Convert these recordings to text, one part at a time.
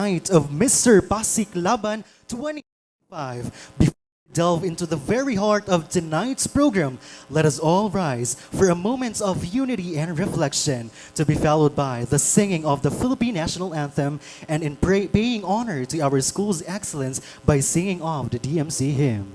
night of Mr. Pasiklaban 2025. Before we delve into the very heart of tonight's program, let us all rise for a moment of unity and reflection, to be followed by the singing of the Philippine National Anthem and in paying honor to our school's excellence by singing of the DMC hymn.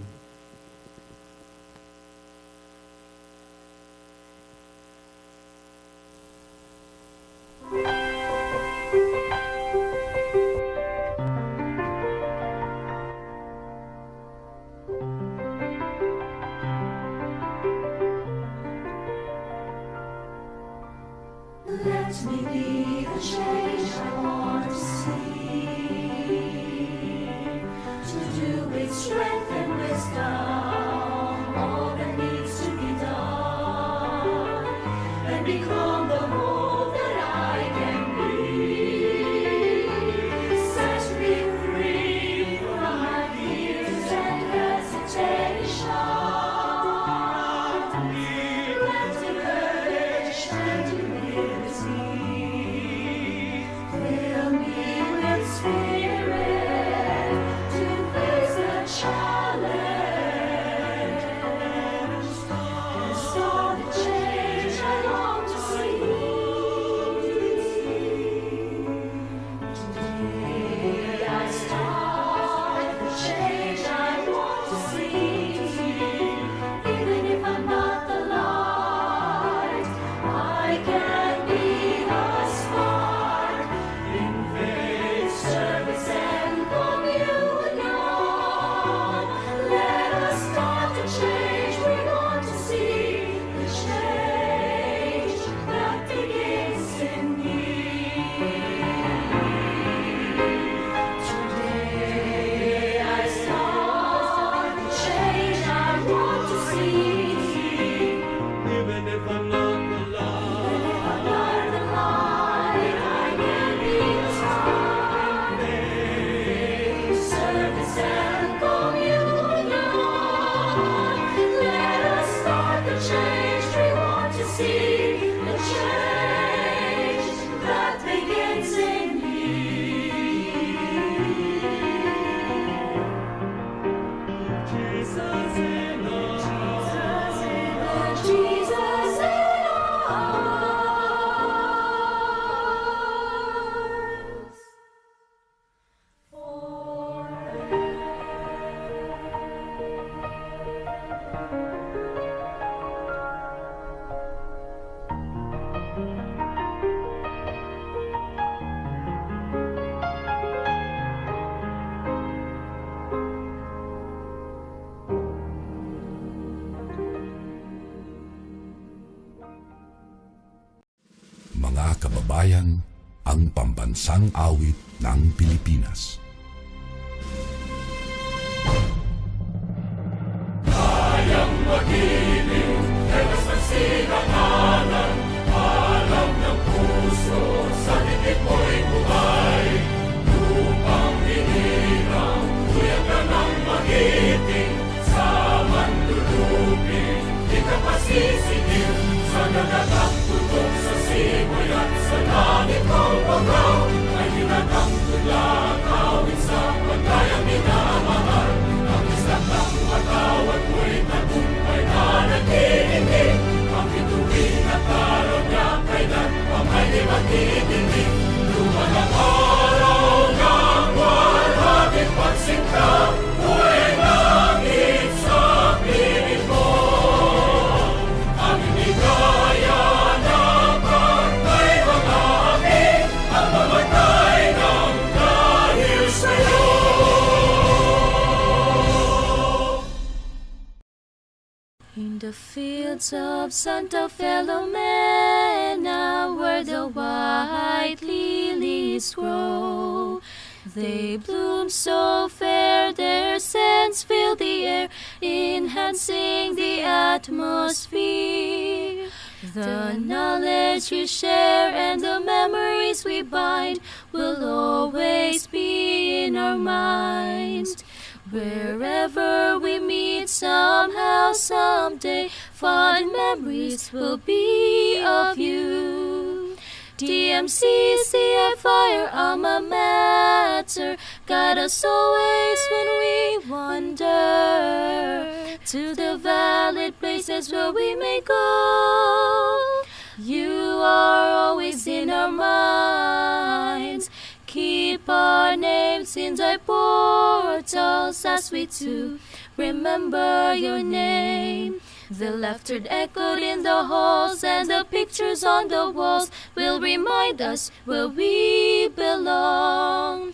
Let me be the change I want to see, to do with strength and wisdom all that needs to be done, and become the whole that I can be. Set me free from my fears and hesitation. Grant me courage and humility. Fill me with spirit to face the challenge, and start the change I long to see. Today I start the change I want to see. Even if I'm not the light, I can be the spark in faith, service, and communion. Let us start the change we want to see, the change that begins in me. Today I start the change I want to see. Even if I'm not the light, I can be the spark. Service and communion. Let us start the change we want to see, the change that begins in me. Jesus in us. Jesus in Mga kababayan, ang pambansang awit ng Pilipinas. Kayang mag-ibig, telas ng sinangalan, alam ng puso, sa titik mo'y buhay. Lupang hinirang, tuyag ka ng magiting, sa manlulupin, di ka pasisigil, sa nagatang tutok sa simoy at sa langit mong bagaw, ay hinatang tula, kawin sa pagkayang minamahal. Ang isang ng patawad mo'y tagumpay na nag-iingin, ang bituin at araw niya kailan pa may di magdidinig. Luman ang araw ng walhaging pagsinta, buhay langit sa piling mo. Ang inigaya ng pagkay mga aking, ang mamatay ng dahil sa'yo. In the fields of Santa Filomena, where the white lilies grow, they bloom so fair, their scents fill the air, enhancing the atmosphere. The knowledge we share and the memories we bind will always be in our minds. Wherever we meet, somehow, someday, fond memories will be of you. DMC, CFI, alma mater, guide us always when we wander to the valid places where we may go. You are always in our minds. Keep our names in thy portals as we too remember your name. The laughter echoed in the halls and the pictures on the walls will remind us where we belong.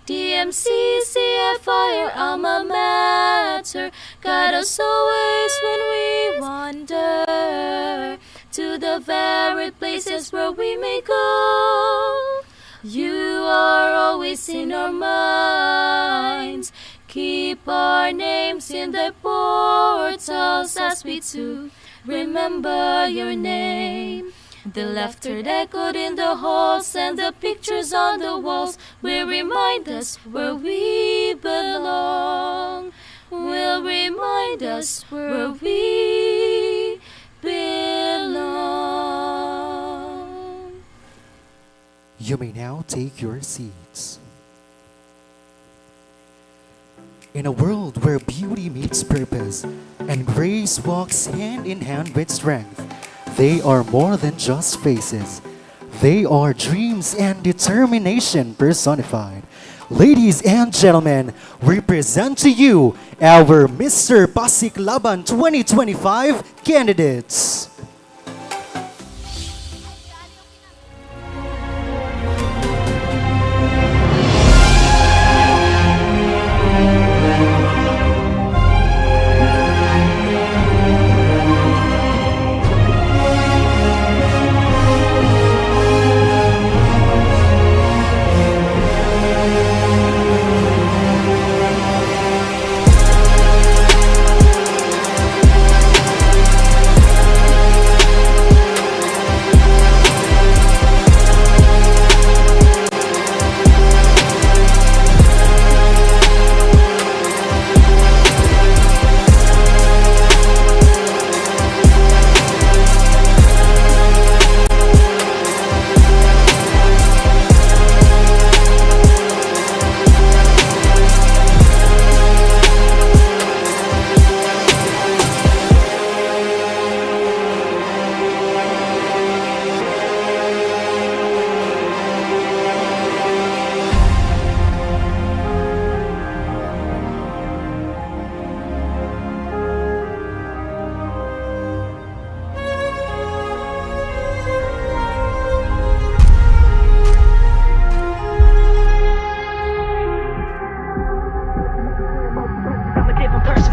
DMC, CFI, alma mater, guide us always when we wander to the varied places where we may go. You are always in our minds. Keep our names in the portals as we too remember your name. The laughter echoed in the halls and the pictures on the walls will remind us where we belong. Will remind us where we belong. You may now take your seats. In a world where beauty meets purpose and grace walks hand in hand with strength, they are more than just faces. They are dreams and determination personified. Ladies and gentlemen, we present to you our Mr. Pasiklaban 2025 candidates.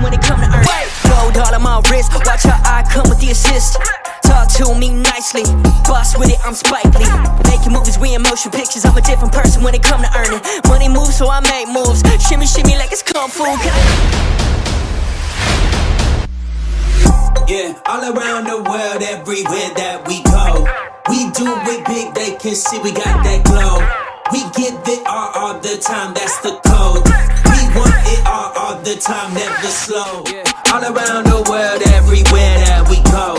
When it come to earn gold all on my wrist, watch how I come with the assist. Talk to me nicely, boss with it, I'm Spike Lee. Making movies, we in motion pictures. I'm a different person when it come to earning. Money moves, so I make moves. Shimmy, shimmy like it's kung fu. Yeah, all around the world, everywhere that we go, we do it big, they can see we got that glow. We give it all the time, that's the code. We want it all the time, never slow. All around the world, everywhere that we go,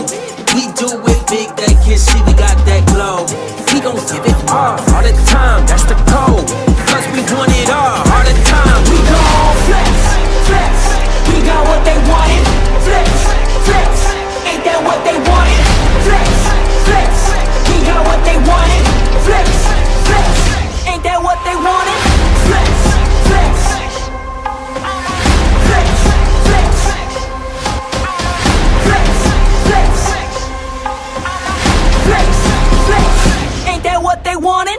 we do it big, they can see we got that glow. We gon' give it all the time, that's the code. Cause we want it all the time. We gon' flex, flex. We got what they wanted. Flex, flex. Ain't that what they wanted? Flex, flex. We got what they wanted. Flex, flex. Ain't that what they wanted? Flex, flex. Flex, flex. Flex, flex. Flex, flex. Ain't that what they wanted?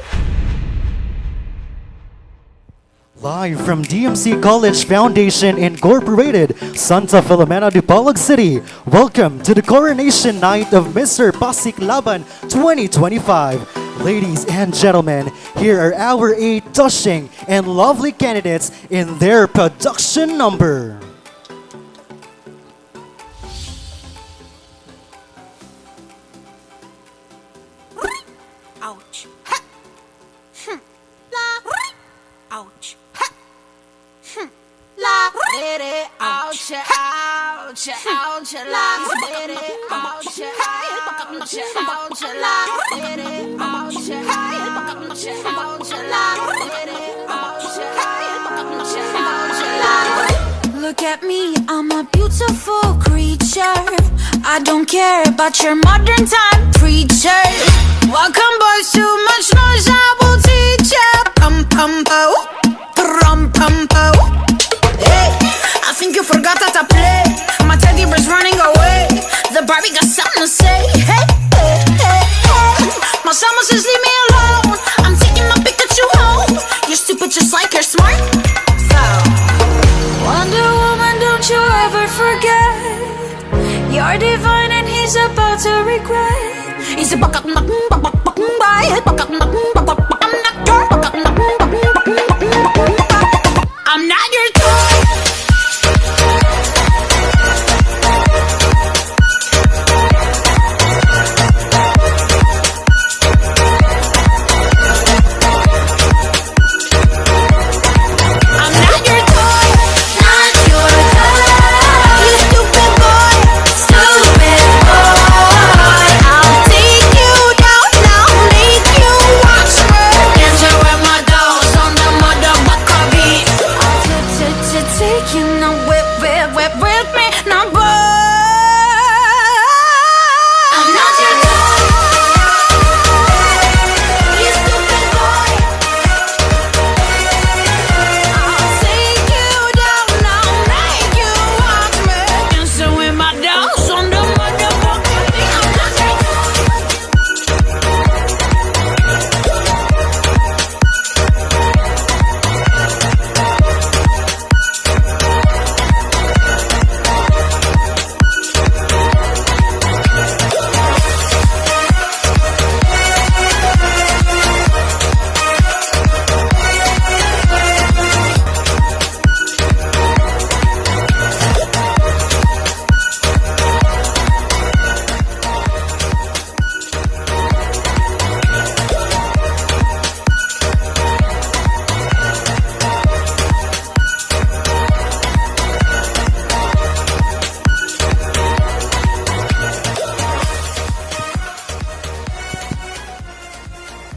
Live from DMC College Foundation Incorporated, Santa Filomena de Palog City, welcome to the Coronation Night of Mr. Pasiklaban 2025. Ladies and gentlemen, here are our 8 touching and lovely candidates in their production number. Ouch. Ha. La. Ouch. Ha. La. Ouch. Ouch. Look at me, I'm a beautiful creature. I don't care about your modern time preacher. Welcome boys, too much noise, I will teach ya. Pum pum po, pum pum po. Hey, I think you forgot that I play. My teddy bear's running away. The Barbie got something to say. Hey, hey, hey, hey. My summer says leave me alone. I'm taking my Pikachu home. You're stupid just like you're smart. So, Wonder Woman, don't you ever forget. You're divine and he's about to regret. He's a I'm not your toy.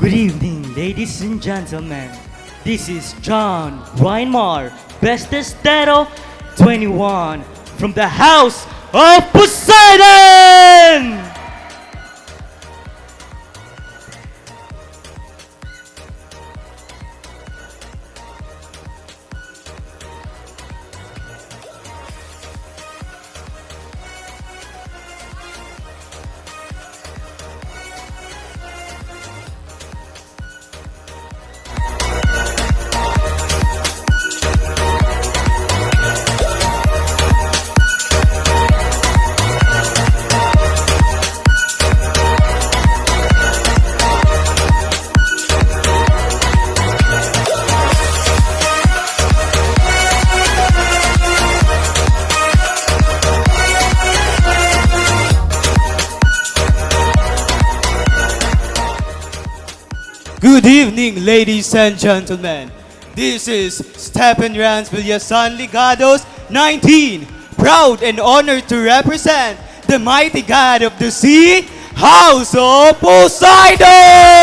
Good evening, ladies and gentlemen. This is John Reinmar, Bestestero 21, from the House of Poseidon! Good evening, ladies and gentlemen. This is Stephen Rans Villasan Ligados, 19, proud and honored to represent the mighty god of the sea, House of Poseidon!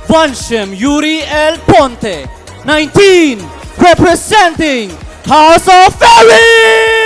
Vanshem Yuri El Ponte, 19, representing House of Ferris!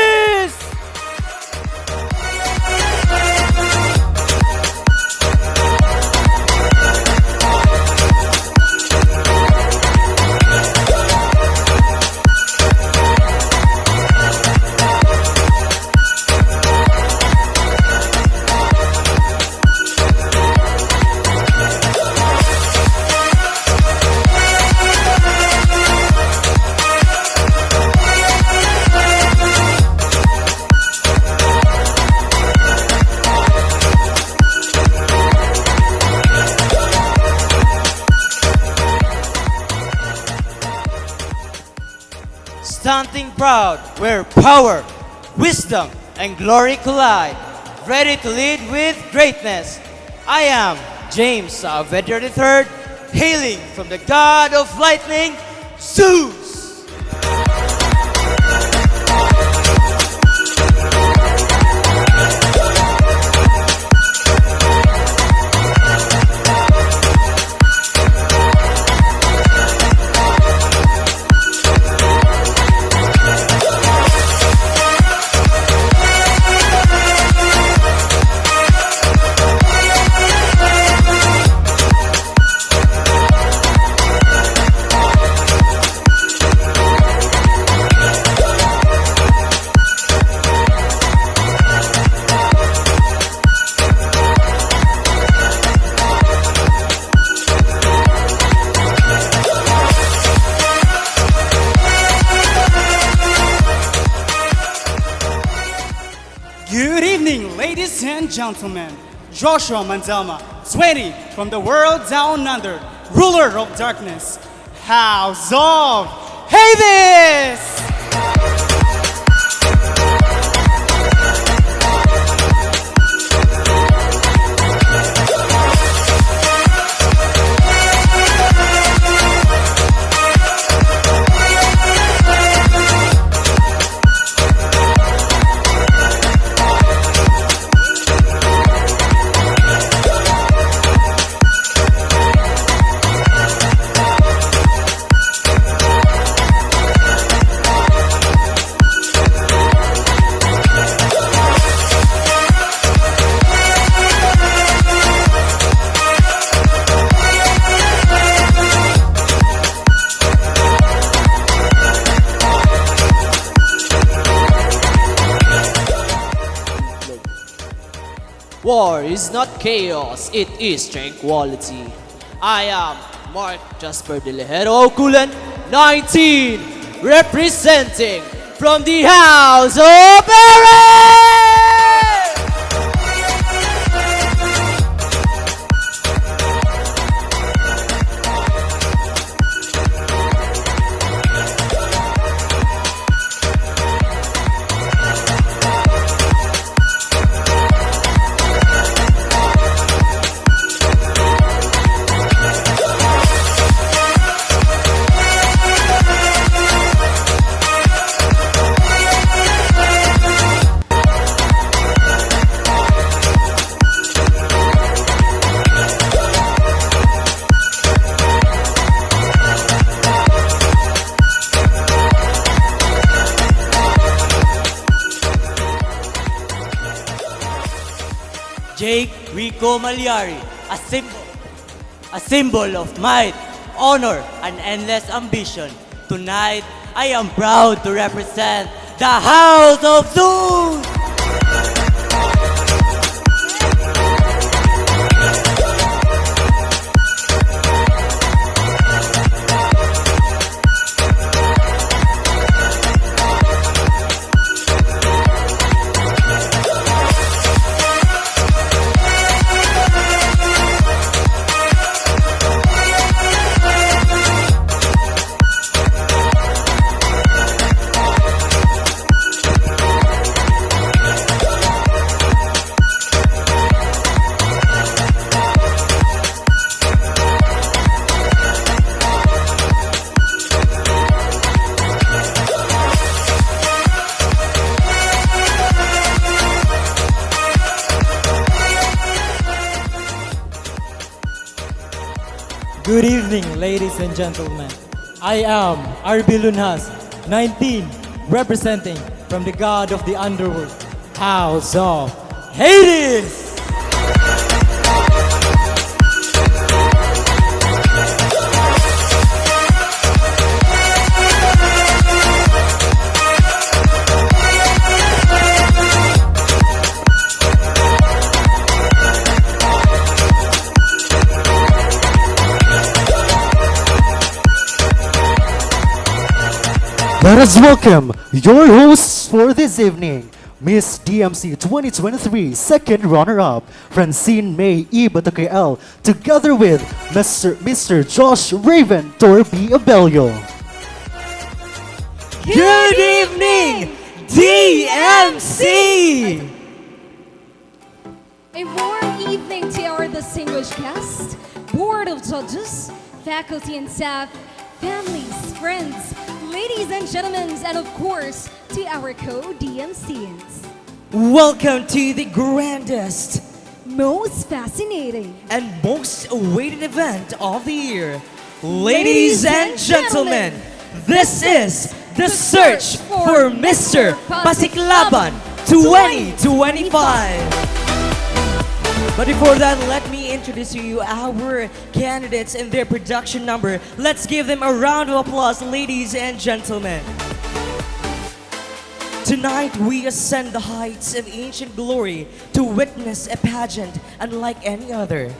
Standing proud where power, wisdom, and glory collide. Ready to lead with greatness. I am James Saavedra III, hailing from the god of lightning, Zeus. Good evening, ladies and gentlemen. Joshua Mandelma, 20, from the world down under, ruler of darkness, House of Hades! War is not chaos, it is tranquility. I am Mark Jasper de Lejero Kulan, 19, representing from the House of Aaron! Jake Rico Malyari, a symbol of might, honor, and endless ambition. Tonight, I am proud to represent the House of Zeus! Good evening, ladies and gentlemen. I am RB Lunhas, 19, representing from the god of the underworld, House of Hades! Let us welcome your hosts for this evening, Miss DMC 2023 second runner-up, Francine May E. Batakel, together with Mr. Josh Raven Torby Abelio. Good evening, DMC! A warm evening to our distinguished guests, board of judges, faculty and staff, families, friends, ladies and gentlemen, and of course, to our co-DMCs. Welcome to the grandest Most fascinating and most awaited event of the year. Ladies and gentlemen, this is the search for Mr. Pasiklaban 2025. But before that, let me introduce to you our candidates and their production number. Let's give them a round of applause, ladies and gentlemen. Tonight, we ascend the heights of ancient glory to witness a pageant unlike any other.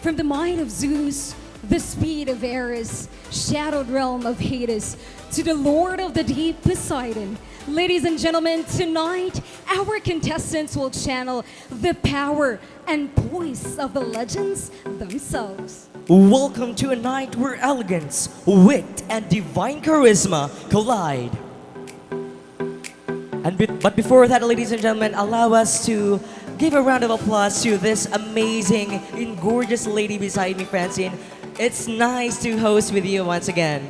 from the might of Zeus, the speed of Ares, shadowed realm of Hades, to the Lord of the Deep, Poseidon. Ladies and gentlemen, tonight our contestants will channel the power and voice of the legends themselves. Welcome to a night where elegance, wit, and divine charisma collide. But before that, ladies and gentlemen, allow us to give a round of applause to this amazing and gorgeous lady beside me, Francine. It's nice to host with you once again.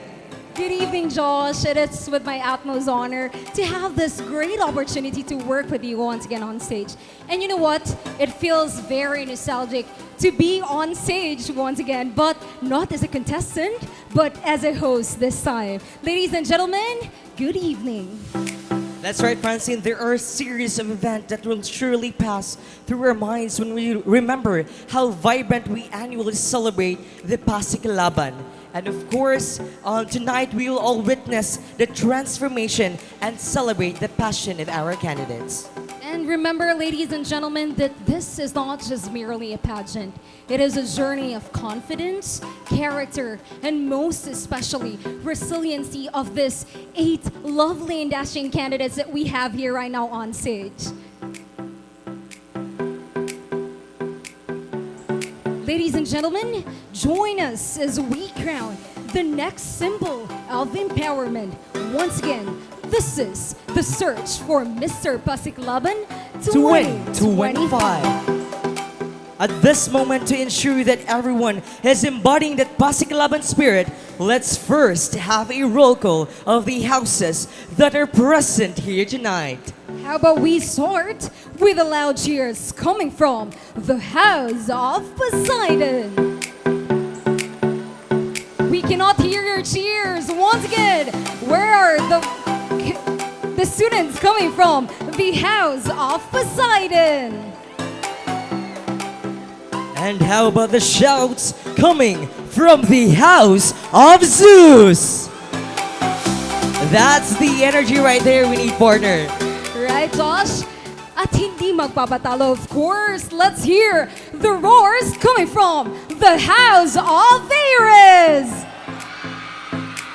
Good evening, Josh. It is with my utmost honor to have this great opportunity to work with you once again on stage. And you know what? It feels very nostalgic to be on stage once again, but not as a contestant, but as a host this time. Ladies and gentlemen, good evening. That's right, Francine. There are a series of events that will surely pass through our minds when we remember how vibrant we annually celebrate the Pasiklaban. And of course, tonight we will all witness the transformation and celebrate the passion of our candidates. And remember, ladies and gentlemen, that this is not just merely a pageant. It is a journey of confidence, character, and most especially resiliency of this 8 lovely and dashing candidates that we have here right now on stage. Ladies and gentlemen, join us as we crown the next symbol of empowerment. Once again, this is the search for Mr. Pasiklaban 2025. At this moment, to ensure that everyone is embodying that Pasiklaban spirit, let's first have a roll call of the houses that are present here tonight. How about we start with the loud cheers coming from the House of Poseidon? We cannot hear your cheers. Once again, where are the students coming from the House of Poseidon? And how about the shouts coming from the House of Zeus? That's the energy right there we need, partner. Right, Josh? At hindi magpapatalo, of course, let's hear the roars coming from the House of Ares!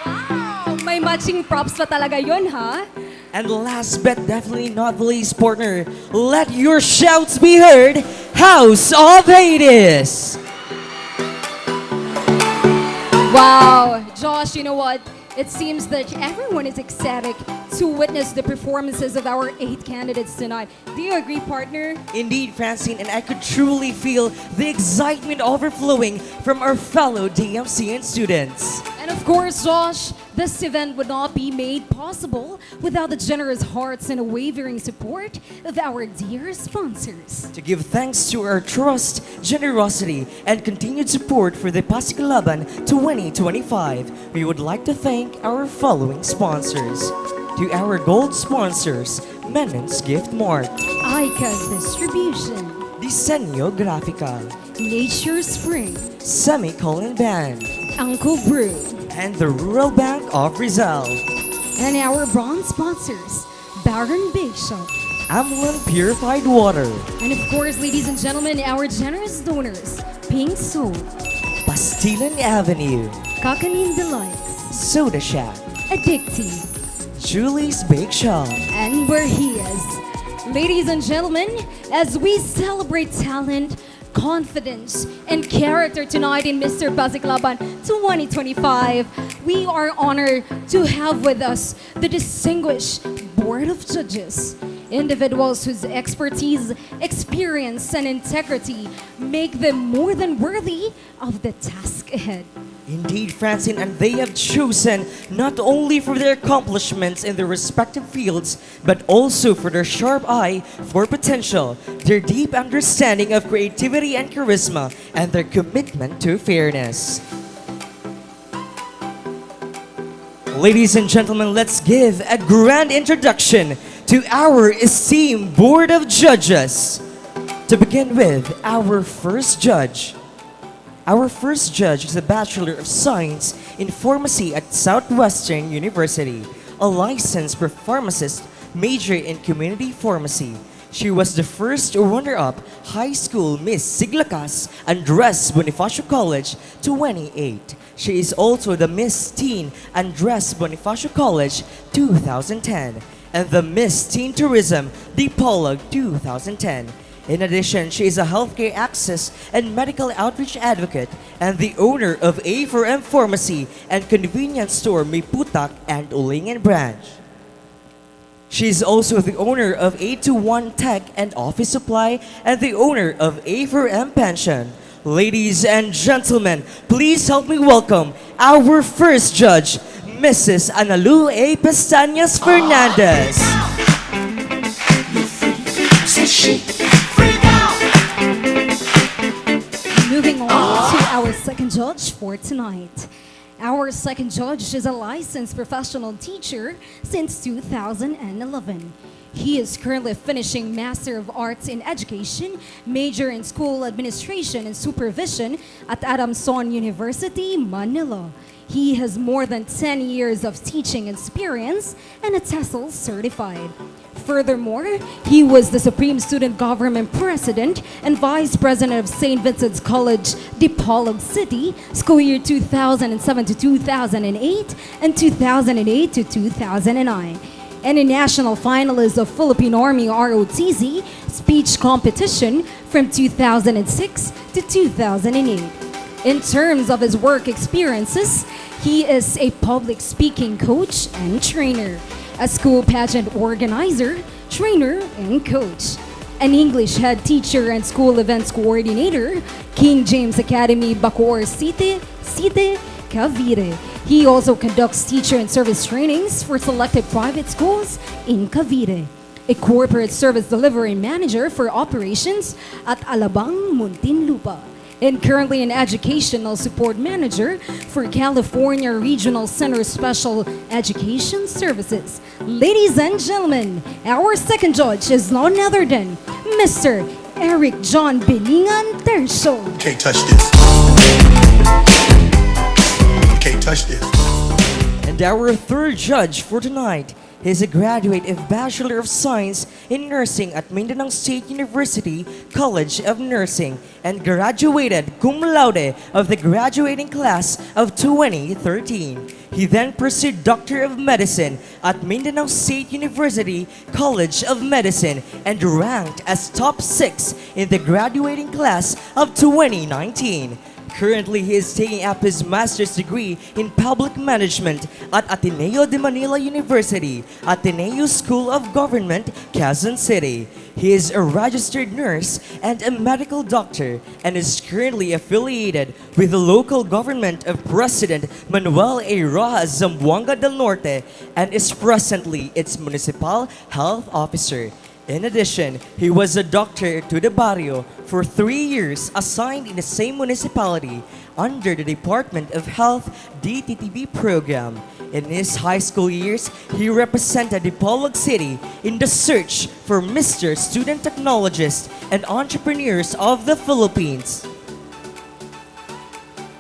Wow! May matching props pa talaga yun, ha? And last but definitely not the least, partner, let your shouts be heard, House of Hades! Wow! Josh, you know what? It seems that everyone is ecstatic to witness the performances of our 8 candidates tonight. Do you agree, partner? Indeed, Francine, and I could truly feel the excitement overflowing from our fellow DMCN students. And of course, Josh, this event would not be made possible without the generous hearts and unwavering support of our dear sponsors. To give thanks to our trust, generosity, and continued support for the Pasiklaban 2025, we would like to thank our following sponsors. To our gold sponsors, Menon's Gift Mart, ICA's Distribution, Diseño Gráfica, Nature Spring, Semicolon Band, Uncle Brew, and the Rural Bank of Rizal. and our bronze sponsors, Baron Bake Shop, Amlin Purified Water, and of course, ladies and gentlemen, our generous donors, Pink Soul, Pastilan Avenue, Kakanin Delights, Soda Shack, Addictive, Julie's Bake Shop, and we're here. Ladies and gentlemen, as we celebrate talent, confidence, and character tonight in Mr. Pasiklaban 2025. We are honored to have with us the distinguished Board of Judges, individuals whose expertise, experience, and integrity make them more than worthy of the task ahead. Indeed, Francine, and they have chosen not only for their accomplishments in their respective fields, but also for their sharp eye for potential, their deep understanding of creativity and charisma, and their commitment to fairness. Ladies and gentlemen, let's give a grand introduction to our esteemed Board of Judges. To begin with, our first judge. Our first judge is a Bachelor of Science in Pharmacy at Southwestern University, a licensed pharmacist major in community pharmacy. She was the first runner-up high school Miss Siglakas Andres Bonifacio College 28. She is also the Miss Teen Andres Bonifacio College 2010 and the Miss Teen Tourism Dipolog 2010. In addition, she is a healthcare access and medical outreach advocate and the owner of A4M Pharmacy and convenience store Miputak and Ulingan branch. She is also the owner of A21 Tech and Office Supply and the owner of A4M Pension. Ladies and gentlemen, please help me welcome our first judge, Mrs. Analu A. Pestañas Fernandez. Moving on to our second judge for tonight. Our second judge is a licensed professional teacher since 2011. He is currently finishing Master of Arts in Education, major in School Administration and Supervision at Adamson University, Manila. He has more than 10 years of teaching experience and a TESOL certified. Furthermore, he was the Supreme Student Government President and Vice President of St. Vincent's College, Dipolog City, school year 2007 to 2008 and 2008 to 2009. And a national finalist of Philippine Army ROTC speech competition from 2006 to 2008. In terms of his work experiences, he is a public speaking coach and trainer, a school pageant organizer, trainer, and coach, an English head teacher and school events coordinator, King James Academy, Bacoor City, Cavite. He also conducts teacher and service trainings for selected private schools in Cavite, a corporate service delivery manager for operations at Alabang, Muntinlupa, and currently an educational support manager for California Regional Center Special Education Services. Ladies and gentlemen, our second judge is none other than Mr. Eric John Bilingan Tercio. Can't touch this. Can't touch this. And our third judge for tonight is a graduate of Bachelor of Science in Nursing at Mindanao State University College of Nursing and graduated cum laude of the graduating class of 2013. He then pursued Doctor of Medicine at Mindanao State University College of Medicine and ranked as top 6 in the graduating class of 2019. Currently, he is taking up his master's degree in public management at Ateneo de Manila University, Ateneo School of Government, Quezon City. He is a registered nurse and a medical doctor and is currently affiliated with the local government of President Manuel A. Rojas Zamboanga del Norte and is presently its municipal health officer. In addition, he was a doctor to the barrio for 3 years assigned in the same municipality under the Department of Health DTTB program. In his high school years, he represented Dipolog City in the search for Mr. Student Technologists and Entrepreneurs of the Philippines.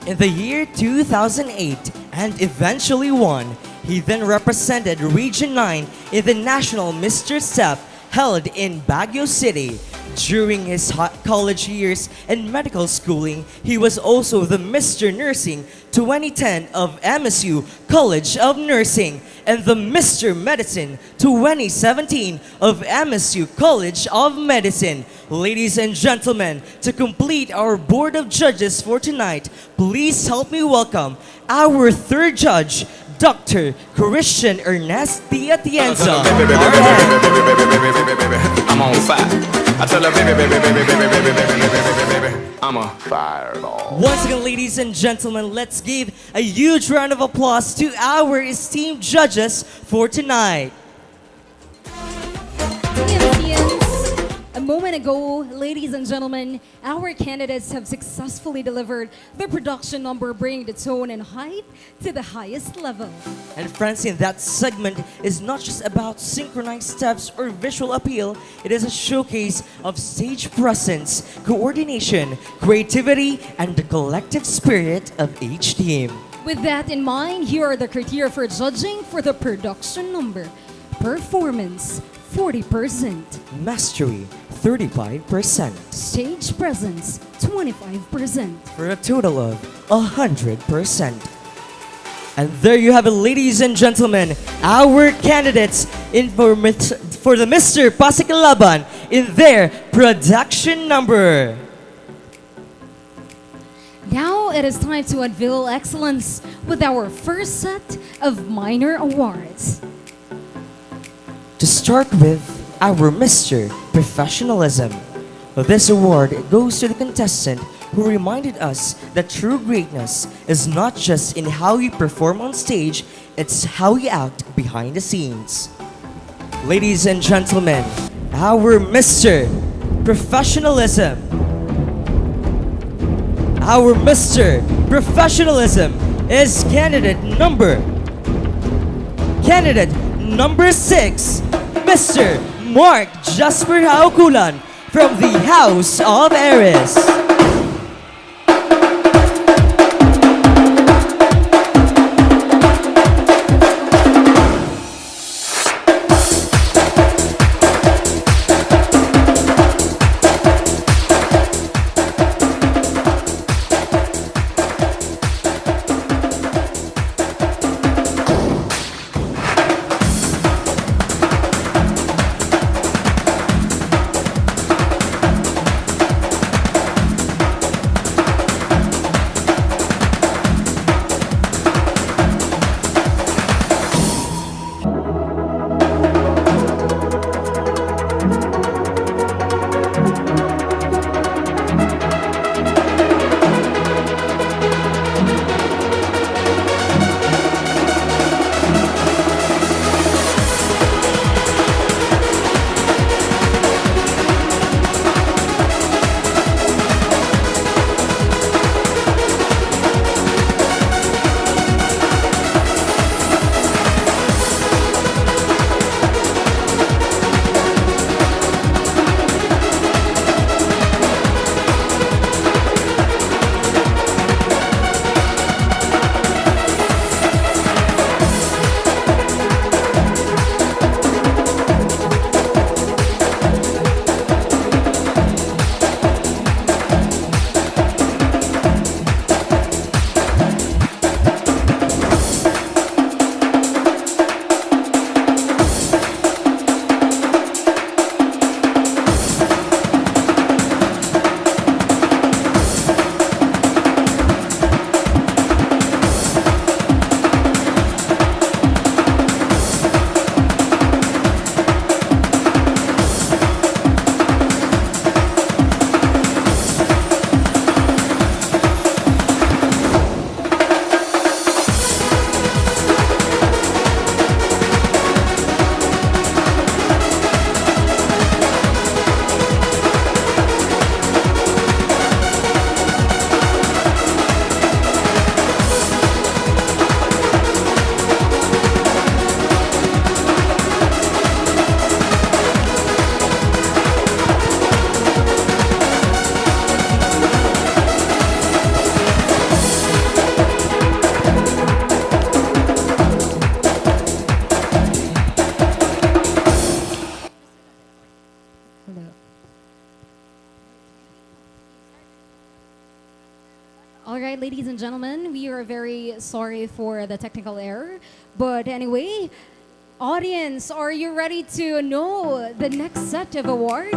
In the year 2008 and eventually won, he then represented Region 9 in the National Mr. SEP held in Baguio City. During his college years and medical schooling, he was also the Mr. Nursing 2010 of MSU College of Nursing and the Mr. Medicine 2017 of MSU College of Medicine. Ladies and gentlemen, to complete our board of judges for tonight, please help me welcome our third judge, Dr. Christian Ernest Atienza. I'm on fire. I tell her, baby, I'm a fireball. Once again, ladies and gentlemen, let's give a huge round of applause to our esteemed judges for tonight. A moment ago, ladies and gentlemen, our candidates have successfully delivered their production number, bringing the tone and height to the highest level. And Francine, that segment is not just about synchronized steps or visual appeal, it is a showcase of stage presence, coordination, creativity, and the collective spirit of each team. With that in mind, here are the criteria for judging for the production number. Performance, 40%. Mastery, 35%. Stage presence, 25%. For a total of 100%. And there you have it, ladies and gentlemen, our candidates for the Mr. Pasiklaban in their production number. Now it is time to unveil excellence with our first set of minor awards. To start with, our Mr. Professionalism. This award goes to the contestant who reminded us that true greatness is not just in how you perform on stage, it's how you act behind the scenes. Ladies and gentlemen, our Mr. Professionalism. Our Mr. Professionalism is candidate number 6, Mr. Mark Jasper Haukulan from the House of Aries. ladies and gentlemen, we are very sorry for the technical error. But anyway, audience, are you ready to know the next set of award?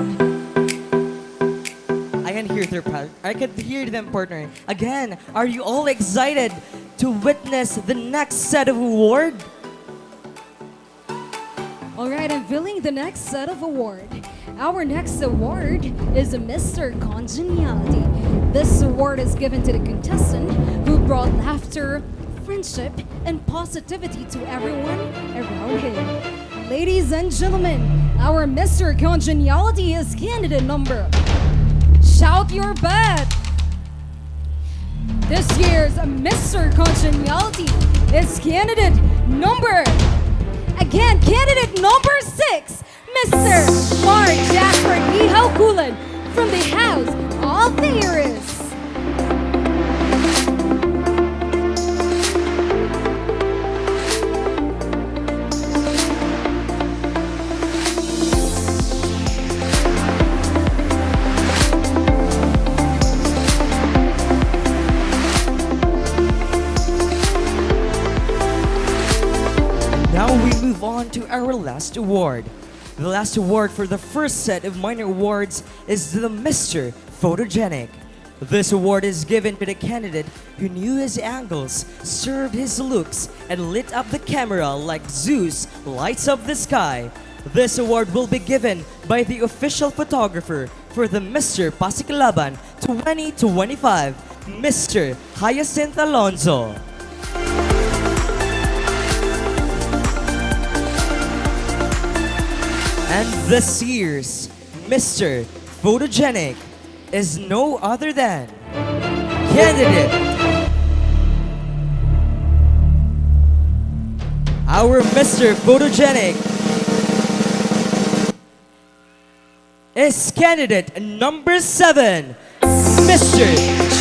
I can hear them, partner. Again, are you all excited to witness the next set of award? All right, unveiling the next set of award. Our next award is Mr. Congeniality. This award is given to the contestant who brought laughter, friendship, and positivity to everyone around him. Ladies and gentlemen, our Mr. Congeniality is candidate number. Shout your bet! This year's Mr. Congeniality is candidate number. Again, candidate number 6, Mr. Mark Jasper Ihaw Kulan from the House of the Heroes. Now we move on to our last award. The last award for the first set of minor awards is the Mr. Photogenic. This award is given to the candidate who knew his angles, served his looks, and lit up the camera like Zeus lights up the sky. This award will be given by the official photographer for the Mr. Pasiklaban 2025, Mr. Hyacinth Alonzo. And this year's Mr. Photogenic is no other than candidate. Our Mr. Photogenic is candidate number 7, Mr.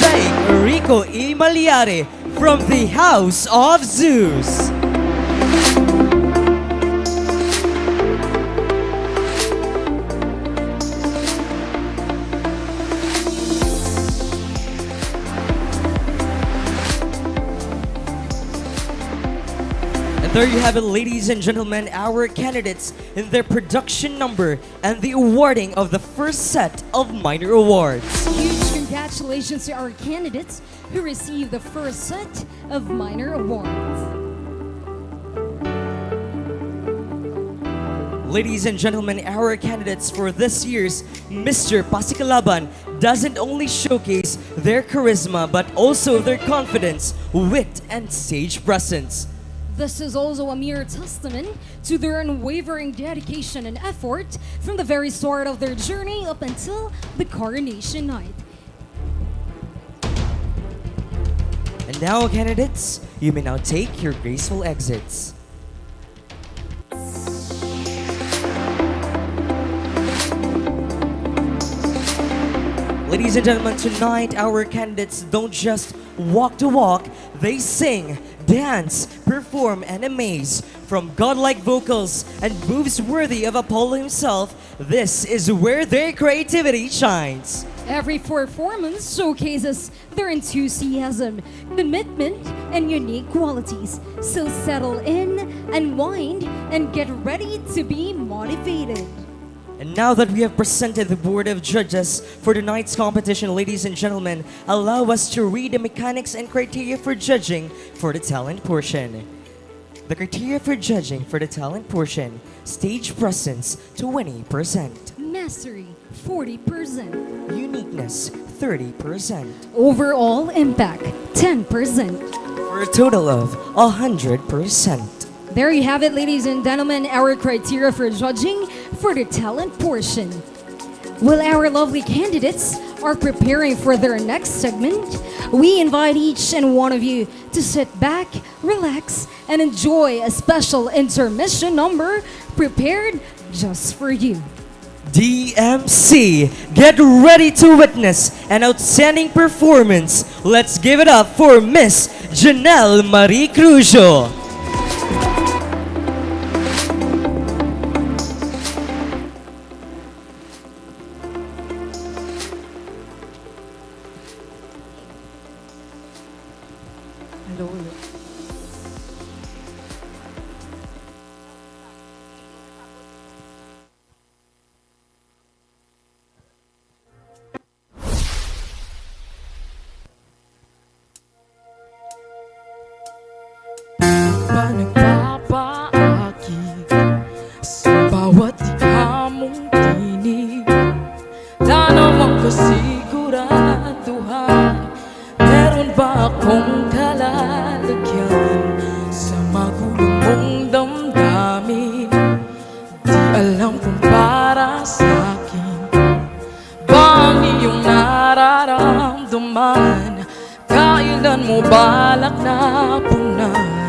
Jake Rico E. Maliare from the House of Zeus. There you have it, ladies and gentlemen, our candidates in their production number and the awarding of the first set of minor awards. Huge congratulations to our candidates who received the first set of minor awards. Ladies and gentlemen, our candidates for this year's Mr. Pasiklaban doesn't only showcase their charisma but also their confidence, wit, and stage presence. This is also a mere testament to their unwavering dedication and effort from the very start of their journey up until the coronation night. And now, candidates, you may now take your graceful exits. Ladies and gentlemen, tonight our candidates don't just walk the walk, they sing, dance, perform, and amaze. From godlike vocals and moves worthy of Apollo himself, this is where their creativity shines. Every performance showcases their enthusiasm, commitment, and unique qualities. So settle in, unwind, and get ready to be motivated. And now that we have presented the board of judges for tonight's competition, ladies and gentlemen, allow us to read the mechanics and criteria for judging for the talent portion. The criteria for judging for the talent portion: stage presence 20%, Mastery 40%, uniqueness 30%, overall impact 10%, for a total of 100%. There you have it, ladies and gentlemen, our criteria for judging for the talent portion. While our lovely candidates are preparing for their next segment, we invite each and one of you to sit back, relax, and enjoy a special intermission number prepared just for you. DMC, get ready to witness an outstanding performance. Let's give it up for Miss Janelle Marie Crujo. ba nagpapaakit sa bawat hamong tinig? Wala namang kasiguraduhan, meron ba akong kalalagyan sa magulo mong damdamin? Di alam kung para sa'kin ba ang iyong nararamdaman? Kailan mo balak na punan?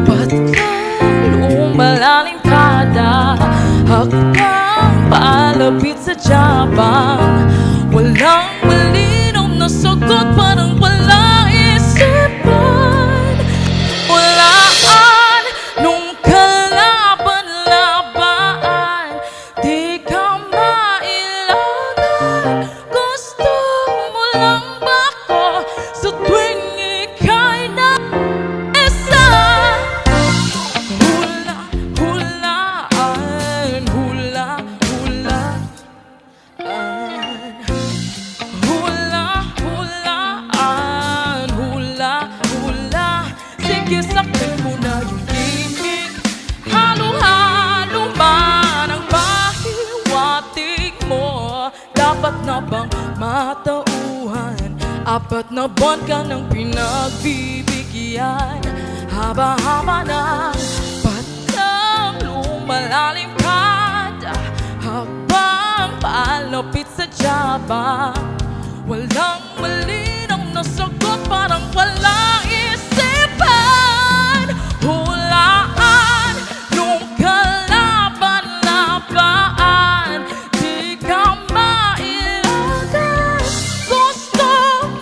Ba't kang lumalalim kada hakbang palapit sa tiyabang? Walang malinaw na sagot, parang wala isipan. Walaan nung kalaban-laban, di ka mailangan. Gusto mo lang ba ko sa tuwing ika'y nag-isa? Hula-hulaan, hula-hulaan, hula-hulaan, hula-hula. Sige, saktan ko na yung tinig. Halo-halo man ang pahiwatig mo. Dapat na bang matauhan? 4 na buwan ka nang pinagbibigyan. Haba-haba ng patang lumalalim kada habang palapit sa tiyabang. Walang malinaw na sagot, parang wala isipan. Hulaan nung kalaban-laban, di ka mailangan. Gusto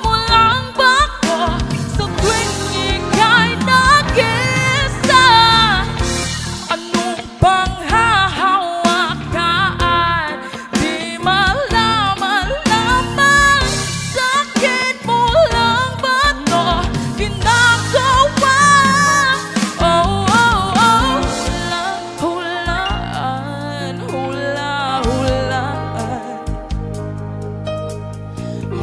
mo lang ba ko sa tuwing ika'y nag-isa? Anong bang hahawakan? Di malaman lamang. Sakit mo lang ba to ginagawa? Oh, oh, oh. Hula-hulaan, hula-hulaan,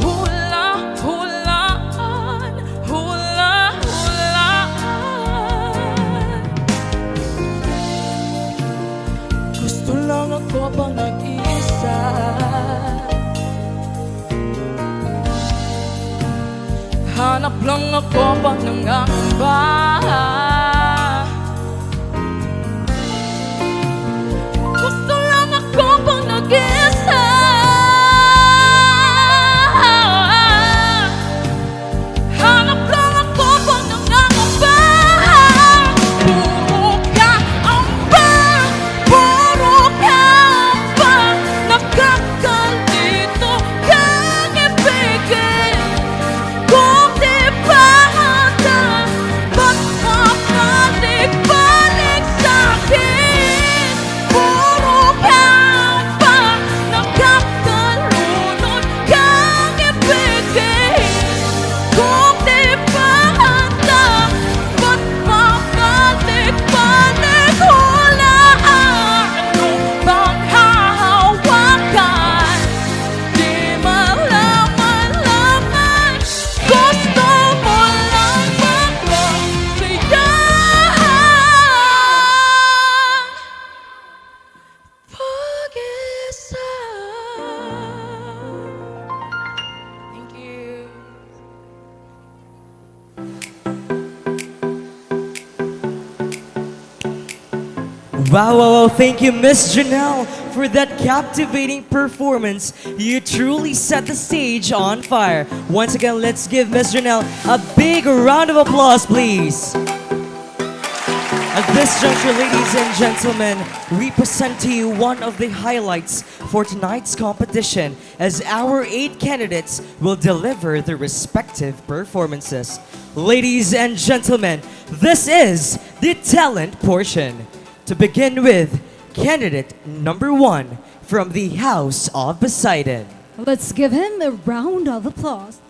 hula-hulaan, hula-hulaan. Gusto lang ako bang nag-isa? Hanap lang ako bang nangangamba? Gusto lang ako bang nag-isa? Hanap lang ako bang nangangamba? Puro ka amba, puro ka amba, nakakalito kang ibigin. Kung di ba handa, ba't papalik-balik sa'kin? Puro ka amba, nakakalunod kang ibigin. Kung di ba handa, ba't papalik-balik? Hulaan nung bang hahawakan, di malaman lamang. Gusto mo lang ba ko sayang pag-isa? Thank you. Wow, wow, wow. Thank you, Miss Janelle, for that captivating performance. You truly set the stage on fire. Once again, let's give Miss Janelle a big round of applause, please. At this juncture, ladies and gentlemen, we present to you one of the highlights for tonight's competition as our 8 candidates will deliver their respective performances. Ladies and gentlemen, this is the talent portion. To begin with, candidate number 1 from the House of Poseidon. Let's give him a round of applause.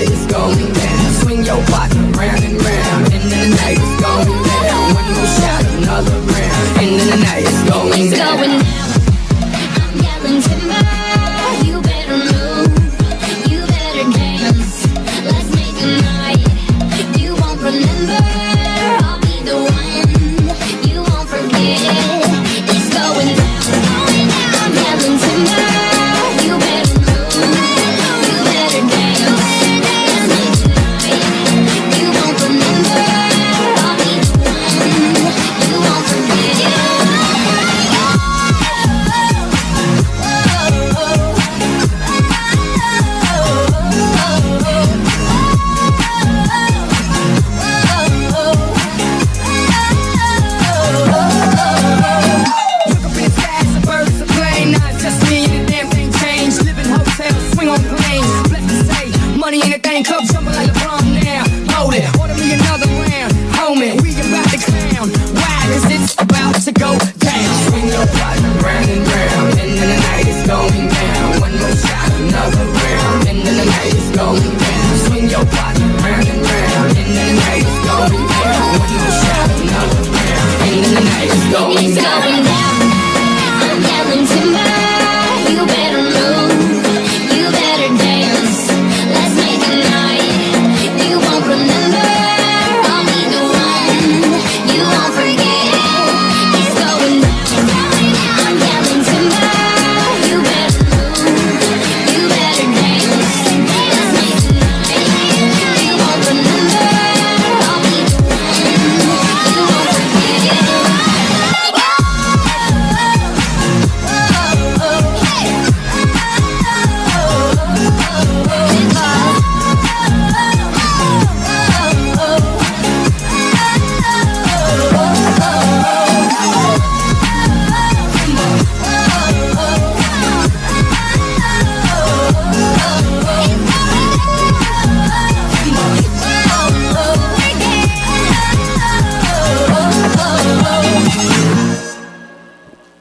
night is going down. Swing your body round and round. And then the night is going down. One more shot, another round. And then the night is going down. It's going down. I'm yelling timber. You better move. You better dance. Let's make a night you won't remember. I'll be the one you won't forget. It's going down, going down. I'm yelling timber. You better move. You better dance. Let's make a night you won't remember. I'll be the one you won't forget. Look up in the sky, it's a bird, it's a plane. Not just me and the damn thing changed. Live in hotels, swing on planes. Blessed to say, money ain't a thing. Club jumping like LeBron now. Hold it, order me another round. Homie, we about to clown. Why? 'Cause it's about to go down. Swing your body round and round. And then the night is going down. One more shot, another round. And then the night is going down. Swing your body round and round. And then the night is going down. One more shot, another round. And then the night is going It's down. going down. I'm yelling timber. You better move. You better dance. Let's make a night you won't remember. I'll be the one you won't forget. It's going down. I'm yelling timber. You better move. You better dance. Let's make a night you won't remember. I'll be the one you won't forget.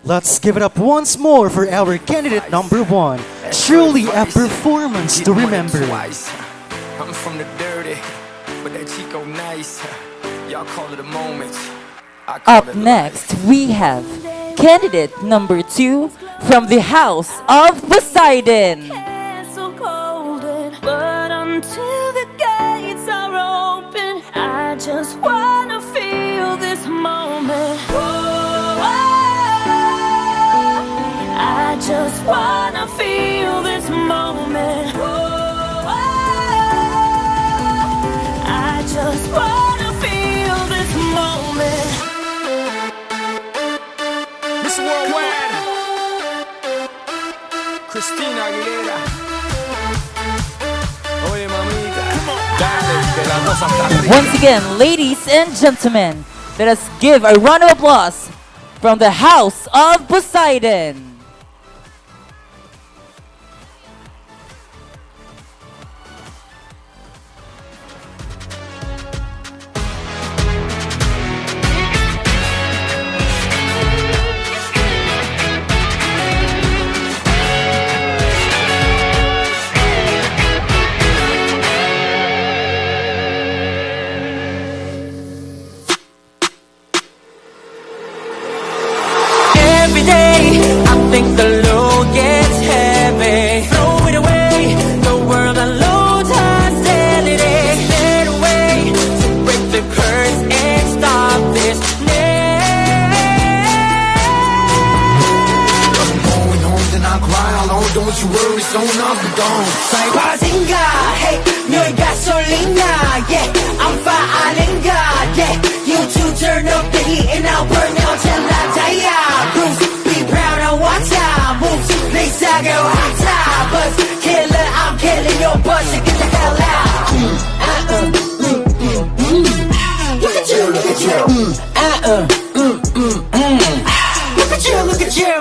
Let's give it up once more for our candidate number 1. Truly a performance to remember. I'm from the dirty, but that Chico nice. Y'all call it a moment. I call Up it next, we have candidate number 2 from the House of Poseidon. So golden, but until the gates are open, I just wanna feel this moment. I just wanna feel this moment. I just wanna feel this moment. Miss Worldwide, Christina Aguilera. Oye, mamita, dale, que la cosa está rica. Once again, ladies and gentlemen, let us give a round of applause from the House of Poseidon. Every day, I think the load gets heavy. Throw it away, the world unloads hostility. Get away to break the curse and stop this I'm going home, then I cry alone. Don't you worry, so not the dawn. Pasinga, hey, 너의 gasolina, yeah, I'm firing God, yeah. You two turn up the heat and I'll burn out till I die. Bruce, be proud of what time moves. They say go hot time, buzz killer, I'm killing your buzz. So get the hell out. Look at you, look at you. Look at you, look at you.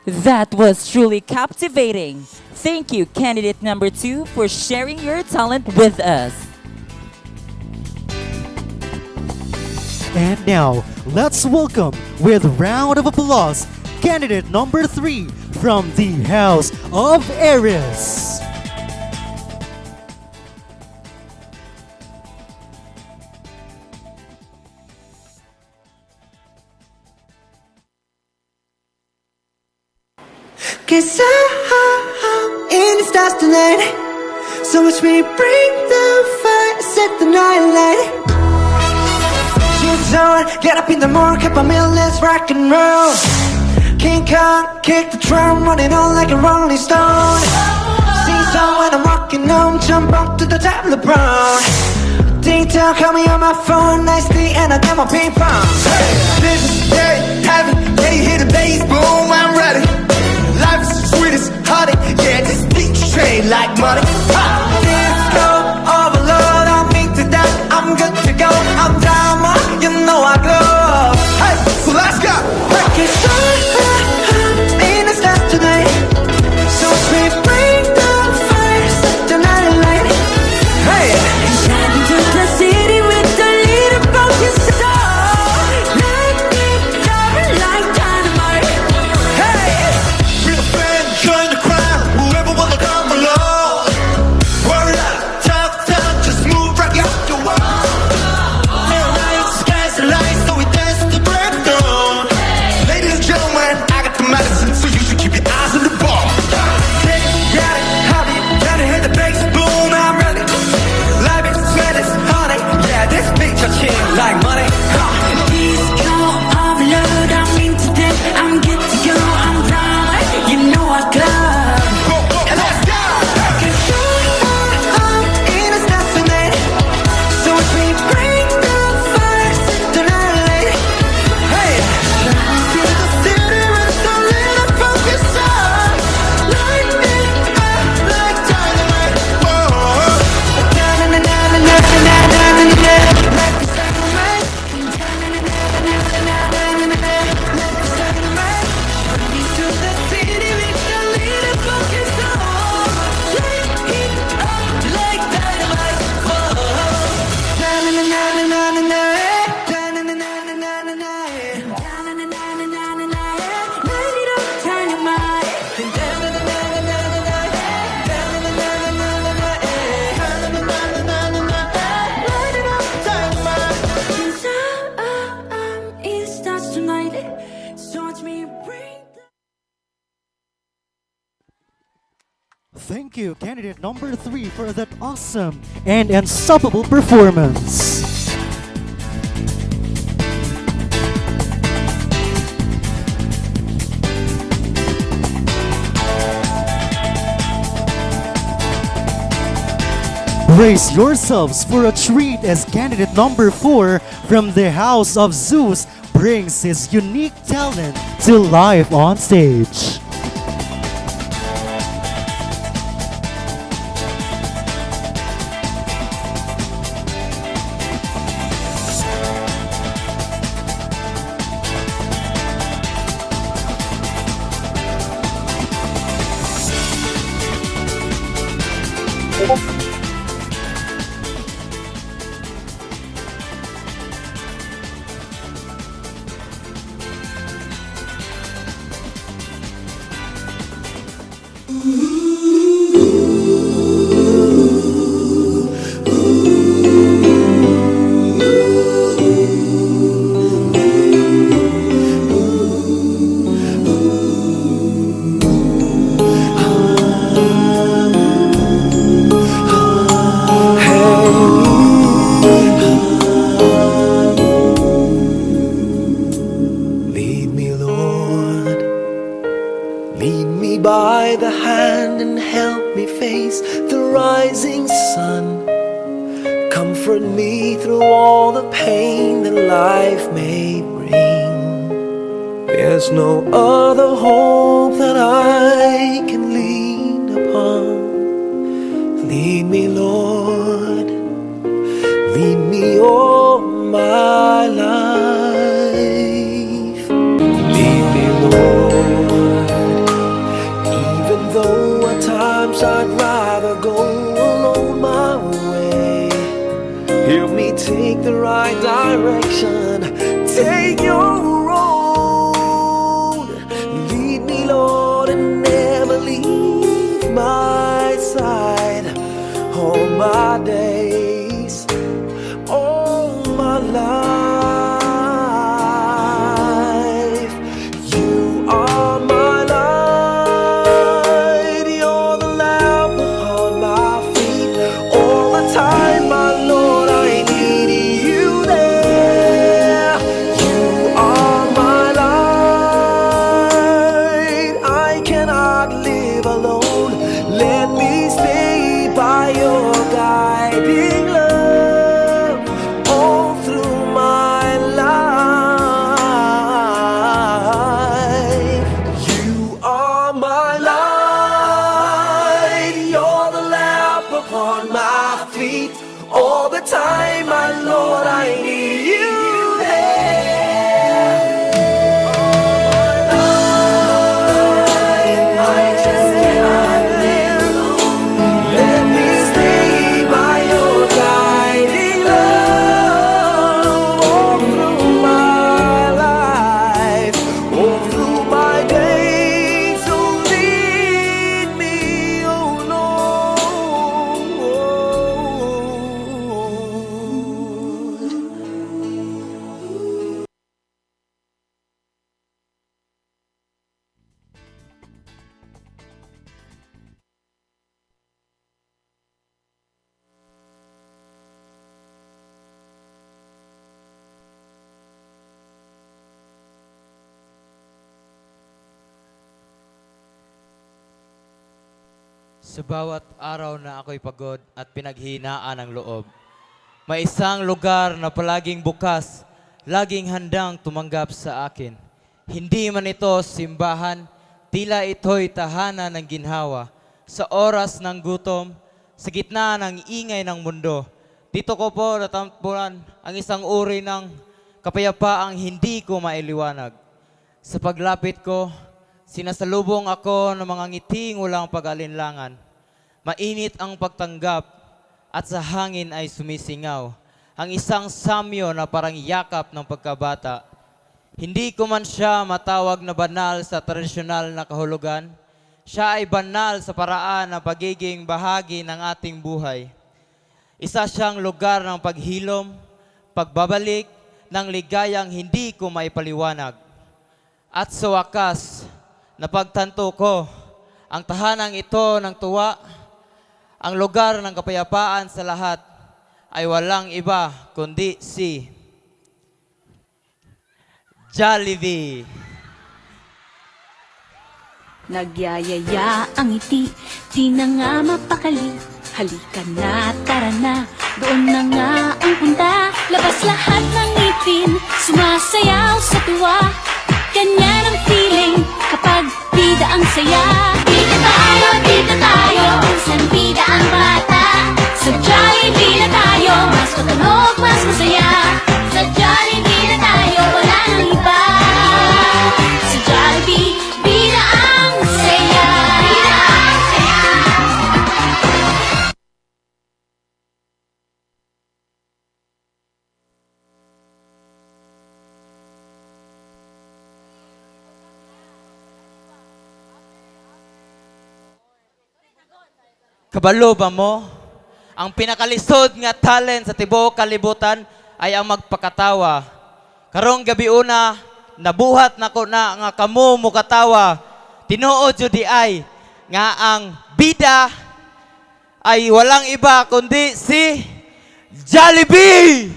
That was truly captivating. Thank you, candidate number 2, for sharing your talent with us. And now, let's welcome with a round of applause candidate number 3 from the House of Aries. Cause I'm in the stars tonight. So watch me bring the fire, set the night light. Shoes on, get up in the morning, cup of milk, let's rock and roll. King Kong, kick the drum, running on like a rolling stone. Sing song when I'm walking home, jump up to the top of the brown. Ding dong, call me on my phone, nicely, and I got my ping pong. Hey, this is dead, heavy, ready, hit the bass, boom, I'm ready. Life is sweet as honey, yeah, this beat straight like money. Disco overload, I'm into that, I'm good to go. I'm diamond, you know I glow. Hey, so let's go. Cause I'm in the stars tonight. So sweet, bring the fire, set the night light. Hey, shine into the city with the leader focus star. Light it up like dynamite. Hey. Join the crowd, whoever wanna come along. Word up, talk, just move, rock out the wall. Night skies the lights, so we dance to the break of dawn. Ladies and gentlemen, I got the medicine, so you should keep your eyes on the ball. Got it, hobby, trying to hit the bass, boom, I'm ready. Life is sweat, it's honey, yeah, this beat your chin like money. Disco overload, I'm into that, I'm good to go, I'm down, you know I club. And let's go! Cause I'm in the stars tonight. So watch me bring the fire, set the night light. Hey! Shine through the city with the little focus on. Light it up like dynamite. Whoa! Na-na-na-na-na-na-na-na-na-na. Like the dynamite. Na-na-na-na-na-na-na-na-na. Like the dynamite. Running through the city with the little focus on. Light it up like dynamite. Whoa! Na-na-na-na-na-na-na. Na-na-na-na-na-na-na. Na-na-na-na-na-na-na. Light it up, dynamite. Na-na-na-na-na-na-na. Na-na-na-na-na-na-na. Na-na-na-na-na-na-na. Light it up, dynamite. 'Cause I'm in the stars tonight. So watch me bring the Thank you, candidate number 3, for that awesome and unstoppable performance. Brace yourselves for a treat as candidate number 4 from the House of Zeus brings his unique talent to life on stage. Lead me, Lord. Lead me by the hand and help me face the rising sun. Comfort me through all the pain that life may bring. There's no other hope that I can lean upon. Lead me, Lord. Lead me all my life. Lead me, Lord. direction. Take your road. Lead me, Lord, and never leave my side. All my days, all my life. You are my light. You're the lamp upon my feet. All the time, my Lord, I need you there. You are my light. I cannot live alone. Let me stay by your guiding love all through my life. You are my light. You're the lamp upon my feet. All the time, my Lord, I need you there. I just cannot live alone. Let me stay by your guiding love all through my life, all through my days. So lead me, oh Lord. Sa bawat araw na ako'y pagod at pinaghinaan ng loob, may isang lugar na palaging bukas, laging handang tumanggap sa akin. Hindi man ito simbahan, tila ito'y tahanan ng ginhawa. Sa oras ng gutom, sa gitna ng ingay ng mundo, dito ko po natampuan ang isang uri ng kapayapaang hindi ko mailiwanag. Sa paglapit ko, sinasalubong ako ng mga ngiting walang pag-alinlangan. Mainit ang pagtanggap at sa hangin ay sumisingaw ang isang samyo na parang yakap ng pagkabata. Hindi ko man siya matawag na banal sa tradisyonal na kahulugan. Siya ay banal sa paraan ng pagiging bahagi ng ating buhay. Isa siyang lugar ng paghilom, pagbabalik ng ligayang hindi ko maipaliwanag. At sa wakas, napagtanto ko ang tahanang ito ng tuwa, ang lugar ng kapayapaan sa lahat ay walang iba kundi si Jollibee. Nagyayaya ang ngiti, di na nga mapakali. Halika na, tara na, doon na nga ang punta. Labas lahat ng ngipin, sumasayaw sa tuwa. Ganyan ang feeling kapag bida ang saya. Bida tayo, kung saan bida ang bata. Sa Jollibee na tayo, mas matunog, mas masaya. Sa Jollibee na tayo, wala nang iba. Sa Jollibee, bida ang saya. Bida ang saya. Kabalo ba mo? Ang pinakalisod nga talent sa tibuok kalibutan ay ang magpakatawa. Karong gabi una, nabuhat nako na nga kamo mukatawa. Tinuod jud ay nga ang bida ay walang iba kundi si Jollibee.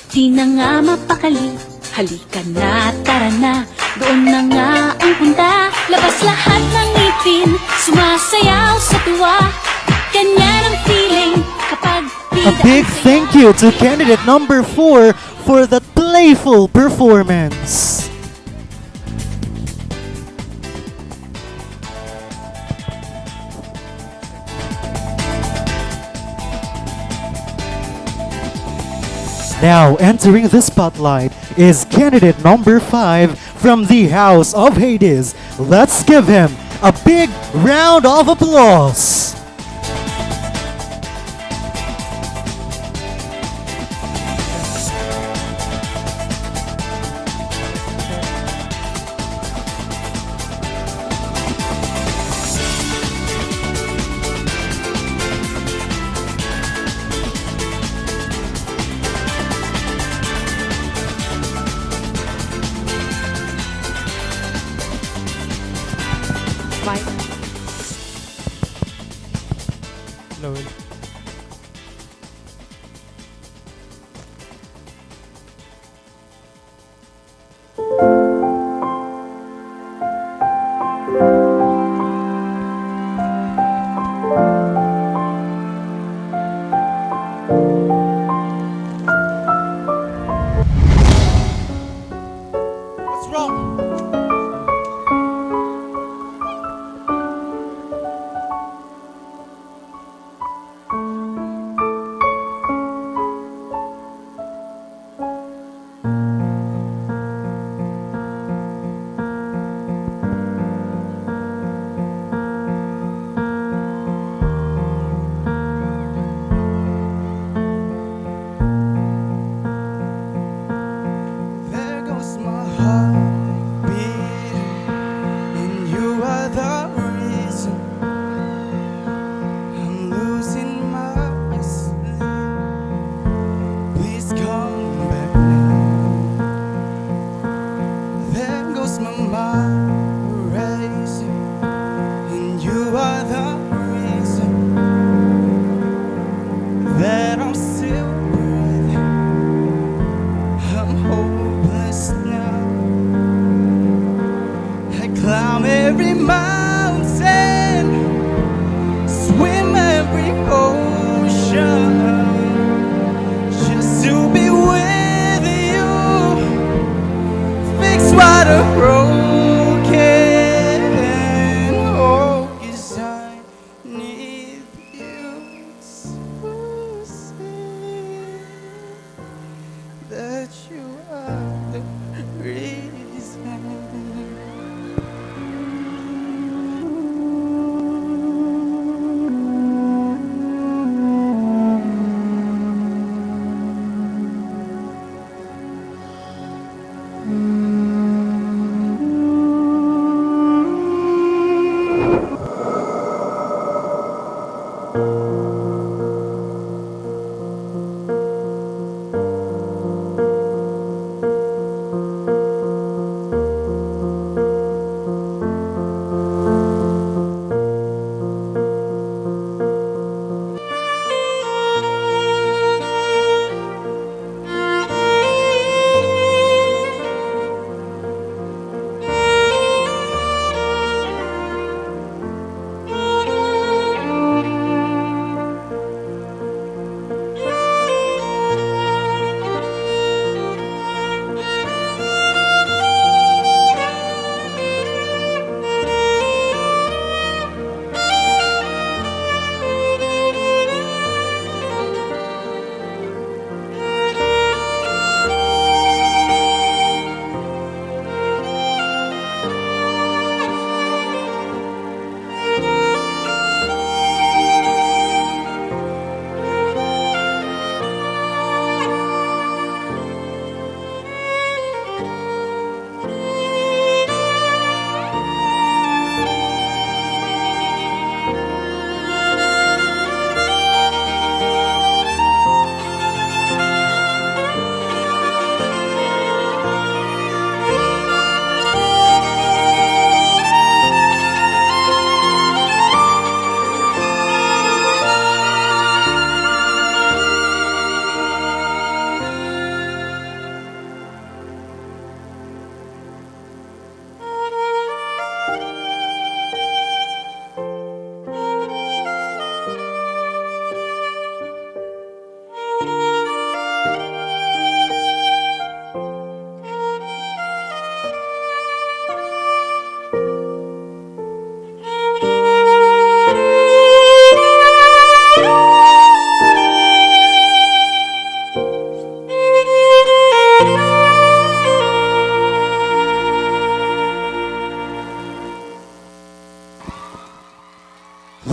Di na nga mapakali. Halika na, tara na, doon na nga ang punta. Labas lahat ng ngipin, sumasayaw sa tuwa. Ganyan ang feeling kapag A big thank you to candidate number 4 for that playful performance. Now entering the spotlight is candidate number 5 from the House of Hades. Let's give him a big round of applause.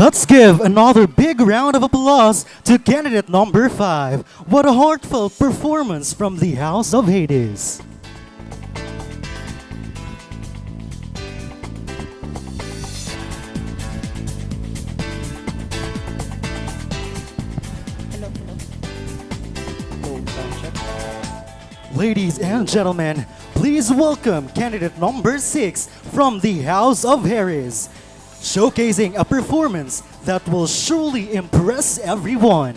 Let's give another big round of applause to candidate number 5. What a heartfelt performance from the House of Hades. Ladies and gentlemen, please welcome candidate number 6 from the House of Harris, showcasing a performance that will surely impress everyone.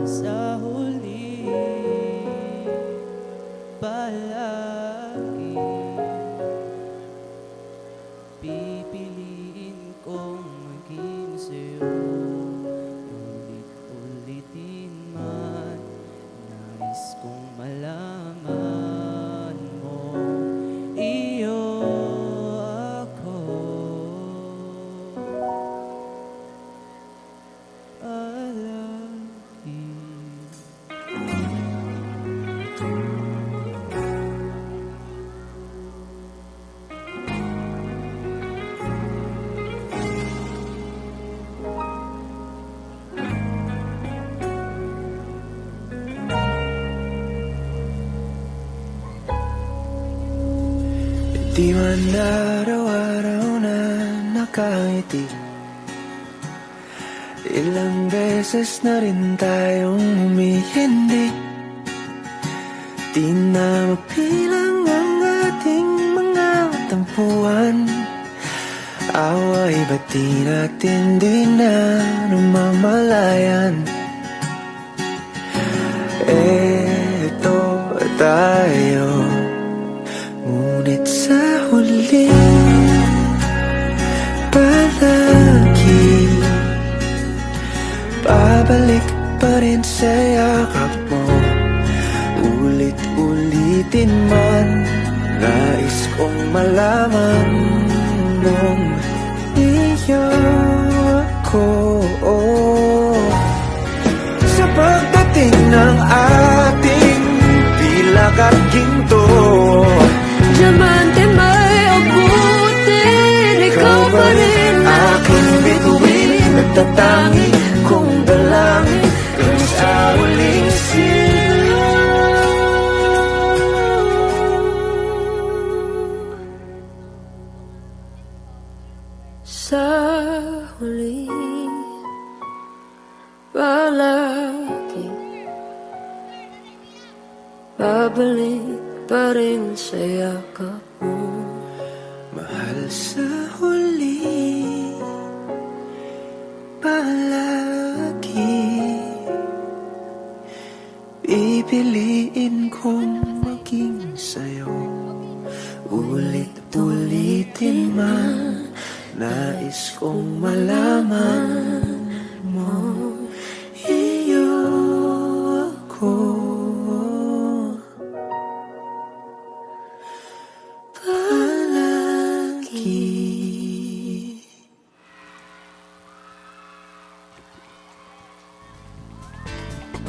Sa huli, palagi pipiliin kong maging sa'yo. Ulit-ulitin man, nais kong malaman mo, iyo ako. Di man araw-araw na nakangiti, ilang beses na rin tayong humihindi. Di na mapilang ang ating mga tampuhan, away ba't di natin di na namamalayan? Eto tayo, ngunit sa huli, palagi babalik pa rin sa yakap mo. Ulit-ulitin man, nais kong malaman mong iyo ako. Sa pagdating ng ating pilak at ginto, Diamante may abutin, ikaw pa rin aking bituin, nagtatangi kong dalangin kung sa huling silang. Sa huli, palagi babalik pa rin sa yakap mo. Mahal sa huli, palagi pipiliin kong maging sa'yo. Ulit-ulitin man, nais kong malaman mo, iyo ako.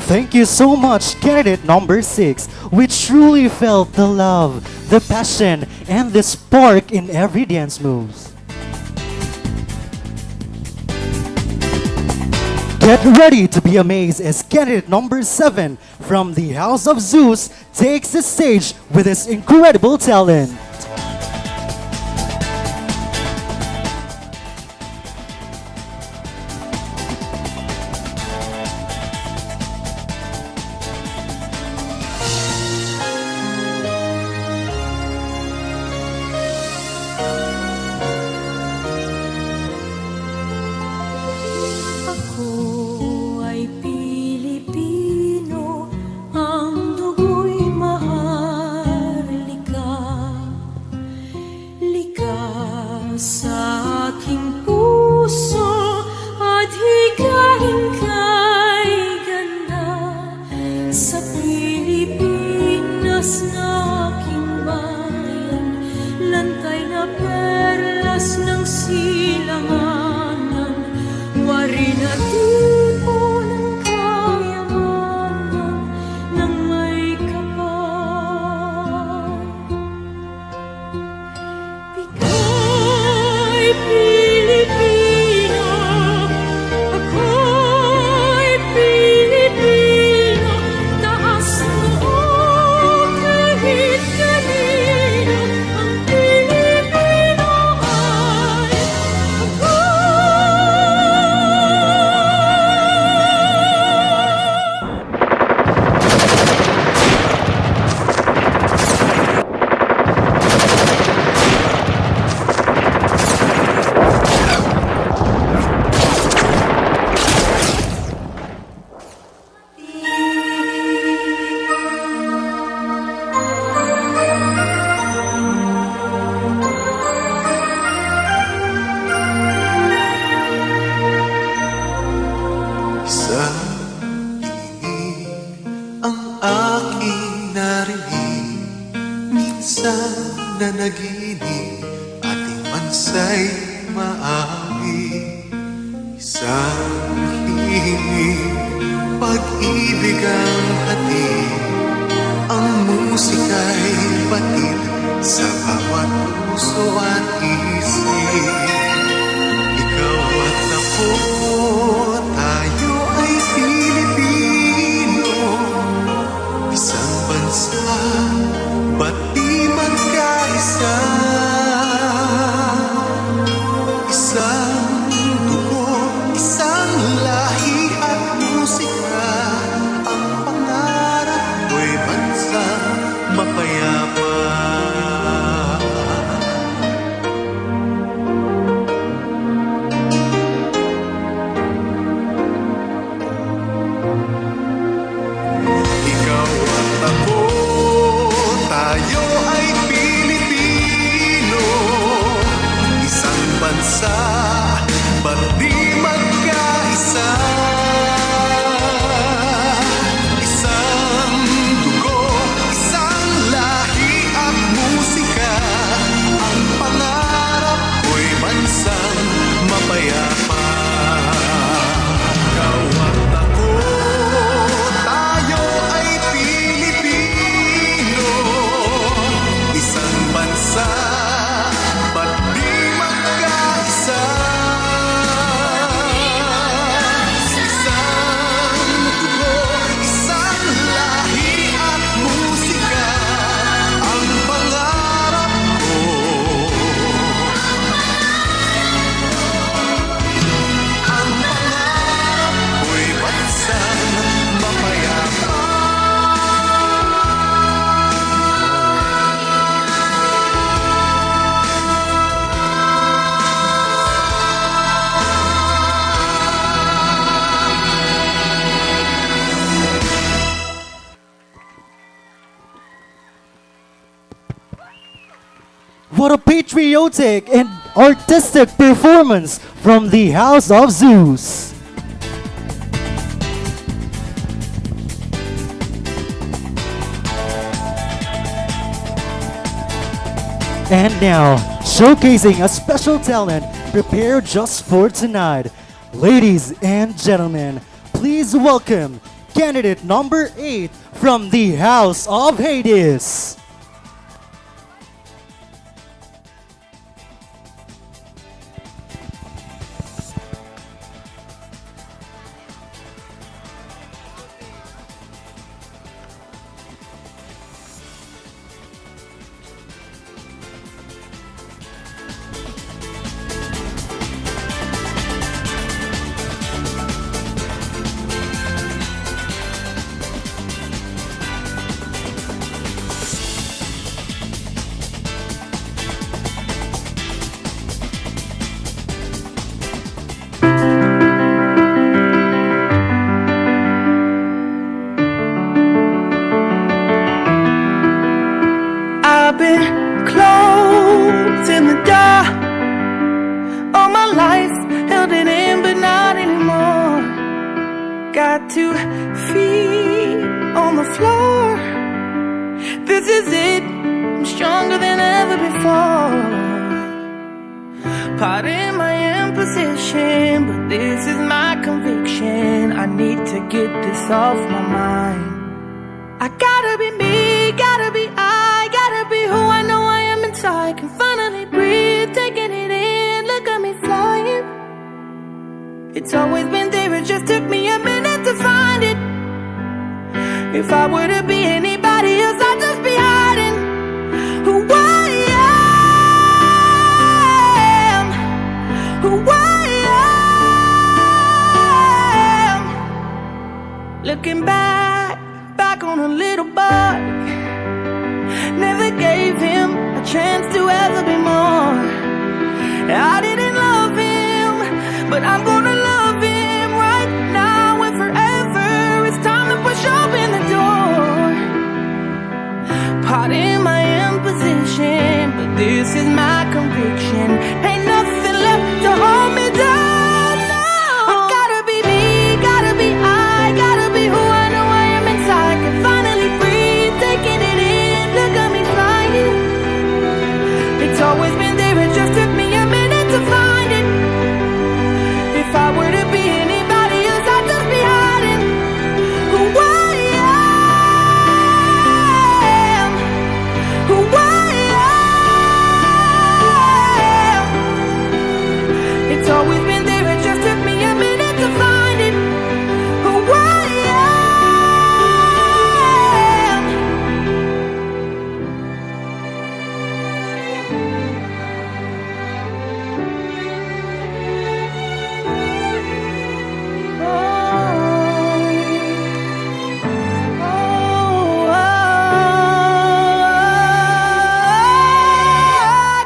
Thank you so much, candidate number 6. We truly felt the love, the passion, and the spark in every dance moves. Get ready to be amazed as candidate number 7 from the House of Zeus takes the stage with his incredible talent. Ako ay Pilipino, ang dugo'y maharlika. silanganan, wari na tipo ng kayamanan ng may kapal. Ika'y Pilipino, ako'y Pilipino, taas noo kahit kanino, ang Pilipino ay ako. Isang tinig ang aking narinig, minsan na naginip, ating bansa'y maawi. Isang hingin, pag-ibig ang hatid, ang musika'y batid sa bawat puso at isip. Ikaw at ako, tayo ay Pilipino, isang bansa, ba't di magkaisa? Isang dugo, isang lahi at musika, ang pangarap ko'y bansang mapayapa. Ikaw at ako, tayo ay Pilipino, isang bansa, ba't di magkaisa? Isang dugo, isang lahi at musika, ang pangarap ko'y bansang mapayapa. Ikaw at ako, tayo ay Pilipino, isang bansa, ba't di magkaisa? Isang dugo, isang lahi at musika, ang pangarap ko. Ang pangarap ko'y bansang mapayapa. What a patriotic and artistic performance from the House of Zeus. And now, showcasing a special talent prepared just for tonight. Ladies and gentlemen, please welcome candidate number 8 from the House of Hades. I've been closed in the dark all my life, held it in but not anymore. Got 2 feet on the floor. This is it, I'm stronger than ever before. Pardon my imposition, but this is my conviction. I need to get this off my mind. I gotta be me, gotta be I, gotta be who I know I am inside. Can finally breathe, taking it in, look at me flying. It's always been there, it just took me a minute to find it. If I were to be anybody else, I'd just be hiding who I am, who I am. Looking back on a little boy, never gave him a chance to ever be more. I didn't love him, but I'm gonna love him right now and forever. It's time to push open the door. Pardon my imposition, but this is my conviction. Ain't nothing left to hold me down. No. I gotta be me, gotta be I, gotta be who I know I am inside. Can finally breathe, taking it in, look at me flying. It's always been there, it just took me a minute to find it. If I were to be anybody else, I'd just be hiding who I am, who I am. It's always been there, it just took me a minute to find it. Who I am.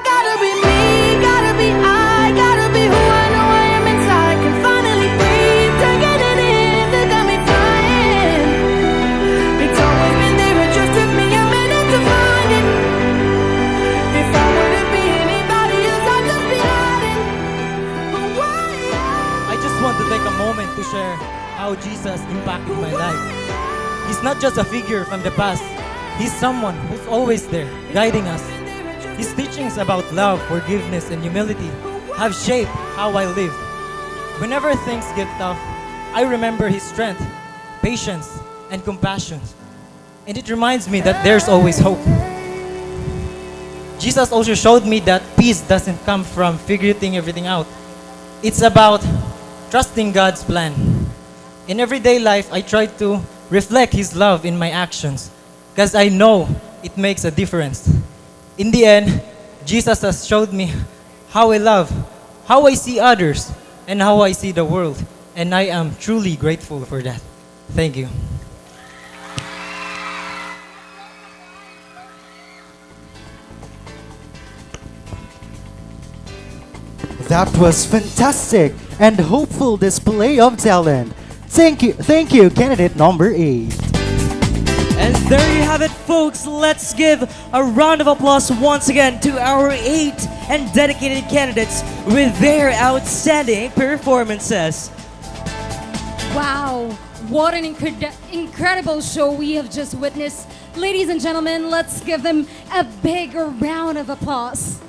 Gotta be me, gotta be I, gotta be who I know I am inside. Can finally breathe, taking it in, look at me flying. It's always been there, it just took me a minute to find it. If I were to be anybody else, I'd just be hiding who I am. I just want to take a moment to share how Jesus impacted my life. He's not just a figure from the past. He's someone who's always there, guiding us. His teachings about love, forgiveness, and humility have shaped how I live. Whenever things get tough, I remember his strength, patience, and compassion. And it reminds me that there's always hope. Jesus also showed me that peace doesn't come from figuring everything out. It's about trusting God's plan. In everyday life, I try to reflect his love in my actions because I know it makes a difference. In the end, Jesus has showed me how I love, how I see others, and how I see the world. And I am truly grateful for that. Thank you. That was fantastic and hopeful display of talent. Thank you, candidate number 8. And there you have it, folks. Let's give a round of applause once again to our 8 and dedicated candidates with their outstanding performances. Wow, what an incredible show we have just witnessed. Ladies and gentlemen, let's give them a big round of applause.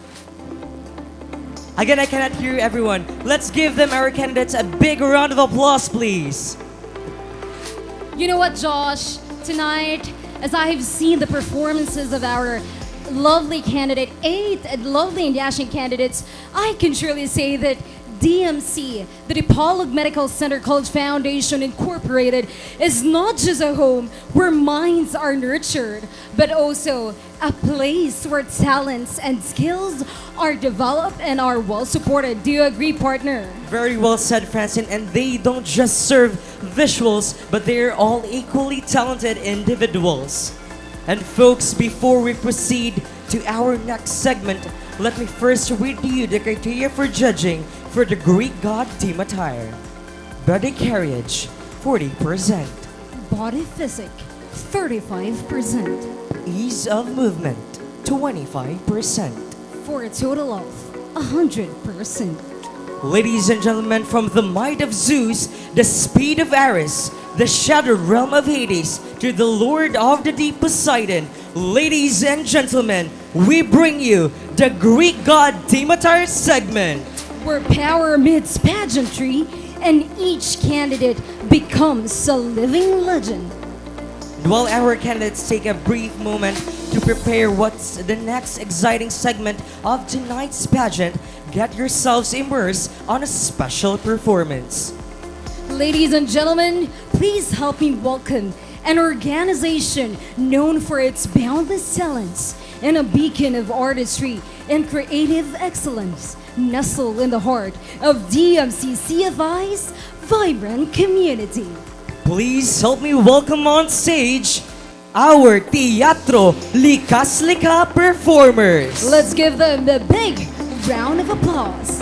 Again, I cannot hear everyone. Let's give them, our candidates, a big round of applause, please. You know what, Josh? Tonight, as I have seen the performances of our lovely candidate, 8 lovely and dashing candidates, I can surely say that DMC, the DePaul Medical Center College Foundation Incorporated, is not just a home where minds are nurtured, but also a place where talents and skills are developed and are well supported. Do you agree, partner? Very well said, Francine. And they don't just serve visuals, but they're all equally talented individuals. And folks, before we proceed to our next segment, let me first read to you the criteria for judging for the Greek God team attire. Body carriage, 40%. Body physic, 35%. Ease of movement, 25%. For a total of 100%. Ladies and gentlemen, from the might of Zeus, the speed of Ares, the shattered realm of Hades, to the Lord of the deep Poseidon, ladies and gentlemen, we bring you the Greek god Demeter segment, where power meets pageantry and each candidate becomes a living legend. While our candidates take a brief moment to prepare what's the next exciting segment of tonight's pageant, get yourselves immersed on a special performance. Ladies and gentlemen, please help me welcome an organization known for its boundless talents and a beacon of artistry and creative excellence, nestled in the heart of DMC CFI's vibrant community. Please help me welcome on stage our Teatro Likas Lika performers. Let's give them a big round of applause.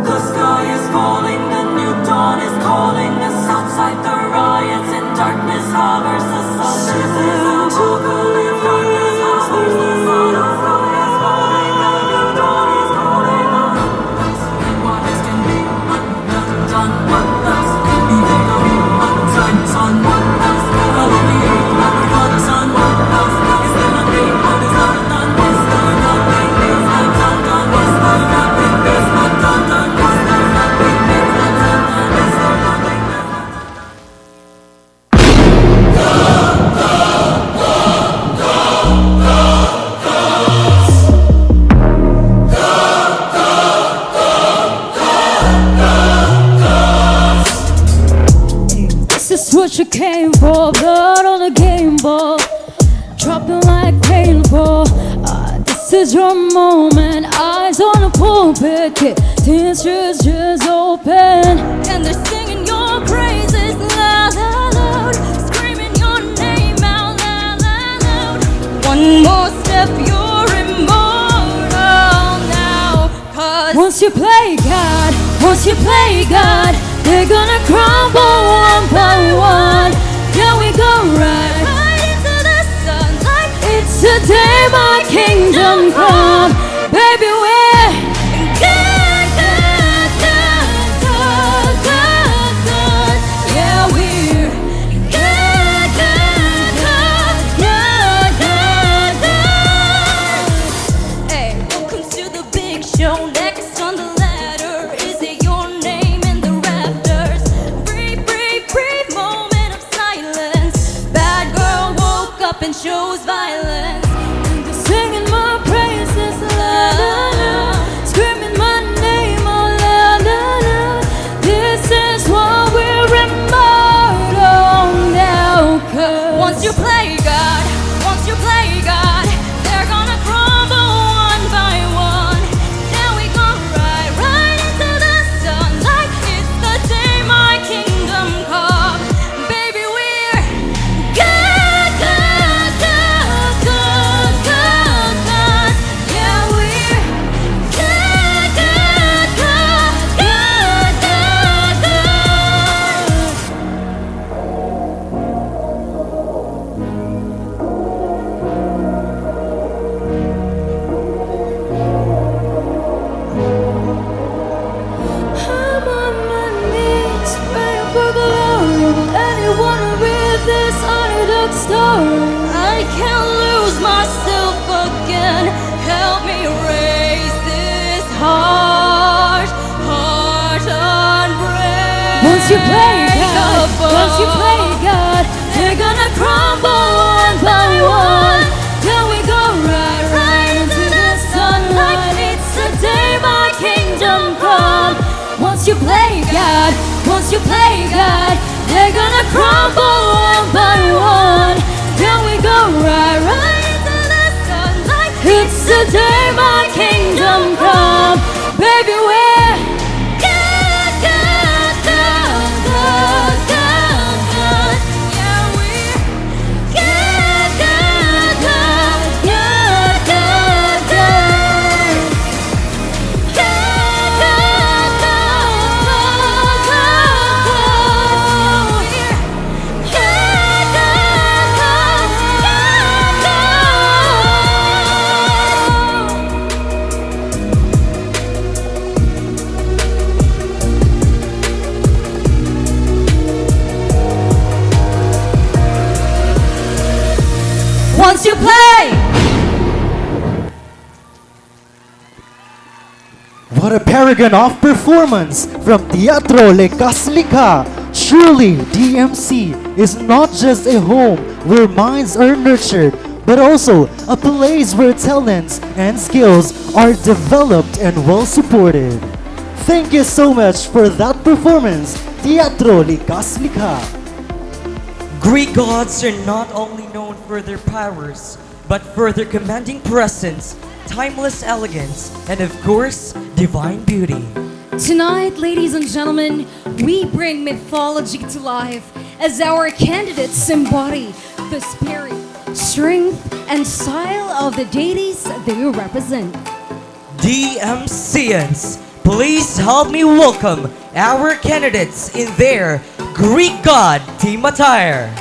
The sky is falling, the new dawn is calling us outside the riots and darkness hovers the sun. This is apocalypse, darkness hovers the sun. The sky is falling, the new dawn is calling us. And what else can be undone? What else can be made of you? Untried sun. What else can follow the earth? Not before the sun. What else is there nothing? What is not done? Is there nothing? Is not done? Is there nothing? Is not done? Is there nothing? Is not done? Is there nothing? This is what you came for, blood on the game ball, dropping like rainbow. This is your moment, eyes on the pulpit, tears just open, and they're singing your praises loud, loud, loud, screaming your name out loud, loud, loud. One more step, you're immortal now. 'Cause once you play God, they're gonna crumble one by one. Yeah, we go right into the sun like it's the day my kingdom come. Baby, we're good, good, good, good, good, good. Yeah, we're good, good, good, good, good, good. Hey, welcome to the big show. Next on the ladder, is it your name in the rafters? Brief, brief, brief moment of silence. Bad girl woke up and shows violence. And they're singing my Once you play God, once you play God, they're gonna crumble one by one. Till we go right into the sunlight. It's the day my kingdom come. Once you play God, once you play God, they're gonna crumble one by one. Till we go right into the sunlight. It's the day my kingdom come. Baby, we're God, God, God, God, God, God. Yeah, we're God, God, God, God, God, God. God, God, God, God, God. We're God, once you play. What a paragon of performance from Teatro Lekas Likha. Truly, DMC is not just a home where minds are nurtured, but also a place where talents and skills are developed and well supported. Thank you so much for that performance, Teatro Lekas Likha. Greek gods are not only known for their powers, but for their commanding presence, timeless elegance, and of course, divine beauty. Tonight, ladies and gentlemen, we bring mythology to life as our candidates embody the spirit, strength, and style of the deities they represent. DMCians, please help me welcome our candidates in their Greek god team attire.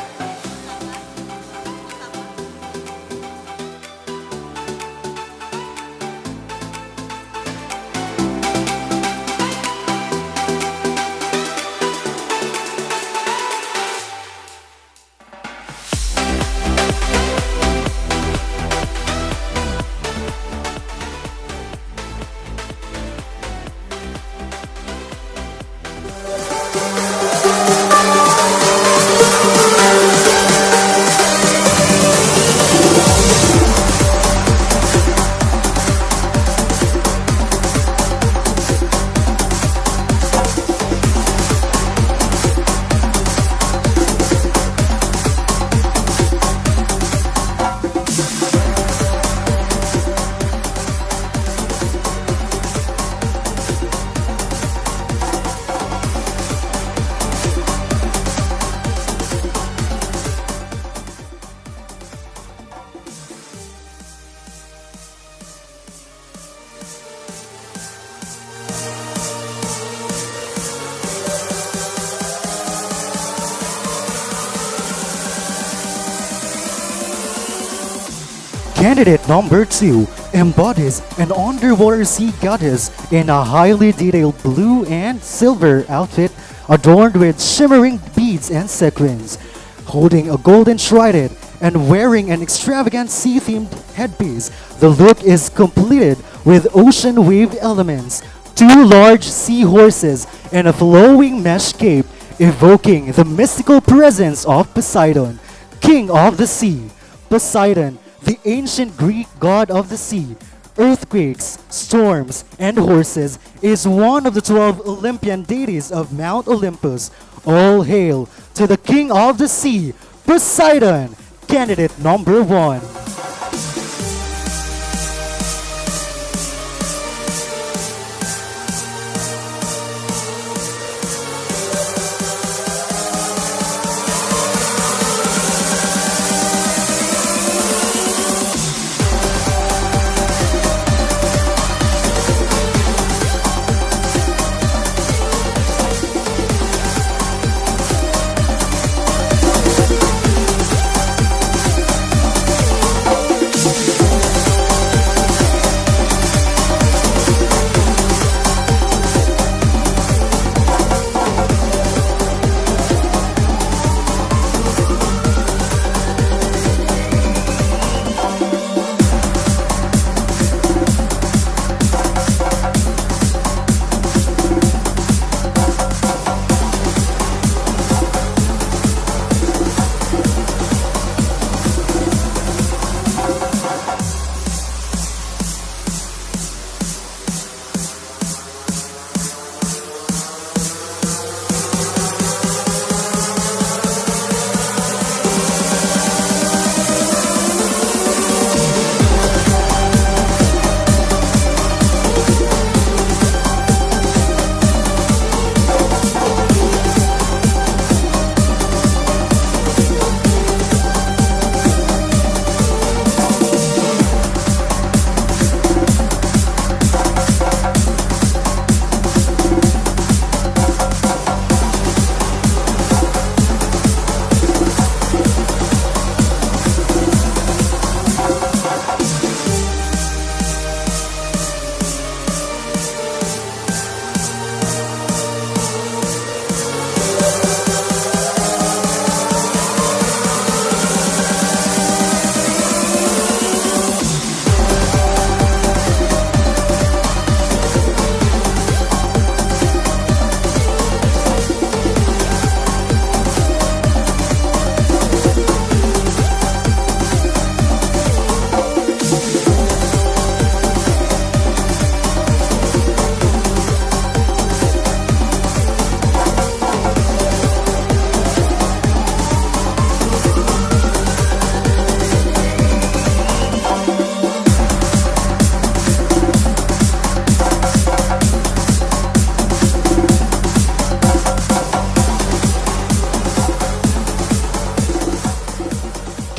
Candidate number 2 embodies an underwater sea goddess in a highly detailed blue and silver outfit adorned with shimmering beads and sequins. Holding a golden trident and wearing an extravagant sea-themed headpiece, the look is completed with ocean wave elements, 2 large seahorses, and a flowing mesh cape evoking the mystical presence of Poseidon, king of the sea. Poseidon, the ancient Greek god of the sea, earthquakes, storms, and horses, is one of the 12 Olympian deities of Mount Olympus. All hail to the king of the sea, Poseidon, candidate number 1.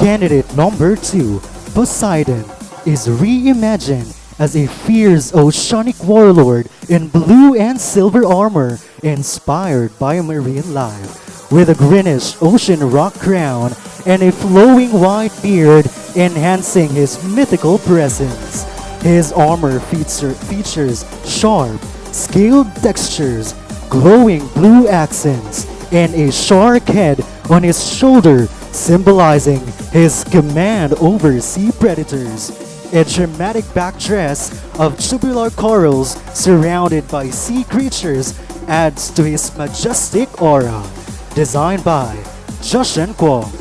Candidate number 2, Poseidon, is reimagined as a fierce oceanic warlord in blue and silver armor inspired by marine life, with a greenish ocean rock crown and a flowing white beard enhancing his mythical presence. His armor features sharp, scaled textures, glowing blue accents, and a shark head on his shoulder, symbolizing his command over sea predators. A dramatic backdress of tubular corals surrounded by sea creatures adds to his majestic aura. Designed by Joshen Kwong.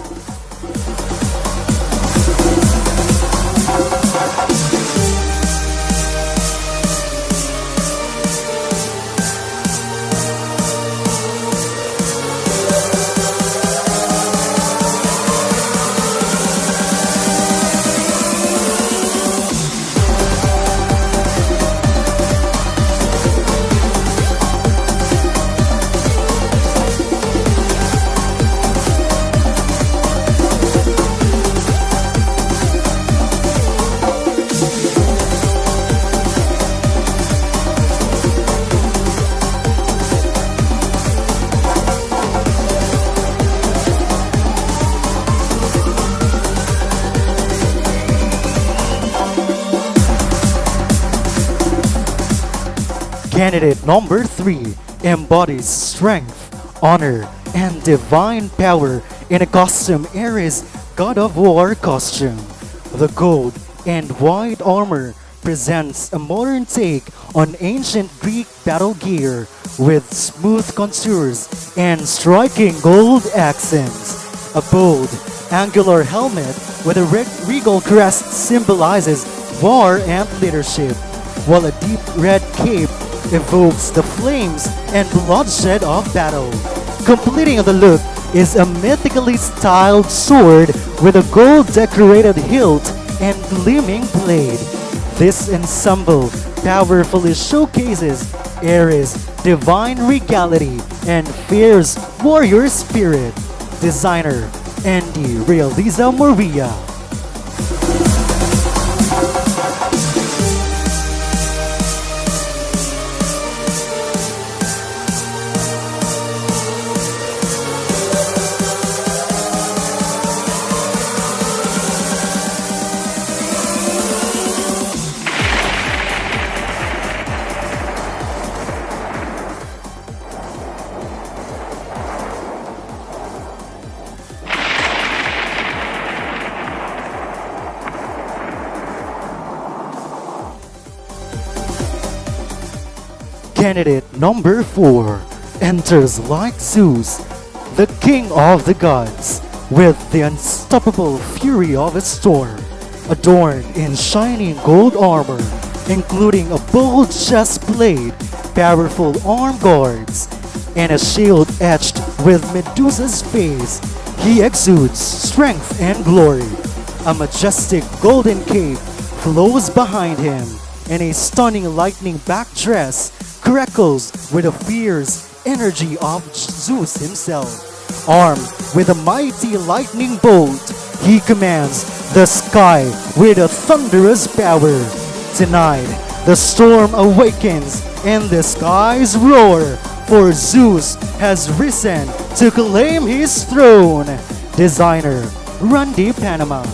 Candidate number 3 embodies strength, honor, and divine power in a costume Ares God of War costume. The gold and white armor presents a modern take on ancient Greek battle gear with smooth contours and striking gold accents. A bold, angular helmet with a regal crest symbolizes war and leadership, while a deep red cape evokes the flames and bloodshed of battle. Completing the look is a mythically styled sword with a gold-decorated hilt and gleaming blade. This ensemble powerfully showcases Ares' divine regality and fierce warrior spirit. Designer Andy Realiza Maria. Candidate number 4 enters like Zeus, the king of the gods, with the unstoppable fury of a storm, adorned in shining gold armor, including a bold chest plate, powerful arm guards, and a shield etched with Medusa's face. He exudes strength and glory. A majestic golden cape flows behind him, and a stunning lightning back dress crackles with the fierce energy of Zeus himself. Armed with a mighty lightning bolt, he commands the sky with a thunderous power. Tonight, the storm awakens and the skies roar, for Zeus has risen to claim his throne. Designer Randy Panama.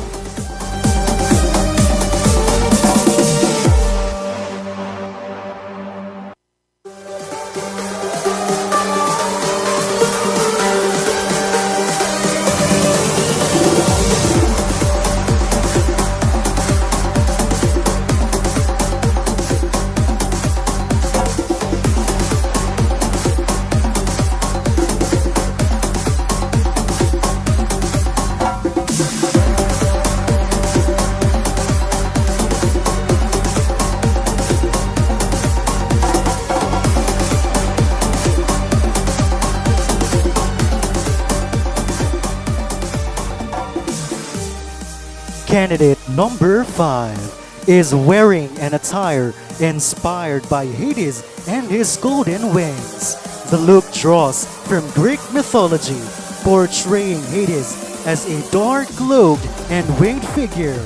Candidate number 5 is wearing an attire inspired by Hades and his golden wings. The look draws from Greek mythology, portraying Hades as a dark-cloaked and winged figure,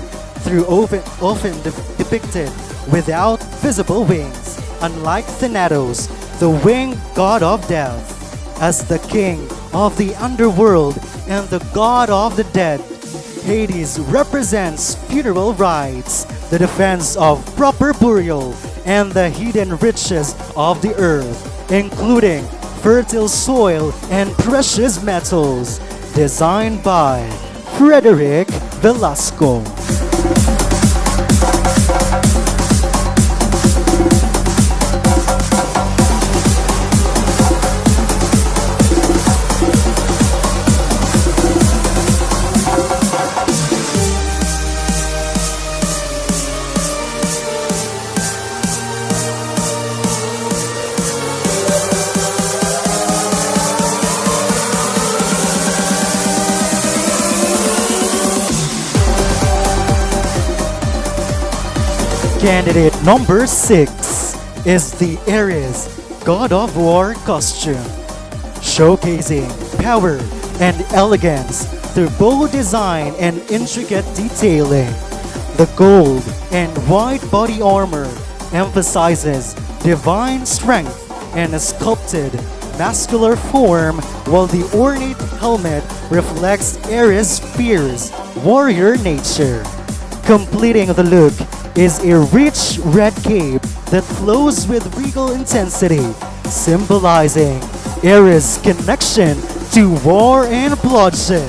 often depicted without visible wings, unlike Thanatos, the winged god of death, as the king of the underworld and the god of the dead. Hades represents funeral rites, the defense of proper burial, and the hidden riches of the earth, including fertile soil and precious metals, designed by Frederick Velasco. Candidate number 6 is the Ares God of War costume, showcasing power and elegance through bold design and intricate detailing. The gold and white body armor emphasizes divine strength and a sculpted muscular form, while the ornate helmet reflects Ares' fierce warrior nature. Completing the look is a rich red cape that flows with regal intensity, symbolizing Ares' connection to war and bloodshed.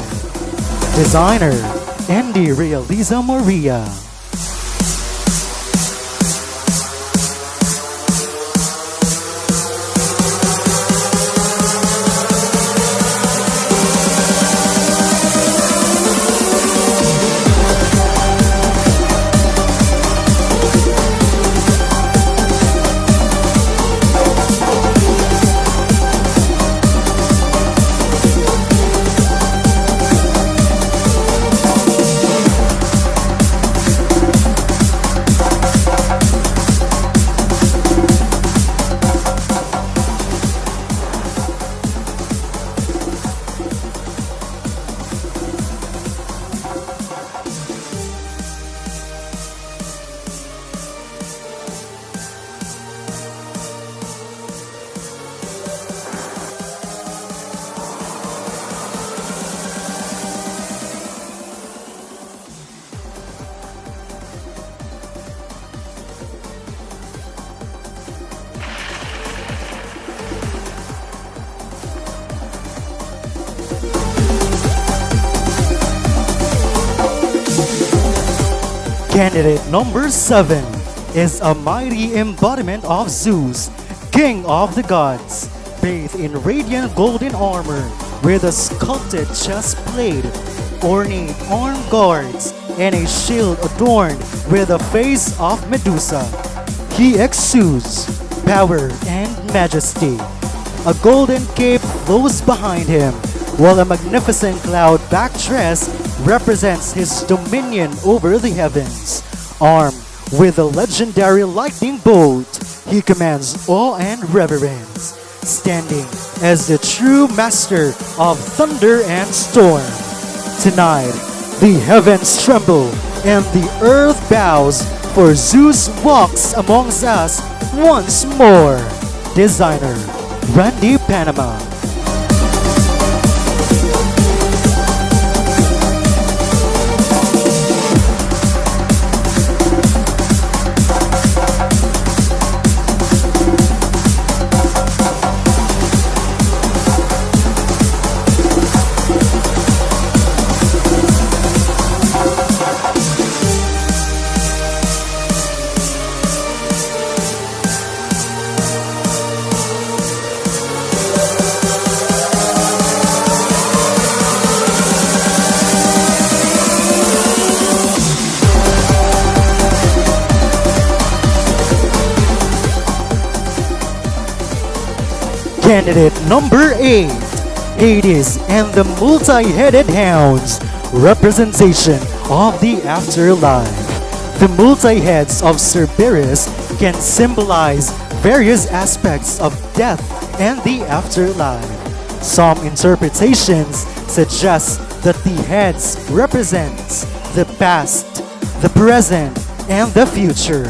Designer Andy Realiza Maria. Candidate number 7 is a mighty embodiment of Zeus, king of the gods, bathed in radiant golden armor with a sculpted chest plate, ornate arm guards, and a shield adorned with the face of Medusa. He exudes power and majesty. A golden cape flows behind him, while a magnificent cloud-backed dress represents his dominion over the heavens. Armed with a legendary lightning bolt, he commands awe and reverence, standing as the true master of thunder and storm. Tonight, the heavens tremble and the earth bows, for Zeus walks amongst us once more. Designer Randy Panama. Candidate number 8, Hades and the multi-headed hounds, representation of the afterlife. The multi-heads of Cerberus can symbolize various aspects of death and the afterlife. Some interpretations suggest that the heads represents the past, the present, and the future,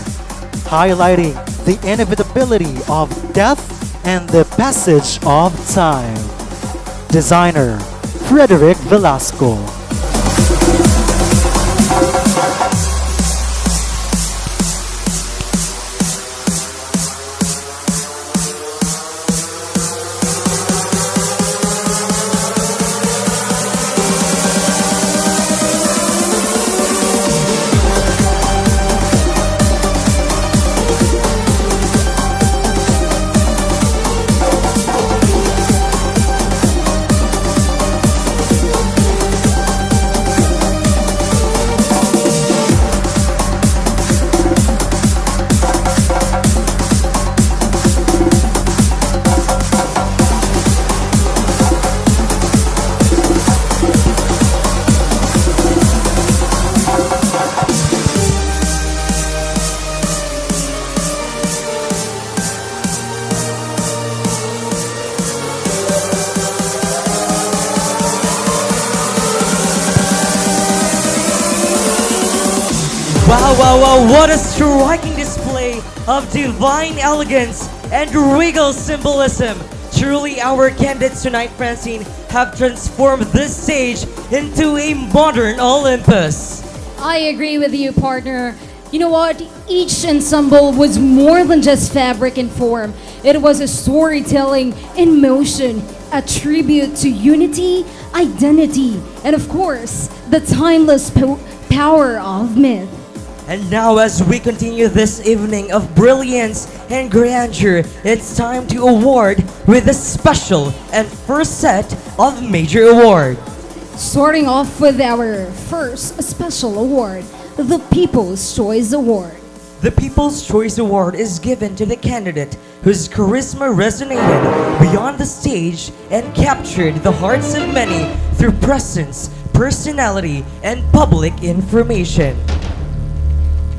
highlighting the inevitability of death and the passage of time. Designer Frederick Velasco. Wow, what a striking display of divine elegance and regal symbolism. Truly, our candidates tonight, Francine, have transformed this stage into a modern Olympus. I agree with you, partner. You know what? Each ensemble was more than just fabric and form. It was a storytelling in motion, a tribute to unity, identity, and of course, the timeless power of myth. And now, as we continue this evening of brilliance and grandeur, it's time to award with a special and first set of major award. Starting off with our first special award, the People's Choice Award. The People's Choice Award is given to the candidate whose charisma resonated beyond the stage and captured the hearts of many through presence, personality, and public information.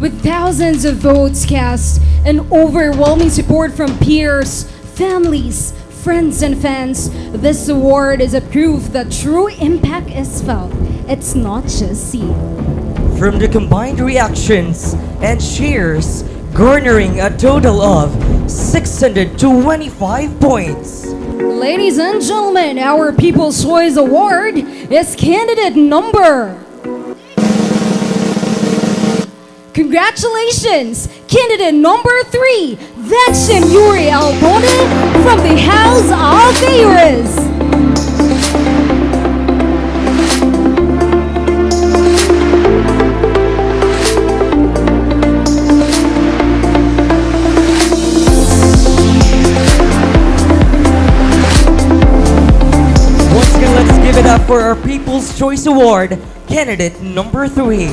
With thousands of votes cast and overwhelming support from peers, families, friends, and fans, this award is a proof that true impact is felt. It's not just seen. From the combined reactions and cheers, garnering a total of 625 points. Ladies and gentlemen, our People's Choice Award is candidate number. Congratulations! Candidate number 3, Vaxim Yuri Albone from the House of Favorites. Once again, let's give it up for our People's Choice Award, candidate number 3.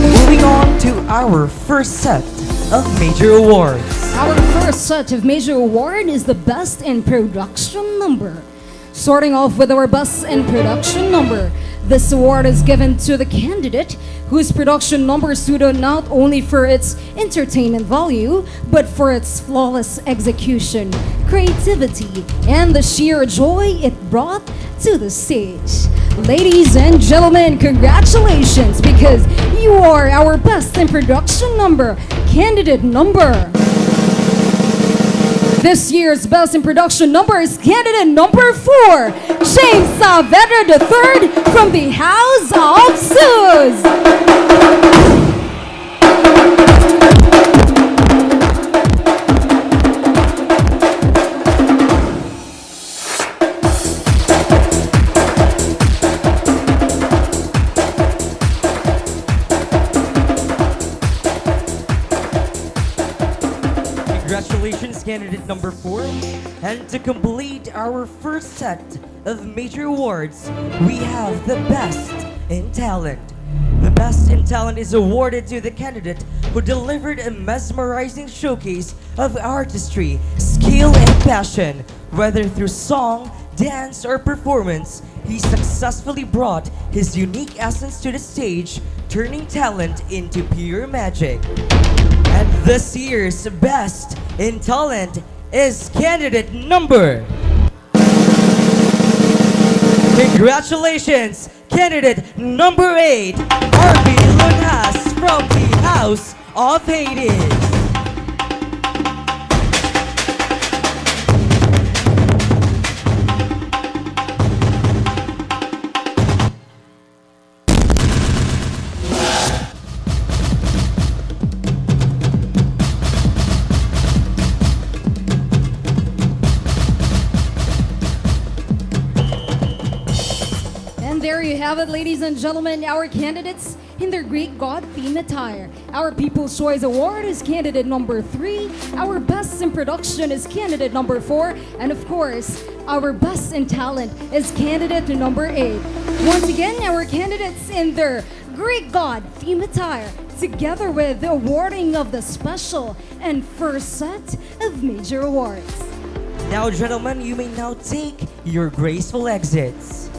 Moving on to our first set of major awards. Our first set of major award is the Best in Production Number. Starting off with our Best in Production Number, this award is given to the candidate whose production number stood out not only for its entertainment value, but for its flawless execution, creativity, and the sheer joy it brought to the stage. Ladies and gentlemen, congratulations, because you are our Best in Production Number, candidate number. This year's Best in Production Number is candidate number 4, James Saavedra III from the House of Sus. Congratulations, candidate number 4. And to complete our first set of major awards, we have the Best in Talent. The Best in Talent is awarded to the candidate who delivered a mesmerizing showcase of artistry, skill, and passion. Whether through song, dance, or performance, he successfully brought his unique essence to the stage, turning talent into pure magic. And this year's Best in Talent is candidate number. Congratulations, candidate number 8, RB Lunas from the House of Hades. And there you have it, ladies and gentlemen, our candidates in their Greek god theme attire. Our People's Choice Award is candidate number 3, our Best in Production is candidate number 4, and of course, our Best in Talent is candidate number 8. Once again, our candidates in their Greek god theme attire, together with the awarding of the special and first set of major awards. Now, gentlemen, you may now take your graceful exits.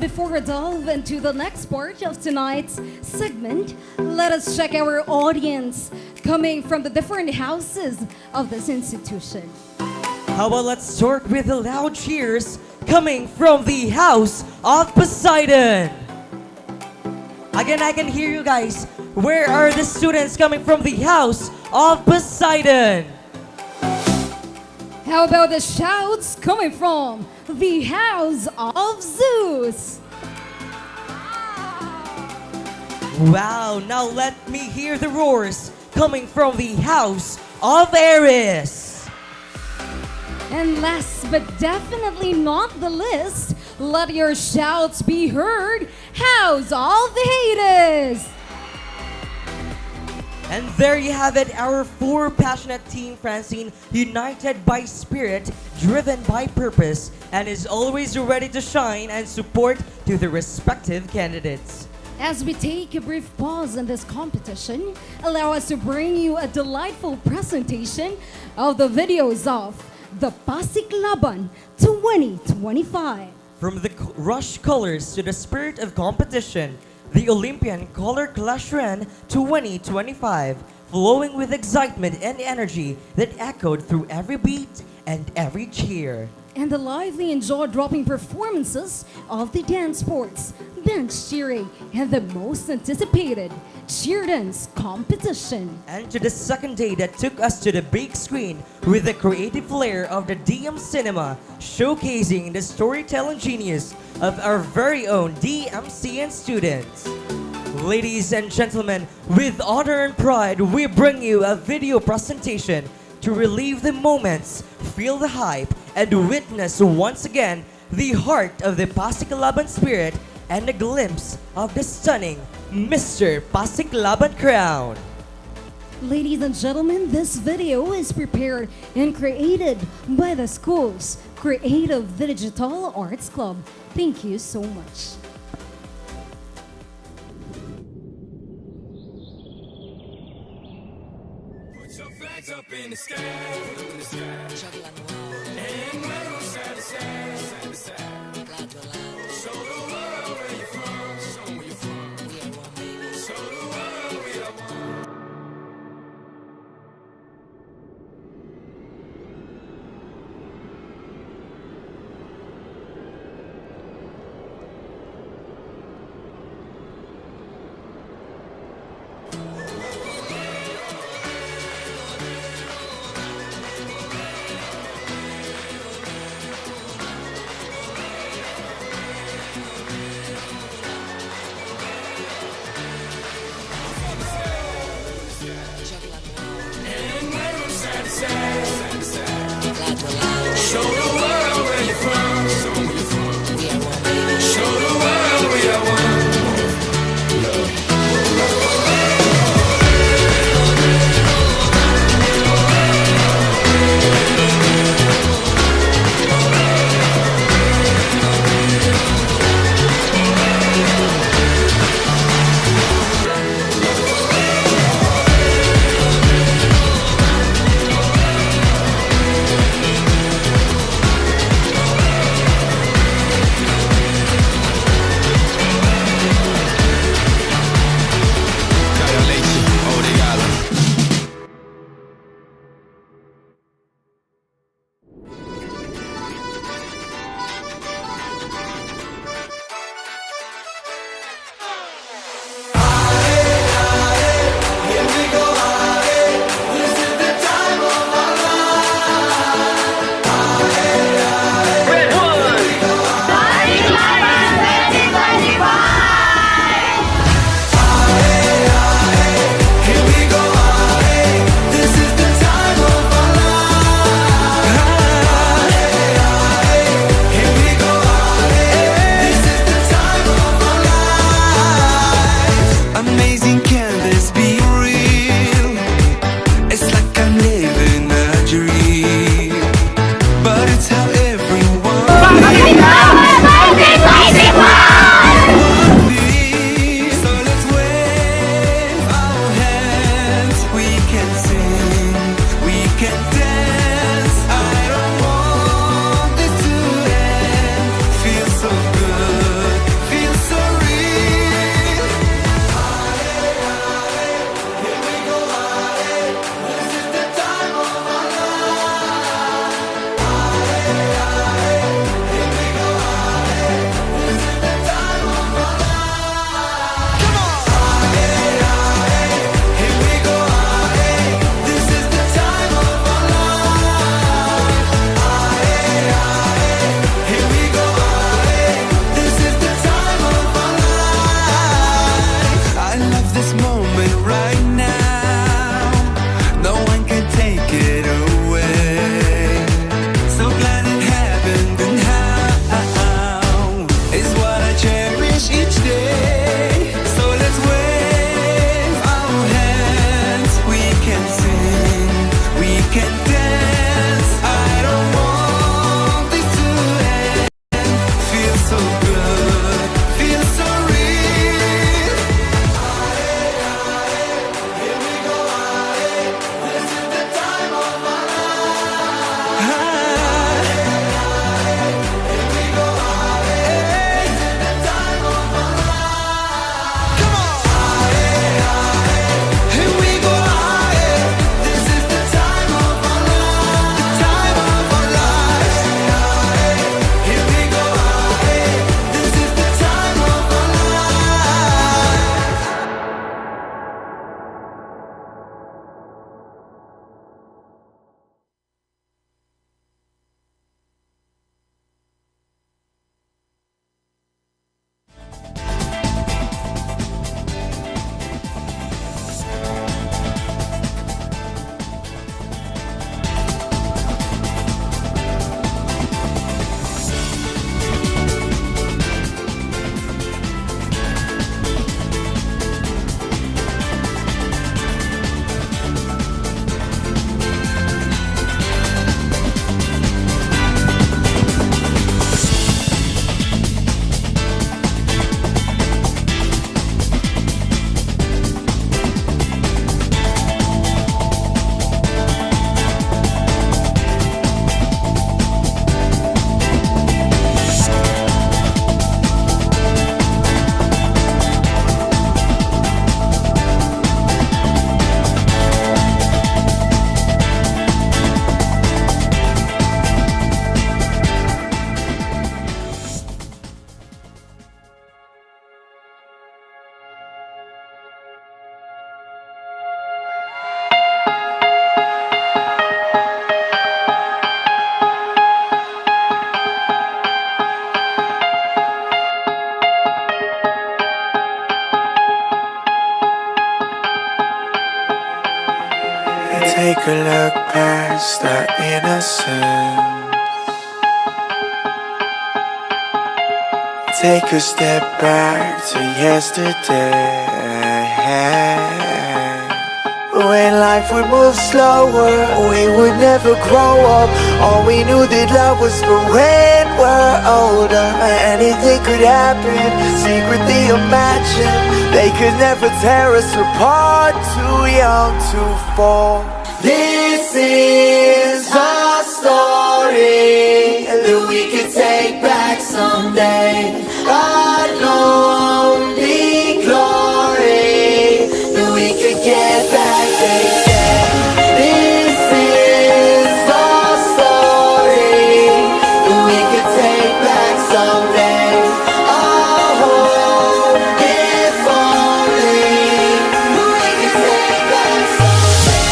Before we delve into the next part of tonight's segment, let us check our audience coming from the different houses of this institution. How about let's start with the loud cheers coming from the House of Poseidon. Again, I can hear you guys. Where are the students coming from the House of Poseidon? How about the shouts coming from the House of Zeus? Wow, now let me hear the roars coming from the House of Ares. And last but definitely not the least, let your shouts be heard, House of Hades. And there you have it, our 4 passionate team, Francine, united by spirit, driven by purpose, and is always ready to shine and support to the respective candidates. As we take a brief pause in this competition, allow us to bring you a delightful presentation of the videos of the Pasiklaban 2025. From the rush colors to the spirit of competition, the Olympian Color Clash ran 2025, flowing with excitement and energy that echoed through every beat and every cheer. And the lively and jaw-dropping performances of the dance sports, bench cheering, and the most anticipated cheer dance competition. And to the second day that took us to the big screen with the creative flair of the DM Cinema, showcasing the storytelling genius of our very own DMCN students. Ladies and gentlemen, with honor and pride, we bring you a video presentation to relive the moments, feel the hype, and witness once again the heart of the Pasiklaban spirit and a glimpse of the stunning Mr. Pasiklaban crown. Ladies and gentlemen, this video is prepared and created by the school's Creative Digital Arts Club. Thank you so much. Put your flags up in the sky, put them in the sky. And wave 'em side to side, side to side. Show the world where you're from, show 'em where you're from. Show the world we are one. Show the world where you're from, show 'em where you're from. Show the world we are one. can dance. I don't want this to end. Feels so good, feels so real. Here we go, this is the time of our life. Here we go, this is the time of our life. Come on! Here we go, this is the time of our life. Here we go, this is the time of our life. I love this moment right now. No one can take it away. So glad it happened, and how is what I cherish each day. So let's wave our hands. We can sing, we can dance. I don't want this to end. Feels so good, feels so real. Here we go, this is the time of our life. Here we go, this is the time of our life. Come on! Here we go, this is the time of our life. The time of our lives. Here we go, this is the time of our life. Take a look past our innocence. Take a step back to yesterday. When life would move slower, we would never grow up. All we knew that love was for when we're older. Anything could happen, secretly imagine. They could never tear us apart, too young to fall. This is a story that we could take back someday. Unknown the glory that we could get back, they said. This is a story that we could take back someday. Oh, if only we could take back someday.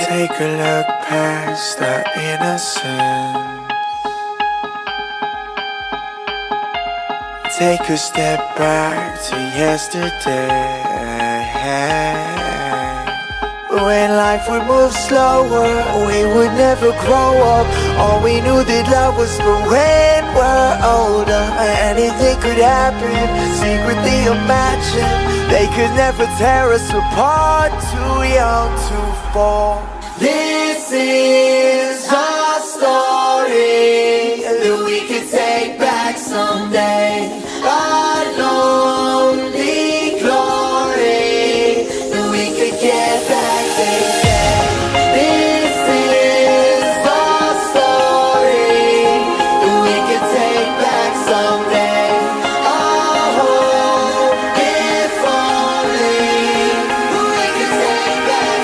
Take a look past the innocence. Take a step back to yesterday. When life would move slower, we would never grow up. All we knew that love was for when we're older. Anything could happen, secretly imagine. They could never tear us apart, too young to fall. This is our story that we could take back someday. Our lonely glory that we could get back, they say. This is our story that we could take back someday. Our hope, if only we could take back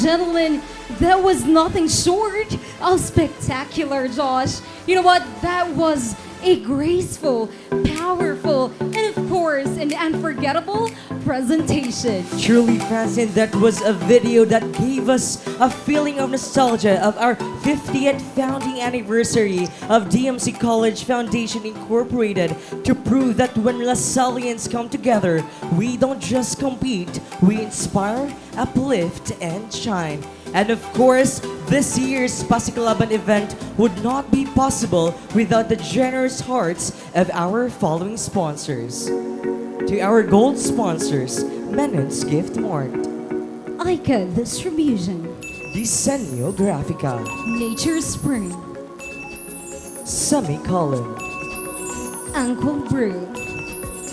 Gentlemen, that was nothing short of spectacular, Josh. You know what? That was a graceful, powerful, and of course, an unforgettable presentation. Truly, Francine, that was a video that gave us a feeling of nostalgia of our 50th founding anniversary of DMC College Foundation Incorporated, to prove that when Lasallians come together, we don't just compete, we inspire, uplift, and shine. And of course, this year's Pasiklaban event would not be possible without the generous hearts of our following sponsors. To our gold sponsors, Menon's Gift Mart, Ica Distribution, Disenyo Grafica, Nature Spring, Semicolon, Uncle Brew,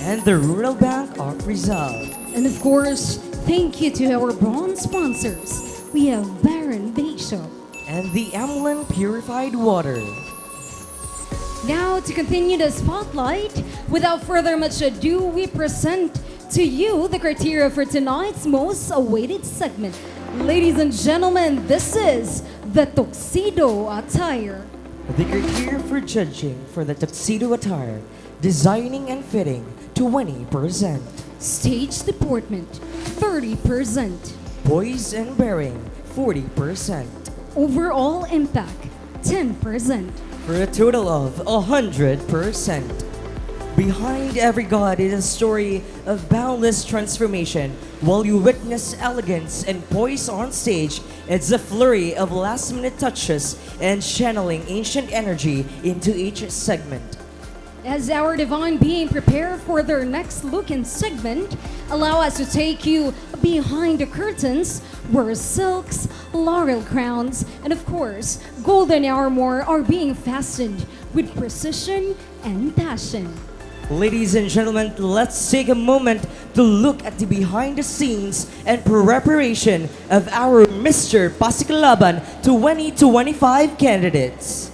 and the Rural Bank of Rizal. And of course, thank you to our bronze sponsors. We have Baron Bishop and the Emlyn Purified Water. Now, to continue the spotlight, without further much ado, we present to you the criteria for tonight's most awaited segment. Ladies and gentlemen, this is the Tuxedo attire. The criteria for judging for the Tuxedo attire: designing and fitting, 20%. Stage deportment, 30%. Poise and bearing, 40%. Overall impact, 10%. For a total of 100%. Behind every god is a story of boundless transformation. While you witness elegance and poise on stage, it's a flurry of last-minute touches and channeling ancient energy into each segment. As our divine being prepare for their next look and segment, allow us to take you behind the curtains where silks, laurel crowns, and of course, golden armor are being fastened with precision and passion. Ladies and gentlemen, let's take a moment to look at the behind the scenes and preparation of our Mr. Pasiklaban 2025 candidates.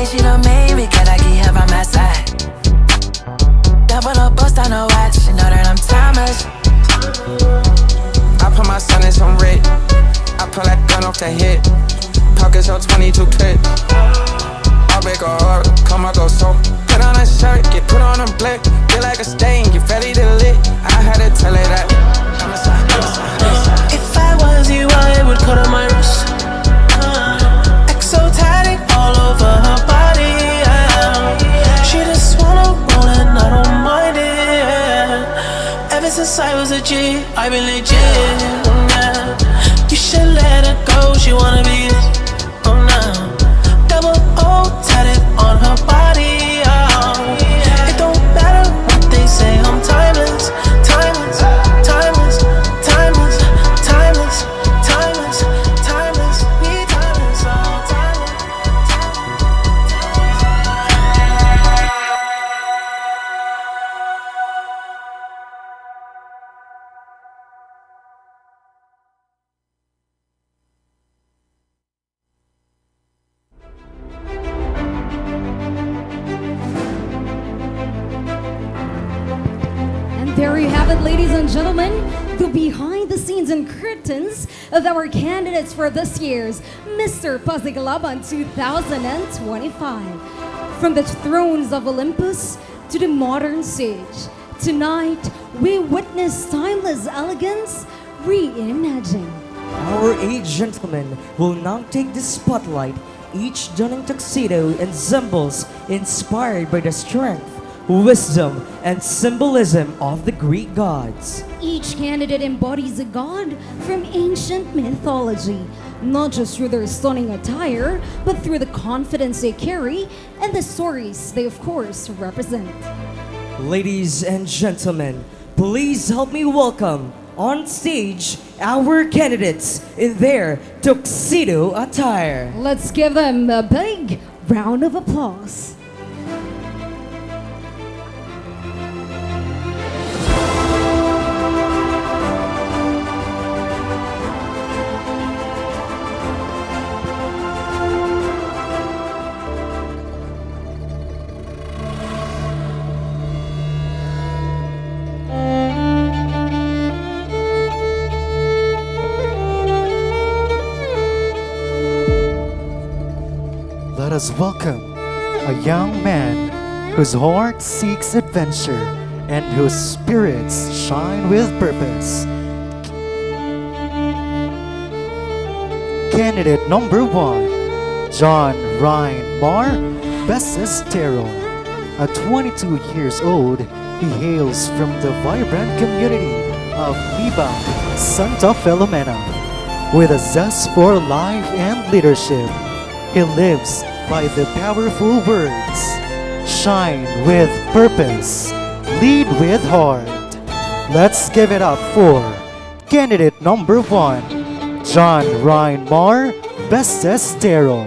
say she the main, because I keep her by my side. Double up, bust on her watch, she know that I'm timeless. I put my son in some red. I pull that gun off the hip. Pockets on 22 clip. I'll break her heart, come I go so. Put on a shirt, get put on a blick. Feel like a stain, get ready to lit. I had to tell her that. If I was you, I would cut on my wrist. Exotic all over her body. She just wanna roll and I don't mind it. Ever since I was a G, I've been legit. Yeah. You should let her go, she wanna be it. Oh no. Double O tatted on her body. Oh. It don't matter what they say, I'm timeless, timeless, timeless, timeless, timeless, timeless, timeless, we timeless, oh, timeless. And there you have it, ladies and gentlemen, the behind the scenes and curtains of our candidates for this year's Mr. Pasiklaban 2025. From the thrones of Olympus to the modern stage, tonight we witness timeless elegance reimagined. Our 8 gentlemen will now take the spotlight, each donning tuxedo and symbols inspired by the strength, wisdom, and symbolism of the Greek gods. Each candidate embodies a god from ancient mythology, not just through their stunning attire, but through the confidence they carry and the stories they, of course, represent. Ladies and gentlemen, please help me welcome on stage our candidates in their tuxedo attire. Let's give them a big round of applause. Let us welcome a young man whose heart seeks adventure and whose spirits shine with purpose. Candidate number 1, John Ryan Marr Bestestero. At 22 years old, he hails from the vibrant community of Libang, Santa Filomena. With a zest for life and leadership, he lives by the powerful words, shine with purpose, lead with heart. Let's give it up for candidate number 1, John Ryan Marr Bestestero.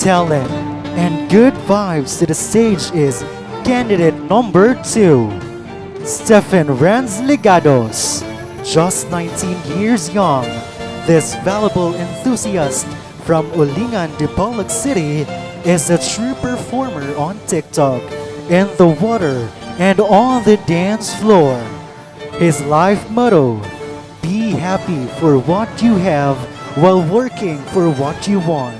Talent and good vibes to the stage is candidate number 2, Stephen Renz Ligados. Just 19 years young, this valuable enthusiast from Ulingan, Dipolog City is a true performer on TikTok, in the water, and on the dance floor. His life motto, be happy for what you have while working for what you want.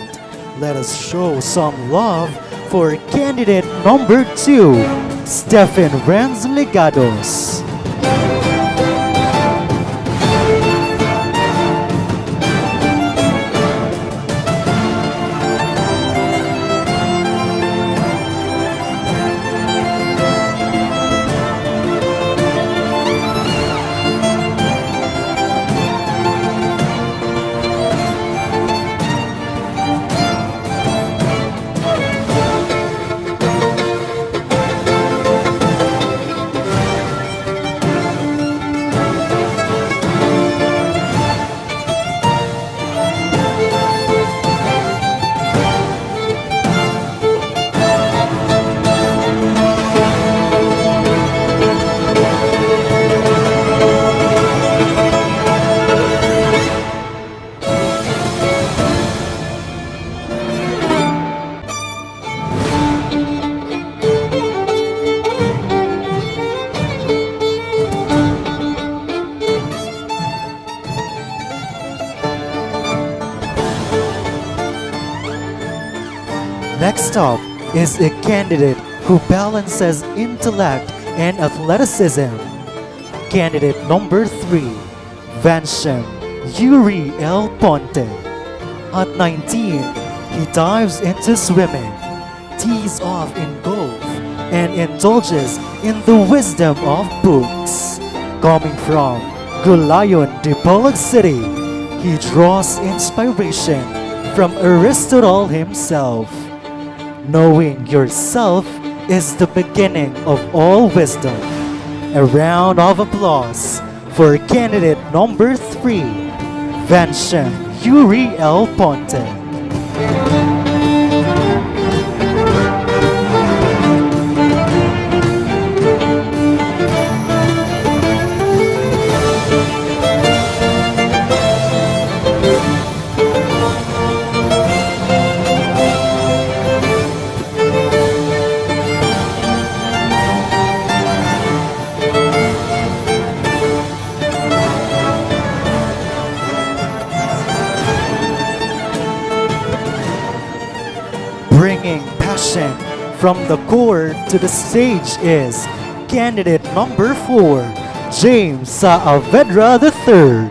Let us show some love for candidate number 2, Stephen Renz Ligados. Next up is a candidate who balances intellect and athleticism. Candidate number 3, Vanshem Yuri L. Ponte. At 19, he dives into swimming, tees off in golf, and indulges in the wisdom of books. Coming from Gulayon, Dipolog City, he draws inspiration from Aristotle himself. Knowing yourself is the beginning of all wisdom. A round of applause for candidate number 3, Vanshem Yuri L. Ponte. Bringing passion from the core to the stage is candidate number 4, James Saavedra III.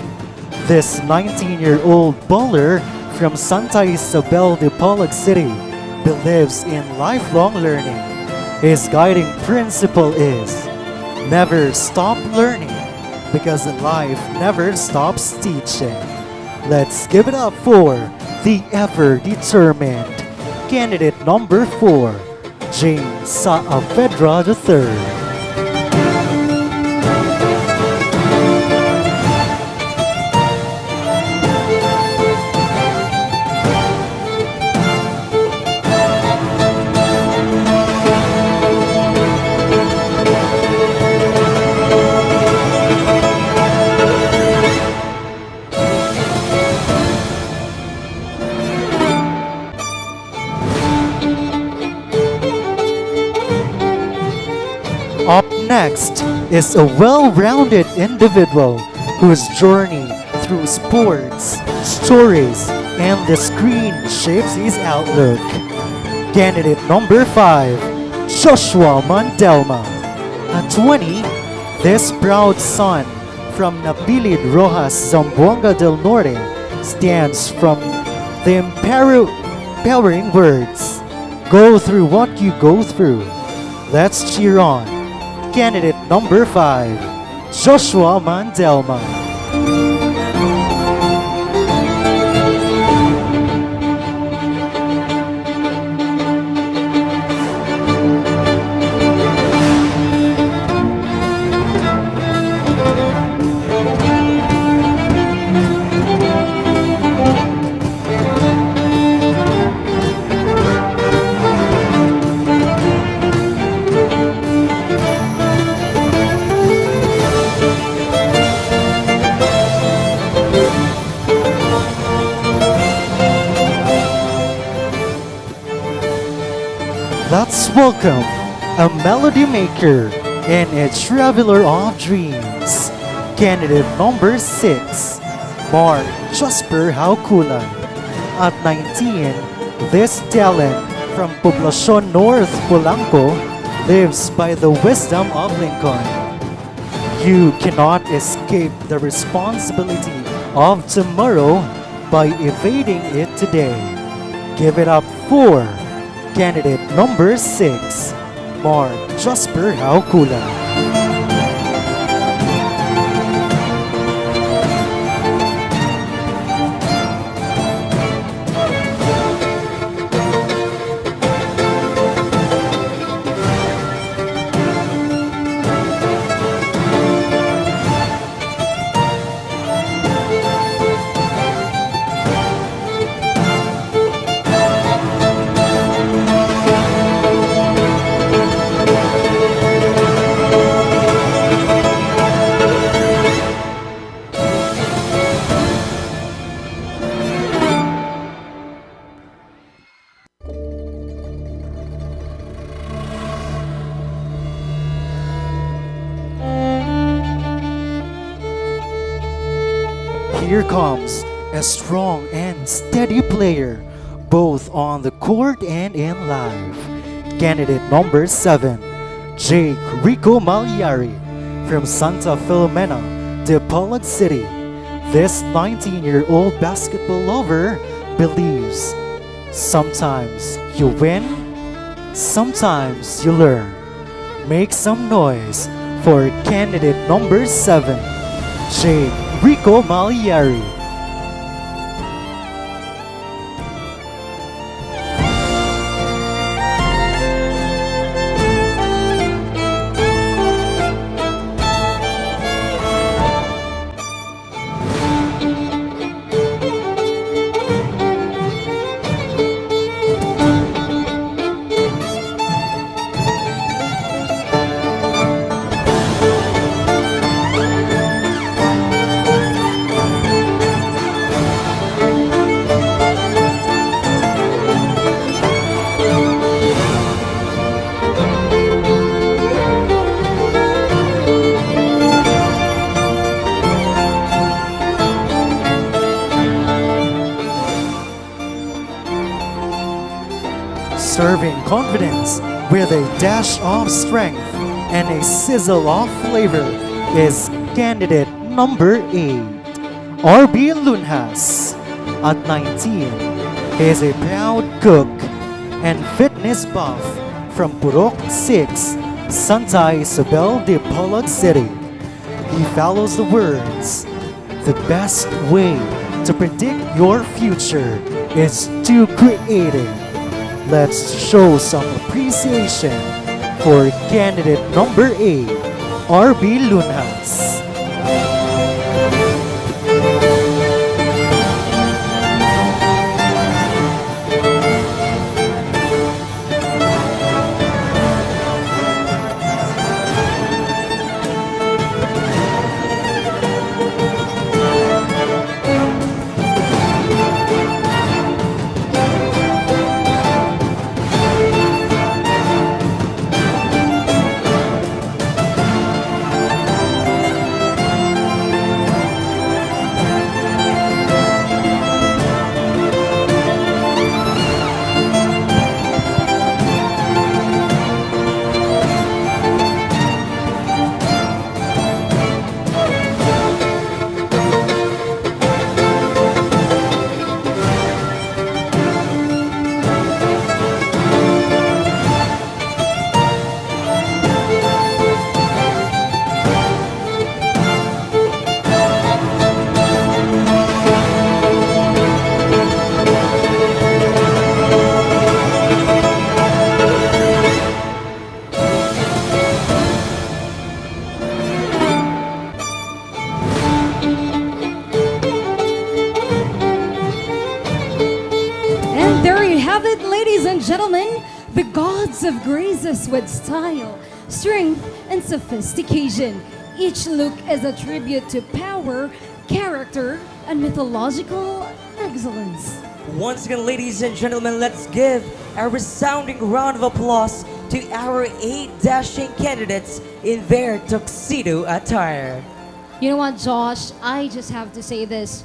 This 19-year-old bowler from Santa Isabel de Polog City believes in lifelong learning. His guiding principle is never stop learning because life never stops teaching. Let's give it up for the ever-determined candidate number 4, James Saavedra III. Up next is a well-rounded individual whose journey through sports, stories, and the screen shapes his outlook. Candidate number 5, Joshua Mandelma. At 20, this proud son from Nabilid Rojas, Zamboanga del Norte stands from the empowering words, "Go through what you go through." Let's cheer on candidate number 5, Joshua Mandelma. Let's welcome a melody maker and a traveler of dreams. Candidate number 6, Mark Jasper Haukulan. At 19, this talent from Poblacion North, Polanco lives by the wisdom of Lincoln. You cannot escape the responsibility of tomorrow by evading it today. Give it up for candidate number 6, Mark Jasper Haukulan. Here comes a strong and steady player, both on the court and in life. Candidate number 7, Jake Rico Magliari from Santa Filomena, Dipolog City. This 19-year-old basketball lover believes sometimes you win, sometimes you learn. Make some noise for candidate number 7, Jake Rico Magliari. Serving confidence with a dash of strength and a sizzle of flavor is candidate number 8, RB Lunhas. At 19, he is a proud cook and fitness buff from Purok 6, Santa Isabel de Polog City. He follows the words, "The best way to predict your future is to create it." Let's show some appreciation for candidate number 8, RB Lunhas. And there you have it, ladies and gentlemen. The gods have graced us with style, strength, and sophistication. Each look is a tribute to power, character, and mythological excellence. Once again, ladies and gentlemen, let's give a resounding round of applause to our 8 dashing candidates in their tuxedo attire. You know what, Josh? I just have to say this.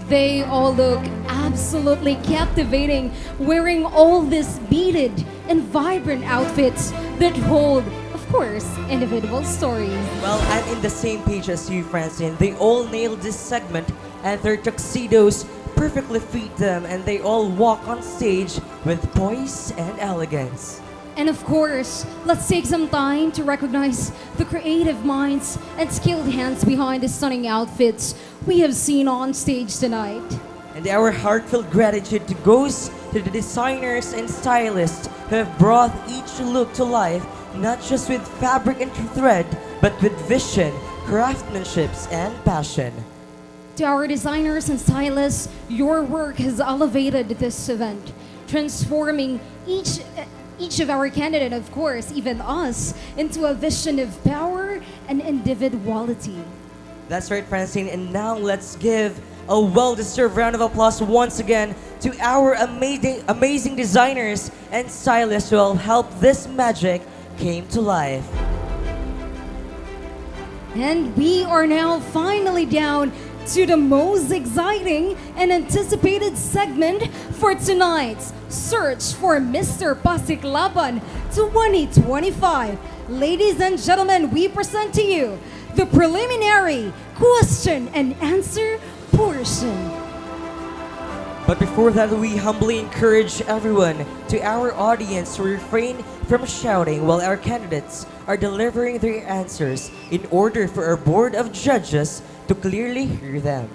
They all look absolutely captivating, wearing all these beaded and vibrant outfits that hold, of course, individual stories. Well, I'm in the same page as you, Francine. They all nailed this segment, and their tuxedos perfectly fit them, and they all walk on stage with poise and elegance. And of course, let's take some time to recognize the creative minds and skilled hands behind the stunning outfits we have seen on stage tonight. And our heartfelt gratitude goes to the designers and stylists who have brought each look to life, not just with fabric and thread, but with vision, craftsmanship, and passion. To our designers and stylists, your work has elevated this event, transforming each of our candidate, of course, even us, into a vision of power and individuality. That's right, Francine. And now let's give a well-deserved round of applause once again to our amazing designers and stylists who will help this magic came to life. And we are now finally down to the most exciting and anticipated segment for tonight's Search for Mr. Pasiklaban 2025. Ladies and gentlemen, we present to you the preliminary question and answer portion. But before that, we humbly encourage everyone to our audience to refrain from shouting while our candidates are delivering their answers in order for our board of judges to clearly hear them.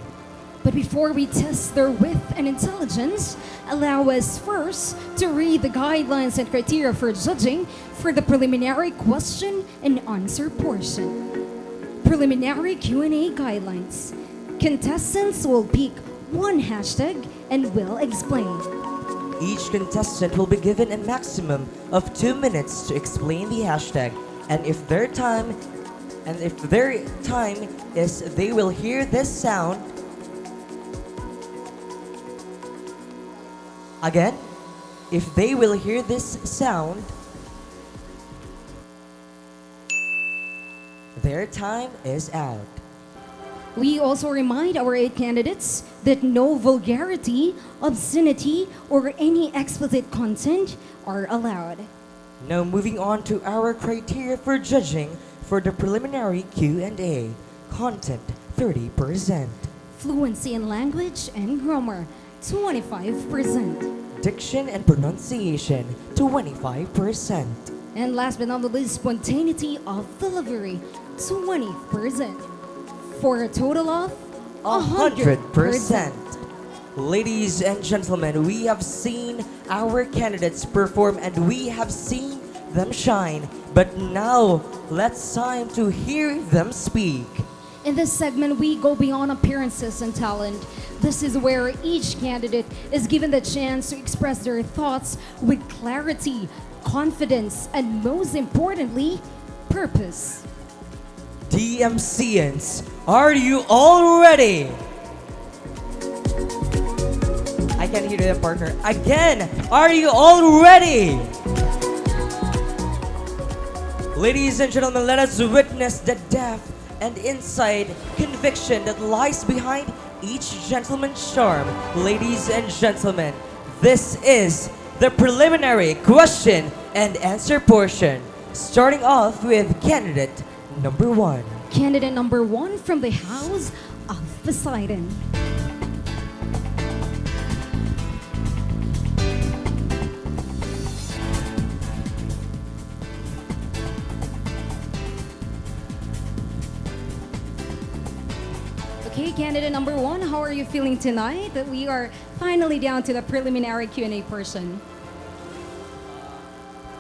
But before we test their wit and intelligence, allow us first to read the guidelines and criteria for judging for the preliminary question and answer portion. Preliminary Q&A guidelines. Contestants will pick one hashtag and will explain. Each contestant will be given a maximum of 2 minutes to explain the hashtag, and if their time is they will hear this sound. Again, if they will hear this sound, their time is out. We also remind our 8 candidates that no vulgarity, obscenity, or any explicit content are allowed. Now moving on to our criteria for judging for the preliminary Q&A. Content, 30%. Fluency in language and grammar, 25%. Diction and pronunciation, 25%. And last but not the least, spontaneity of delivery, 20%. For a total of 100%. Ladies and gentlemen, we have seen our candidates perform and we have seen them shine. But now, let's time to hear them speak. In this segment, we go beyond appearances and talent. This is where each candidate is given the chance to express their thoughts with clarity, confidence, and most importantly, purpose. DMCians, are you all ready? I can hear them, partner. Again, are you all ready? Ladies and gentlemen, let us witness the depth and inside conviction that lies behind each gentleman's charm. Ladies and gentlemen, this is the preliminary question and answer portion. Starting off with candidate number 1. Candidate number 1 from the House of Poseidon. Okay, candidate number 1, how are you feeling tonight that we are finally down to the preliminary Q&A portion?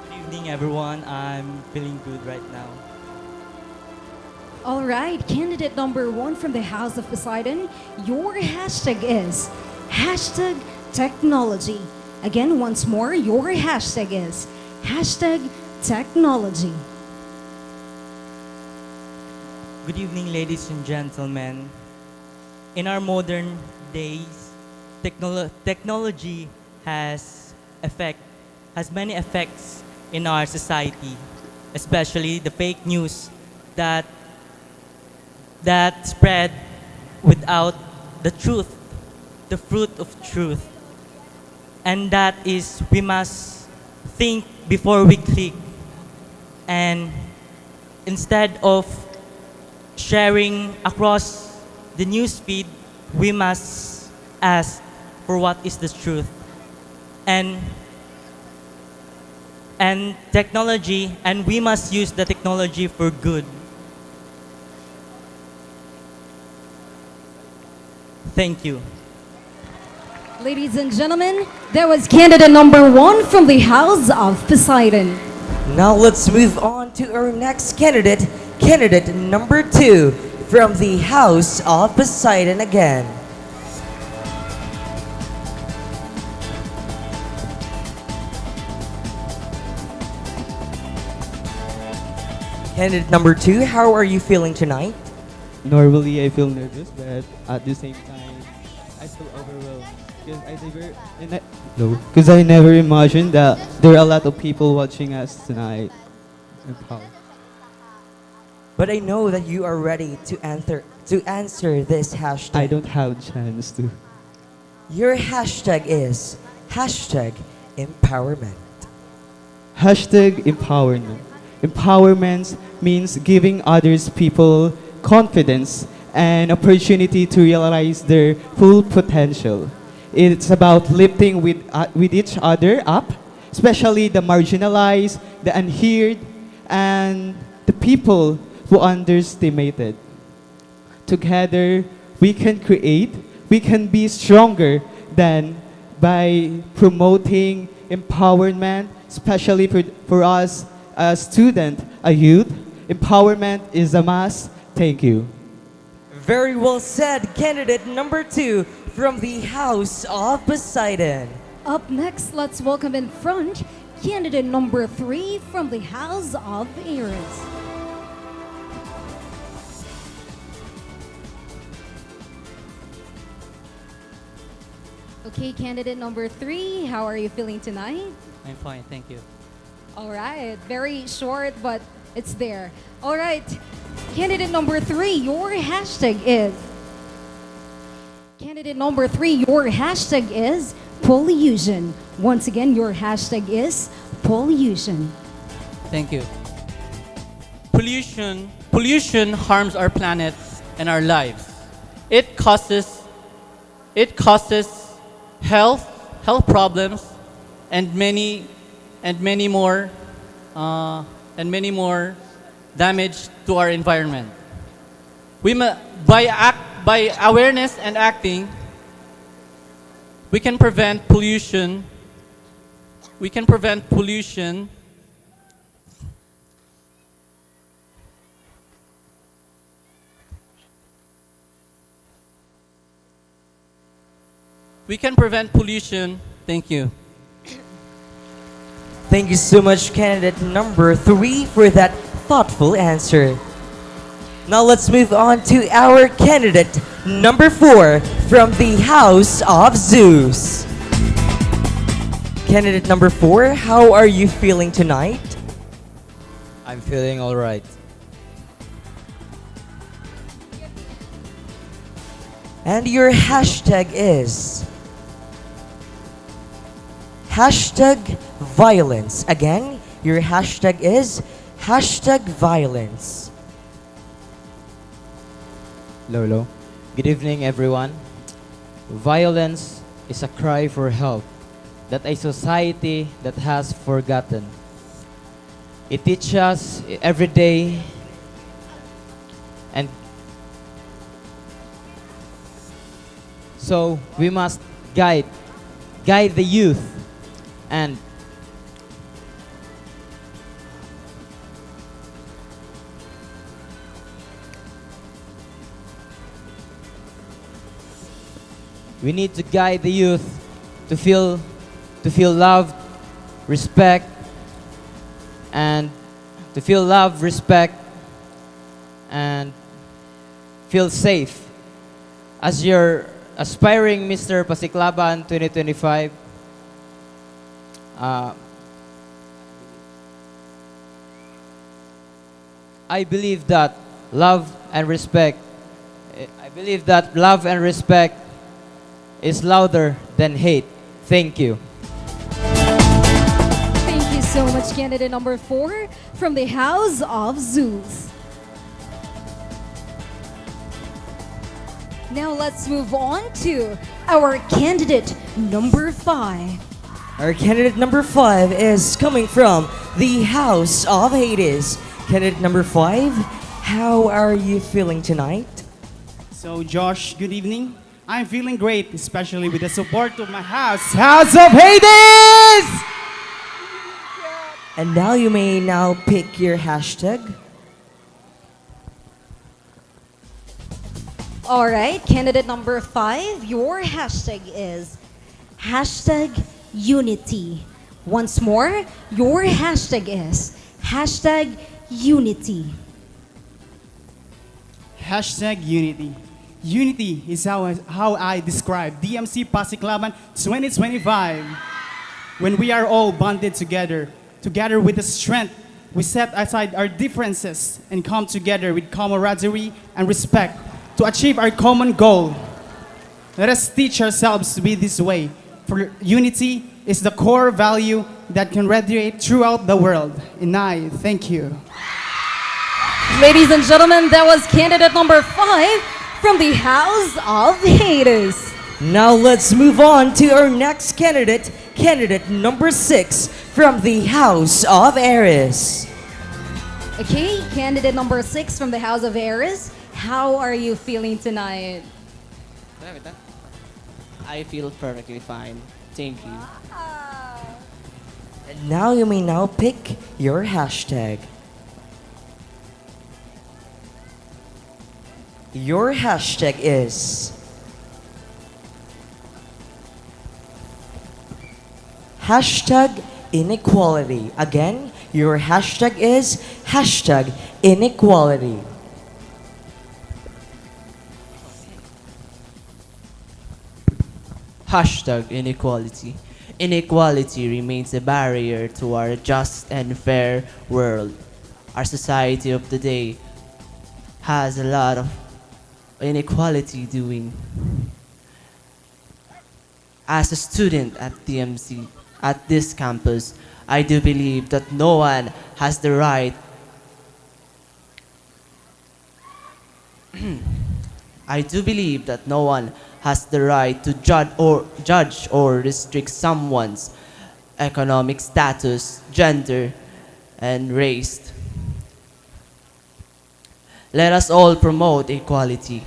Good evening, everyone. I'm feeling good right now. All right, candidate number 1 from the House of Poseidon, your hashtag is hashtag technology. Again, once more, your hashtag is hashtag technology. Good evening, ladies and gentlemen. In our modern days, technology has many effects in our society, especially the fake news that spread without the truth, the fruit of truth. And that is, we must think before we click. And instead of sharing across the news feed, we must ask for what is the truth. And technology, and we must use the technology for good. Thank you. Ladies and gentlemen, that was candidate number 1 from the House of Poseidon. Now let's move on to our next candidate, candidate number 2 from the House of Poseidon again. Candidate number 2, how are you feeling tonight? Normally, I feel nervous, but at the same time, I feel overwhelmed because I never imagined that there are a lot of people watching us tonight. But I know that you are ready to answer this hashtag. I don't have chance to. Your hashtag is hashtag empowerment. Hashtag empowerment. Empowerment means giving others people confidence and opportunity to realize their full potential. It's about lifting with each other up, especially the marginalized, the unheard, and the people who underestimated. Together, we can create, we can be stronger than by promoting empowerment, especially for us as student, a youth. Empowerment is a must. Thank you. Very well said, candidate number 2 from the House of Poseidon. Up next, let's welcome in front candidate number 3 from the House of Aries. Okay, candidate number 3, how are you feeling tonight? I'm fine, thank you. All right, very short, but it's there. All right, candidate number 3, your hashtag is. Candidate number 3, your hashtag is pollution. Once again, your hashtag is pollution. Thank you. Pollution harms our planet and our lives. It causes health problems and many more damage to our environment. By awareness and acting, we can prevent pollution. We can prevent pollution. We can prevent pollution. Thank you. Thank you so much, candidate number 3, for that thoughtful answer. Now let's move on to our candidate number 4 from the House of Zeus. Candidate number 4, how are you feeling tonight? I'm feeling all right. And your hashtag is hashtag violence. Again, your hashtag is hashtag violence. Lolo. Good evening, everyone. Violence is a cry for help that a society that has forgotten. It teaches us every day and so we must guide the youth and we need to guide the youth to feel loved, respect, and to feel love, respect, and feel safe. As your aspiring Mr. Pasiklaban 2025, I believe that love and respect is louder than hate. Thank you. Thank you so much, candidate number 4 from the House of Zeus. Now let's move on to our candidate number 5. Our candidate number 5 is coming from the House of Hades. Candidate number 5, how are you feeling tonight? So Josh, good evening. I'm feeling great, especially with the support of my House of Hades! And now you may now pick your hashtag. All right, candidate number 5, your hashtag is hashtag unity. Once more, your hashtag is hashtag unity. Hashtag unity. Unity is how I describe DMC Pasiklaban 2025. When we are all bonded together with the strength, we set aside our differences and come together with camaraderie and respect to achieve our common goal. Let us teach ourselves to be this way, for unity is the core value that can radiate throughout the world. And I thank you. Ladies and gentlemen, that was candidate number 5 from the House of Hades. Now let's move on to our next candidate, candidate number 6 from the House of Aries. Okay, candidate number 6 from the House of Aries. How are you feeling tonight? I feel perfectly fine. Thank you. And now you may now pick your hashtag. Your hashtag is hashtag inequality. Again, your hashtag is hashtag inequality. Hashtag inequality. Inequality remains a barrier to our just and fair world. Our society of today has a lot of inequality doing. As a student at TMC, at this campus, I do believe that no one has the right I do believe that no one has the right to judge or restrict someone's economic status, gender, and race. Let us all promote equality.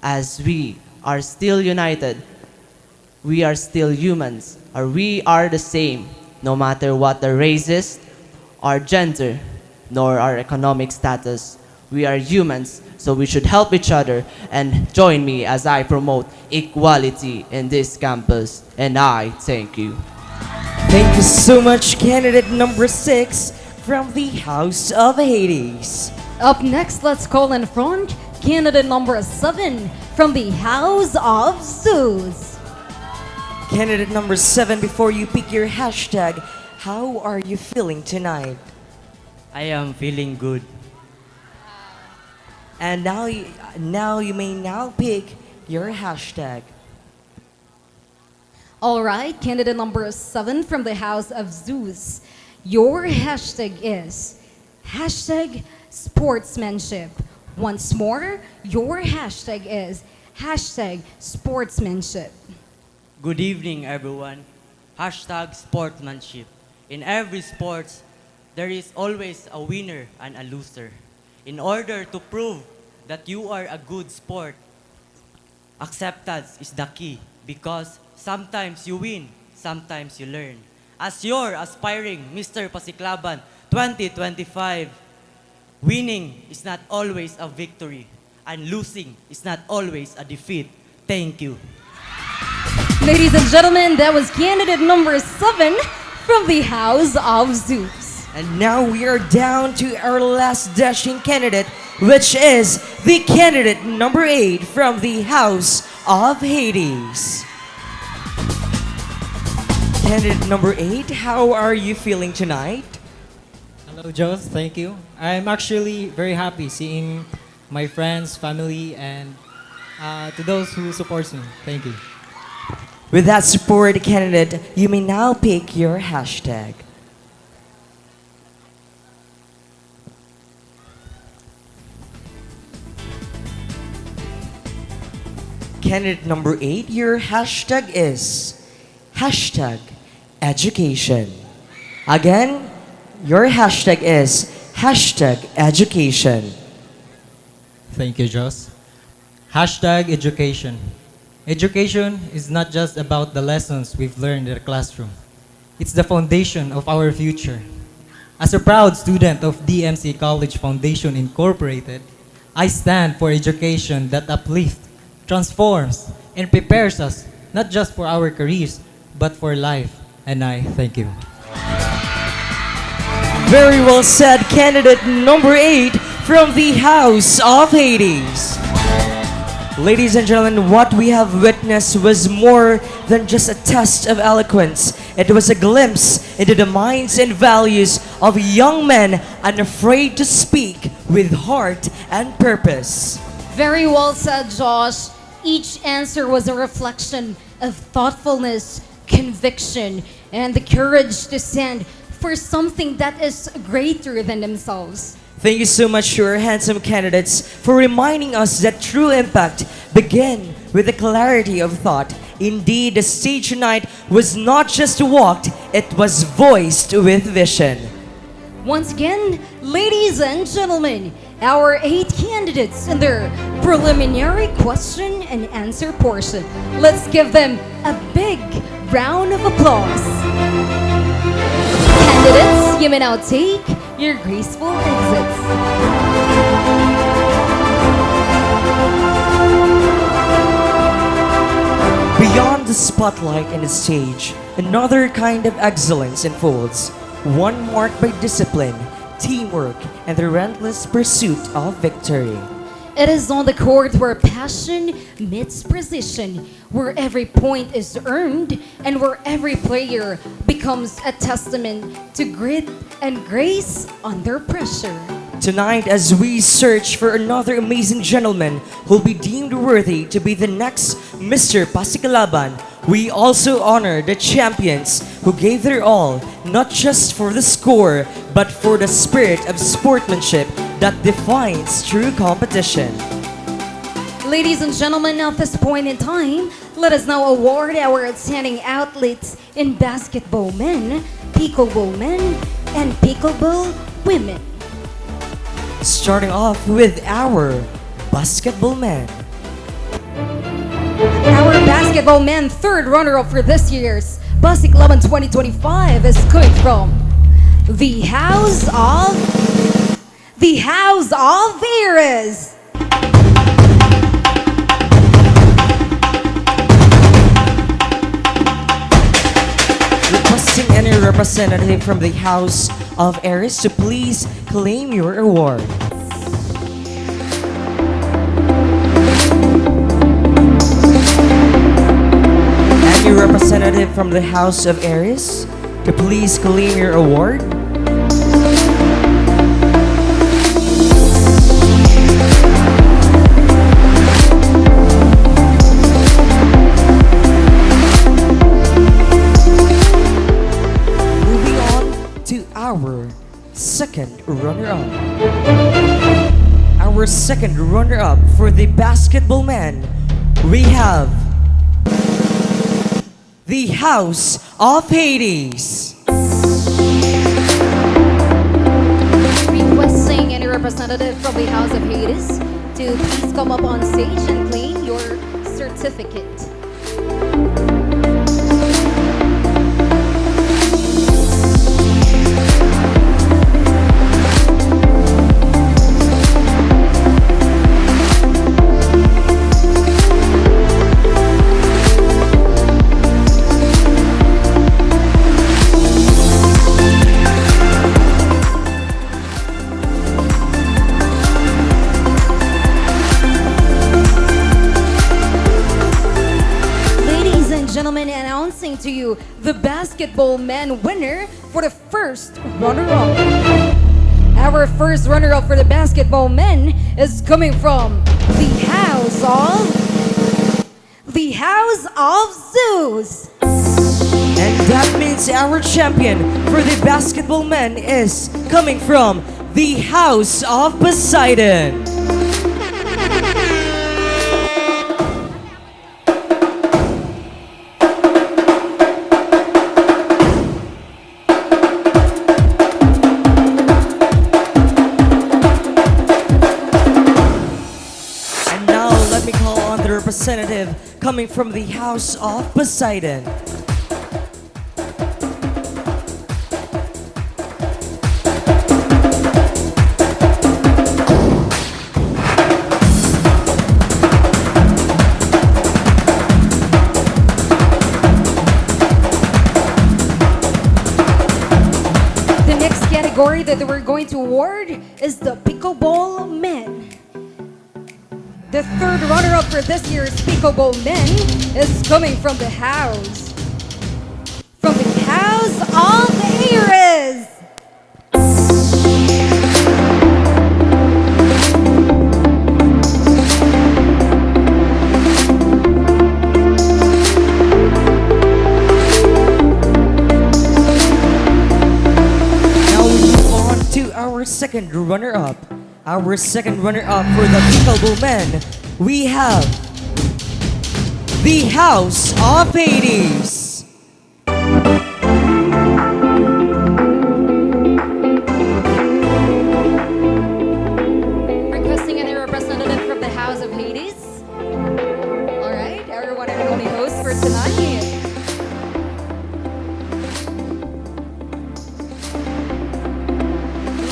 As we are still united, we are still humans, or we are the same, no matter what the race is, our gender, nor our economic status. We are humans, so we should help each other, and join me as I promote equality in this campus. And I thank you. Thank you so much, candidate number 6 from the House of Hades. Up next, let's call in front candidate number 7 from the House of Zeus. Candidate number 7, before you pick your hashtag, how are you feeling tonight? I am feeling good. And now you may now pick your hashtag. All right, candidate number 7 from the House of Zeus. Your hashtag is hashtag sportsmanship. Once more, your hashtag is hashtag sportsmanship. Good evening, everyone. Hashtag sportsmanship. In every sports, there is always a winner and a loser. In order to prove that you are a good sport, acceptance is the key, because sometimes you win, sometimes you learn. As your aspiring Mr. Pasiklaban 2025, winning is not always a victory, and losing is not always a defeat. Thank you. Ladies and gentlemen, that was candidate number 7 from the House of Zeus. And now we are down to our last dashing candidate, which is the candidate number 8 from the House of Hades. Candidate number 8, how are you feeling tonight? Hello, Joss. Thank you. I'm actually very happy seeing my friends, family, and to those who support me. Thank you. With that support, candidate, you may now pick your hashtag. Candidate number 8, your hashtag is hashtag education. Again, your hashtag is hashtag education. Thank you, Joss. Hashtag education. Education is not just about the lessons we've learned in the classroom. It's the foundation of our future. As a proud student of DMC College Foundation Incorporated, I stand for education that uplifts, transforms, and prepares us not just for our careers, but for life. And I thank you. Very well said, candidate number 8 from the House of Hades. Ladies and gentlemen, what we have witnessed was more than just a test of eloquence. It was a glimpse into the minds and values of young men unafraid to speak with heart and purpose. Very well said, Josh. Each answer was a reflection of thoughtfulness, conviction, and the courage to stand for something that is greater than themselves. Thank you so much to our handsome candidates for reminding us that true impact begin with the clarity of thought. Indeed, the stage tonight was not just walked, it was voiced with vision. Once again, ladies and gentlemen, our 8 candidates in their preliminary question and answer portion. Let's give them a big round of applause. Candidates, you may now take your graceful exits. Beyond the spotlight and the stage, another kind of excellence unfolds, one marked by discipline, teamwork, and the relentless pursuit of victory. It is on the court where passion meets precision, where every point is earned, and where every player becomes a testament to grit and grace under pressure. Tonight, as we search for another amazing gentleman who'll be deemed worthy to be the next Mr. Pasiklaban, we also honor the champions who gave their all, not just for the score, but for the spirit of sportsmanship that defines true competition. Ladies and gentlemen, at this point in time, let us now award our outstanding athletes in basketball men, pickleball men, and pickleball women. Starting off with our basketball men. Our basketball men third runner-up for this year's Pasiklaban 2025 is coming from the House of Eras. Requesting any representative from the House of Eris to please claim your award. Any representative from the House of Eris to please claim your award. Our second runner-up. Our second runner-up for the basketball men, we have the House of Hades. Requesting any representative from the House of Hades to please come up on stage and claim your certificate. Announcing to you the basketball men winner for the first runner-up. Our first runner-up for the basketball men is coming from the House of Zeus. And that means our champion for the basketball men is coming from the House of Poseidon. Representative coming from the House of Poseidon. The next category that we're going to award is the pickleball men. The third runner-up for this year's Pickleball Men is coming from the house. From the house of Aries. Now we move on to our second runner-up. Our second runner-up for the Pickleball Men, we have the House of Hades. Requesting any representative from the House of Hades. All right, everyone and only host for tonight.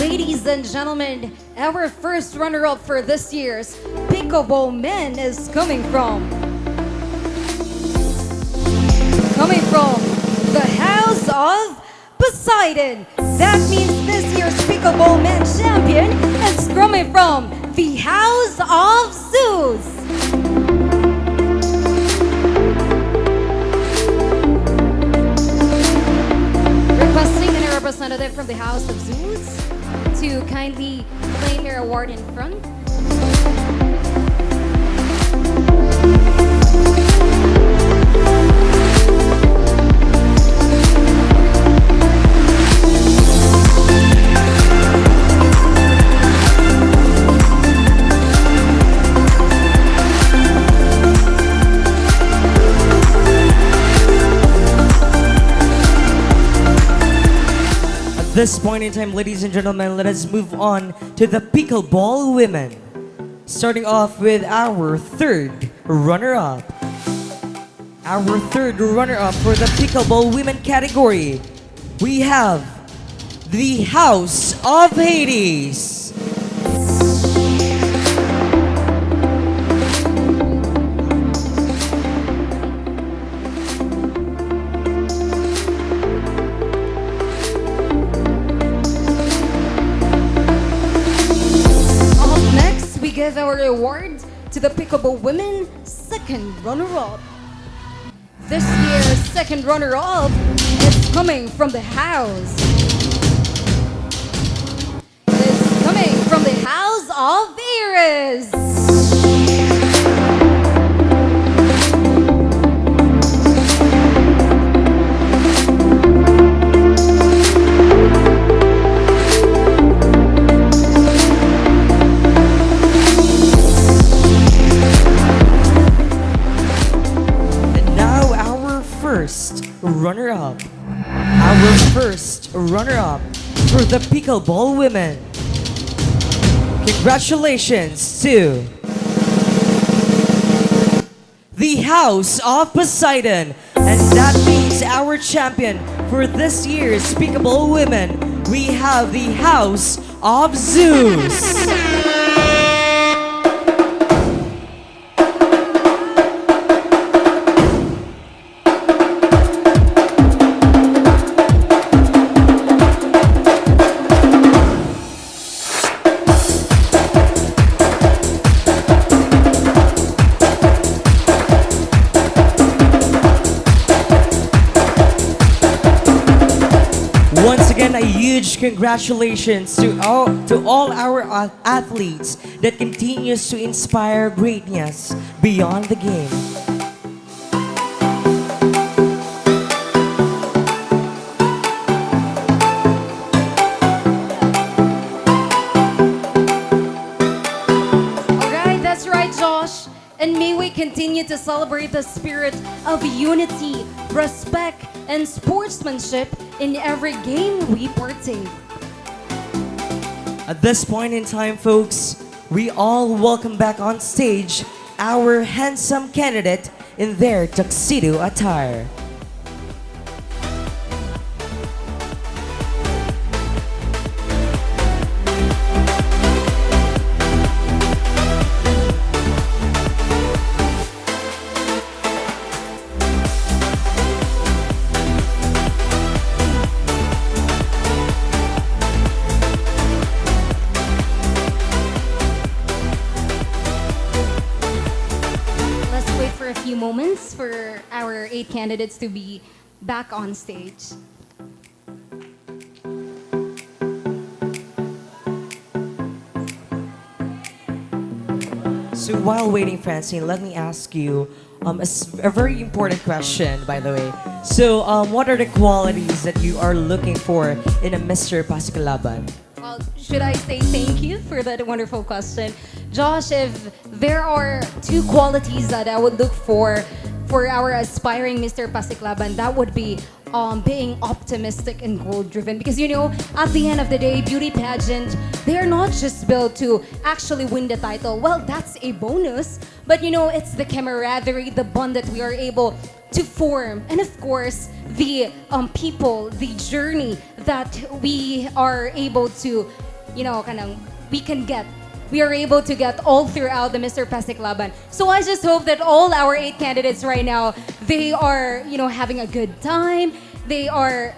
Ladies and gentlemen, our first runner-up for this year's Pickleball Men is coming from the House of Poseidon. That means this year's Pickleball Men champion is coming from the House of Zeus. Requesting any representative from the House of Zeus to kindly claim your award in front. At this point in time, ladies and gentlemen, let us move on to the Pickleball Women. Starting off with our third runner-up. Our third runner-up for the Pickleball Women category, we have the House of Hades. Give our award to the Pickleball Women second runner-up. This year's second runner-up is coming from the house. It's coming from the House of Aries. Runner-up. Our first runner-up for the Pickleball Women. Congratulations to the House of Poseidon. And that means our champion for this year's Pickleball Women, we have the House of Zeus. Once again, a huge congratulations to all our athletes that continues to inspire greatness beyond the game. Alright, that's right, Josh. And may we continue to celebrate the spirit of unity, respect, and sportsmanship in every game we partake. At this point in time, folks, we all welcome back on stage our handsome candidate in their tuxedo attire. our 8 candidates to be back on stage. So while waiting, Francine, let me ask you a very important question, by the way. So, what are the qualities that you are looking for in a Mr. Pasiklaban? Well, should I say thank you for that wonderful question? Josh, if there are 2 qualities that I would look for our aspiring Mr. Pasiklaban, that would be being optimistic and goal-driven. Because, you know, at the end of the day, beauty pageant, they are not just built to actually win the title. Well, that's a bonus. But, you know, it's the camaraderie, the bond that we are able to form. And, of course, the people, the journey that we are able to, you know, we are able to get all throughout the Mr. Pasiklaban. So I just hope that all our 8 candidates right now, they are, you know, having a good time. They are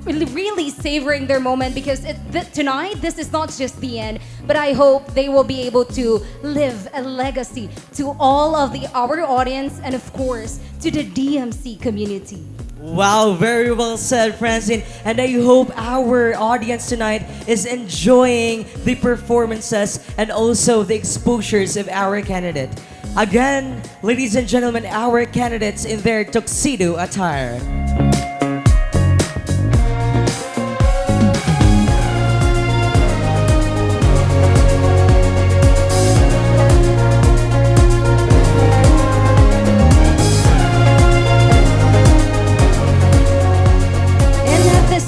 really savoring their moment because tonight, this is not just the end, but I hope they will be able to live a legacy to all of our audience and, of course, to the DMC community. Wow, very well said, Francine. And I hope our audience tonight is enjoying the performances and also the exposures of our candidate. Again, ladies and gentlemen, our candidates in their tuxedo attire.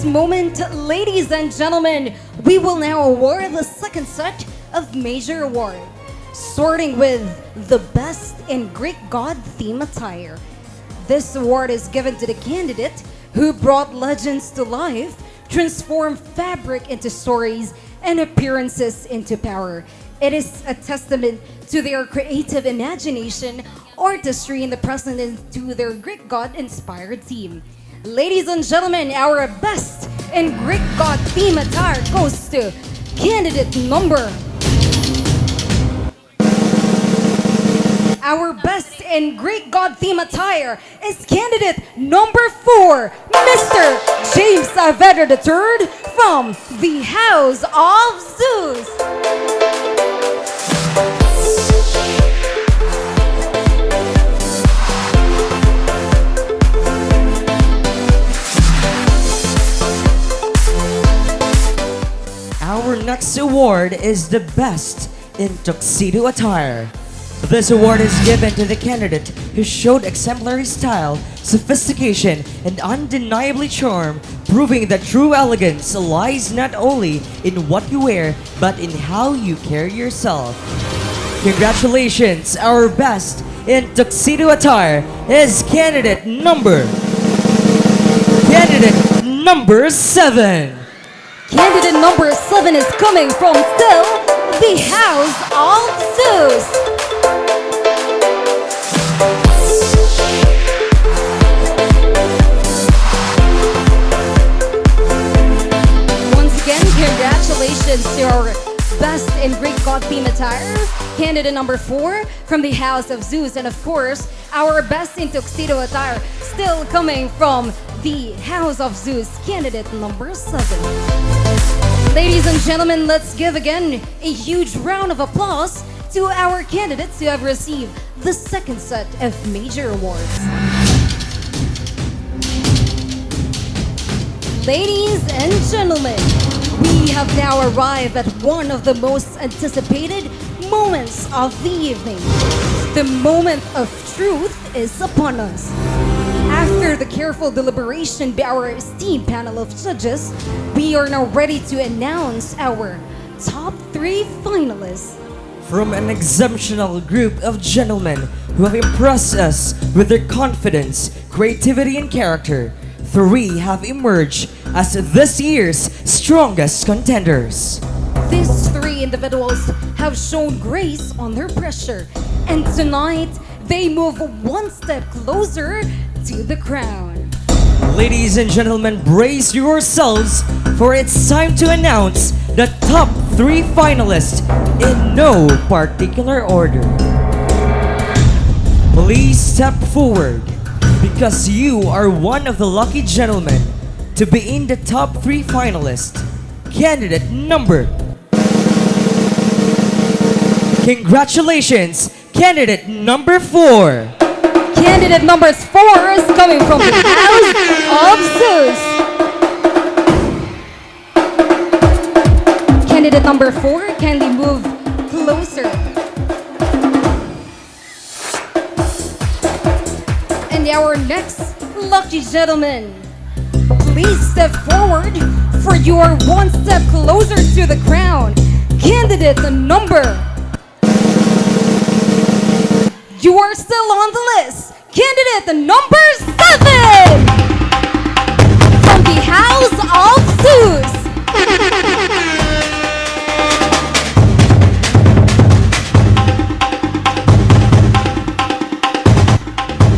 Moment, ladies and gentlemen, we will now award the second set of major award, starting with the Best in Greek God theme attire. This award is given to the candidate who brought legends to life, transformed fabric into stories, and appearances into power. It is a testament to their creative imagination, artistry, and the presence to their Greek God-inspired theme. Ladies and gentlemen, our Best in Greek God theme attire goes to candidate number. Our Best in Greek God theme attire is candidate number 4, Mr. James Saavedra III from the House of Zeus. Our next award is the Best in Tuxedo Attire. This award is given to the candidate who showed exemplary style, sophistication, and undeniably charm, proving that true elegance lies not only in what you wear, but in how you carry yourself. Congratulations, our Best in Tuxedo Attire is candidate number 7. Candidate number 7 is coming from still the House of Zeus. Once again, congratulations to our Best in Greek God theme attire, candidate number 4 from the House of Zeus, and of course, our Best in Tuxedo attire still coming from the House of Zeus, candidate number 7. Ladies and gentlemen, let's give again a huge round of applause to our candidates who have received the second set of major awards. Ladies and gentlemen, we have now arrived at one of the most anticipated moments of the evening. The moment of truth is upon us. After the careful deliberation by our esteemed panel of judges, we are now ready to announce our top 3 finalists. From an exceptional group of gentlemen who have impressed us with their confidence, creativity, and character, 3 have emerged as this year's strongest contenders. These 3 individuals have shown grace under pressure, and tonight they move one step closer to the crown. Ladies and gentlemen, brace yourselves, for it's time to announce the top 3 finalists in no particular order. Please step forward Because you are one of the lucky gentlemen to be in the top 3 finalists. Candidate number. Congratulations, candidate number 4. Candidate number 4 is coming from the House of Zeus. Candidate number 4, kindly move closer. And our next lucky gentleman, please step forward for your one step closer to the crown. Candidate number. You are still on the list. Candidate number 7 from the House of Zeus.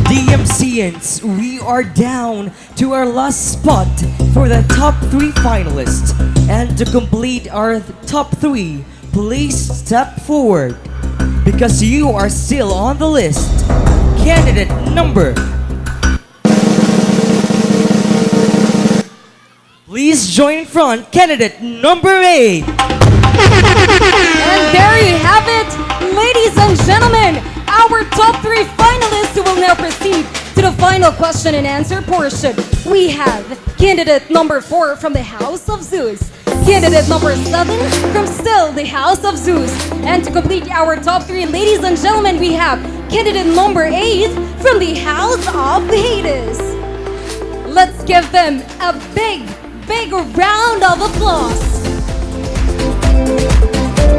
DMCians, we are down to our last spot for the top 3 finalists. And to complete our top 3, please step forward. Because you are still on the list. Candidate number. Please join in front. Candidate number 8. And there you have it, ladies and gentlemen. Our top 3 finalists will now proceed to the final question and answer portion. We have candidate number 4 from the House of Zeus. Candidate number 7 from still the House of Zeus. And to complete our top 3, ladies and gentlemen, we have candidate number 8 from the House of Hades. Let's give them a big round of applause.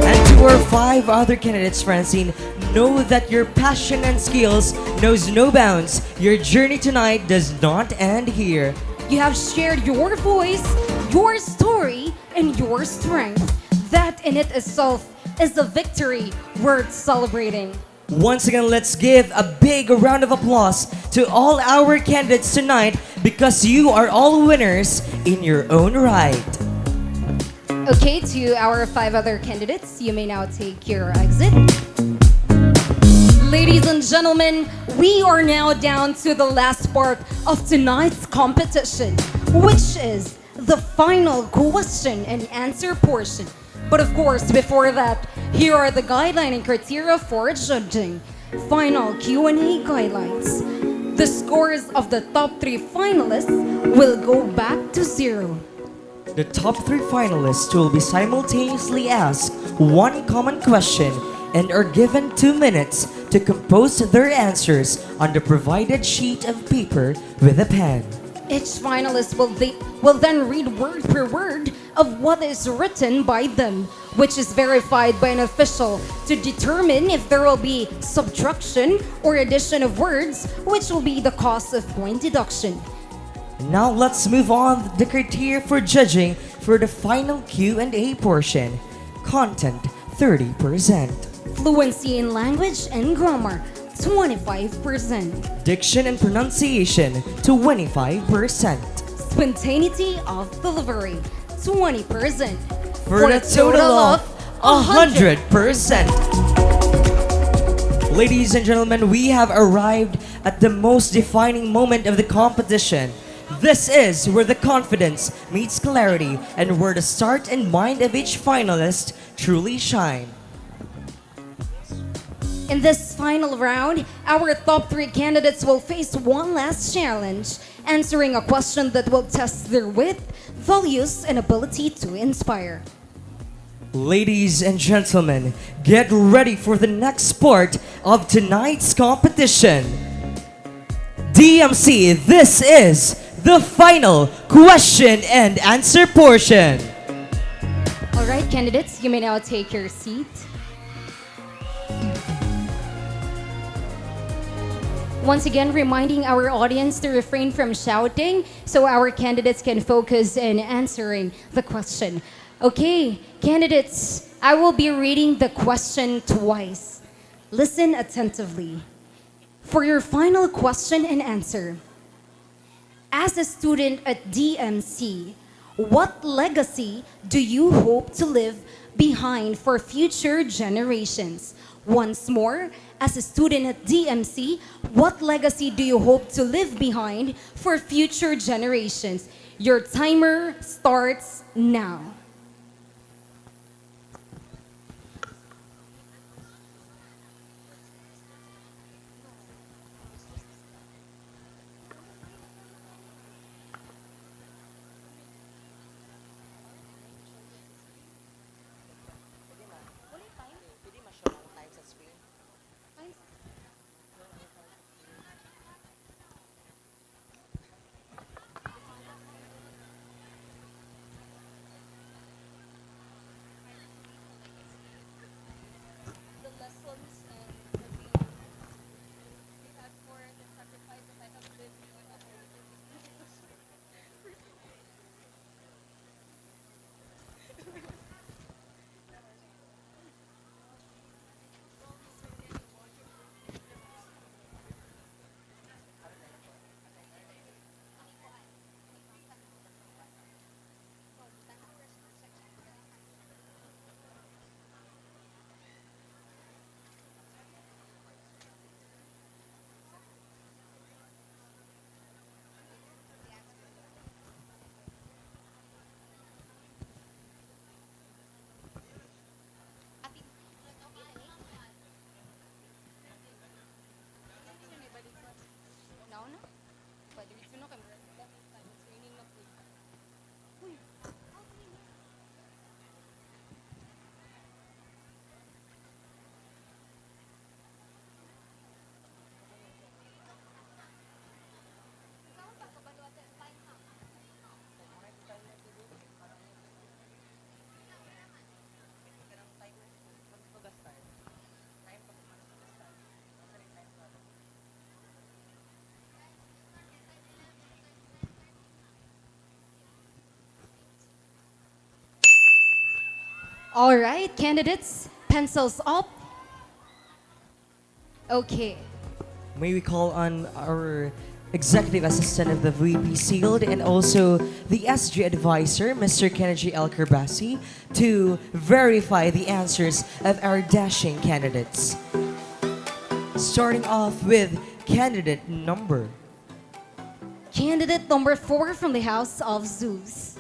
And to our 5 other candidates, Francine, know that your passion and skills knows no bounds. Your journey tonight does not end here. You have shared your voice, your story, and your strength. That in it itself is a victory worth celebrating. Once again, let's give a big round of applause to all our candidates tonight because you are all winners in your own right. Okay, to our 5 other candidates, you may now take your exit. Ladies and gentlemen, we are now down to the last part of tonight's competition, which is the final question and answer portion. But of course, before that, here are the guidelines and criteria for judging. Final Q&A guidelines. The scores of the top 3 finalists will go back to 0. The top 3 finalists will be simultaneously asked one common question and are given 2 minutes to compose their answers on the provided sheet of paper with a pen. Each finalist will then read word per word of what is written by them, which is verified by an official to determine if there will be subtraction or addition of words, which will be the cause of point deduction. Now let's move on the criteria for judging for the final Q&A portion. Content, 30%. Fluency in language and grammar, 25%. Diction and pronunciation, 25%. Spontaneity of delivery, 20%. For a total of 100%. Ladies and gentlemen, we have arrived at the most defining moment of the competition. This is where the confidence meets clarity and where the start and mind of each finalist truly shine. In this final round, our top 3 candidates will face one last challenge, answering a question that will test their wit, values, and ability to inspire. Ladies and gentlemen, get ready for the next part of tonight's competition. DMC, this is the final question and answer portion. All right, candidates, you may now take your seat. Once again, reminding our audience to refrain from shouting so our candidates can focus in answering the question. Okay, candidates, I will be reading the question twice. Listen attentively. For your final question and answer, as a student at DMC, what legacy do you hope to leave behind for future generations? Once more, as a student at DMC, what legacy do you hope to leave behind for future generations? Your timer starts now. All right, candidates, pencils up. Okay. May we call on our Executive Assistant of the VP Sealed and also the SG Advisor, Mr. Kennedy L. Kerbasi, to verify the answers of our dashing candidates. Starting off with candidate number. Candidate number 4 from the House of Zeus.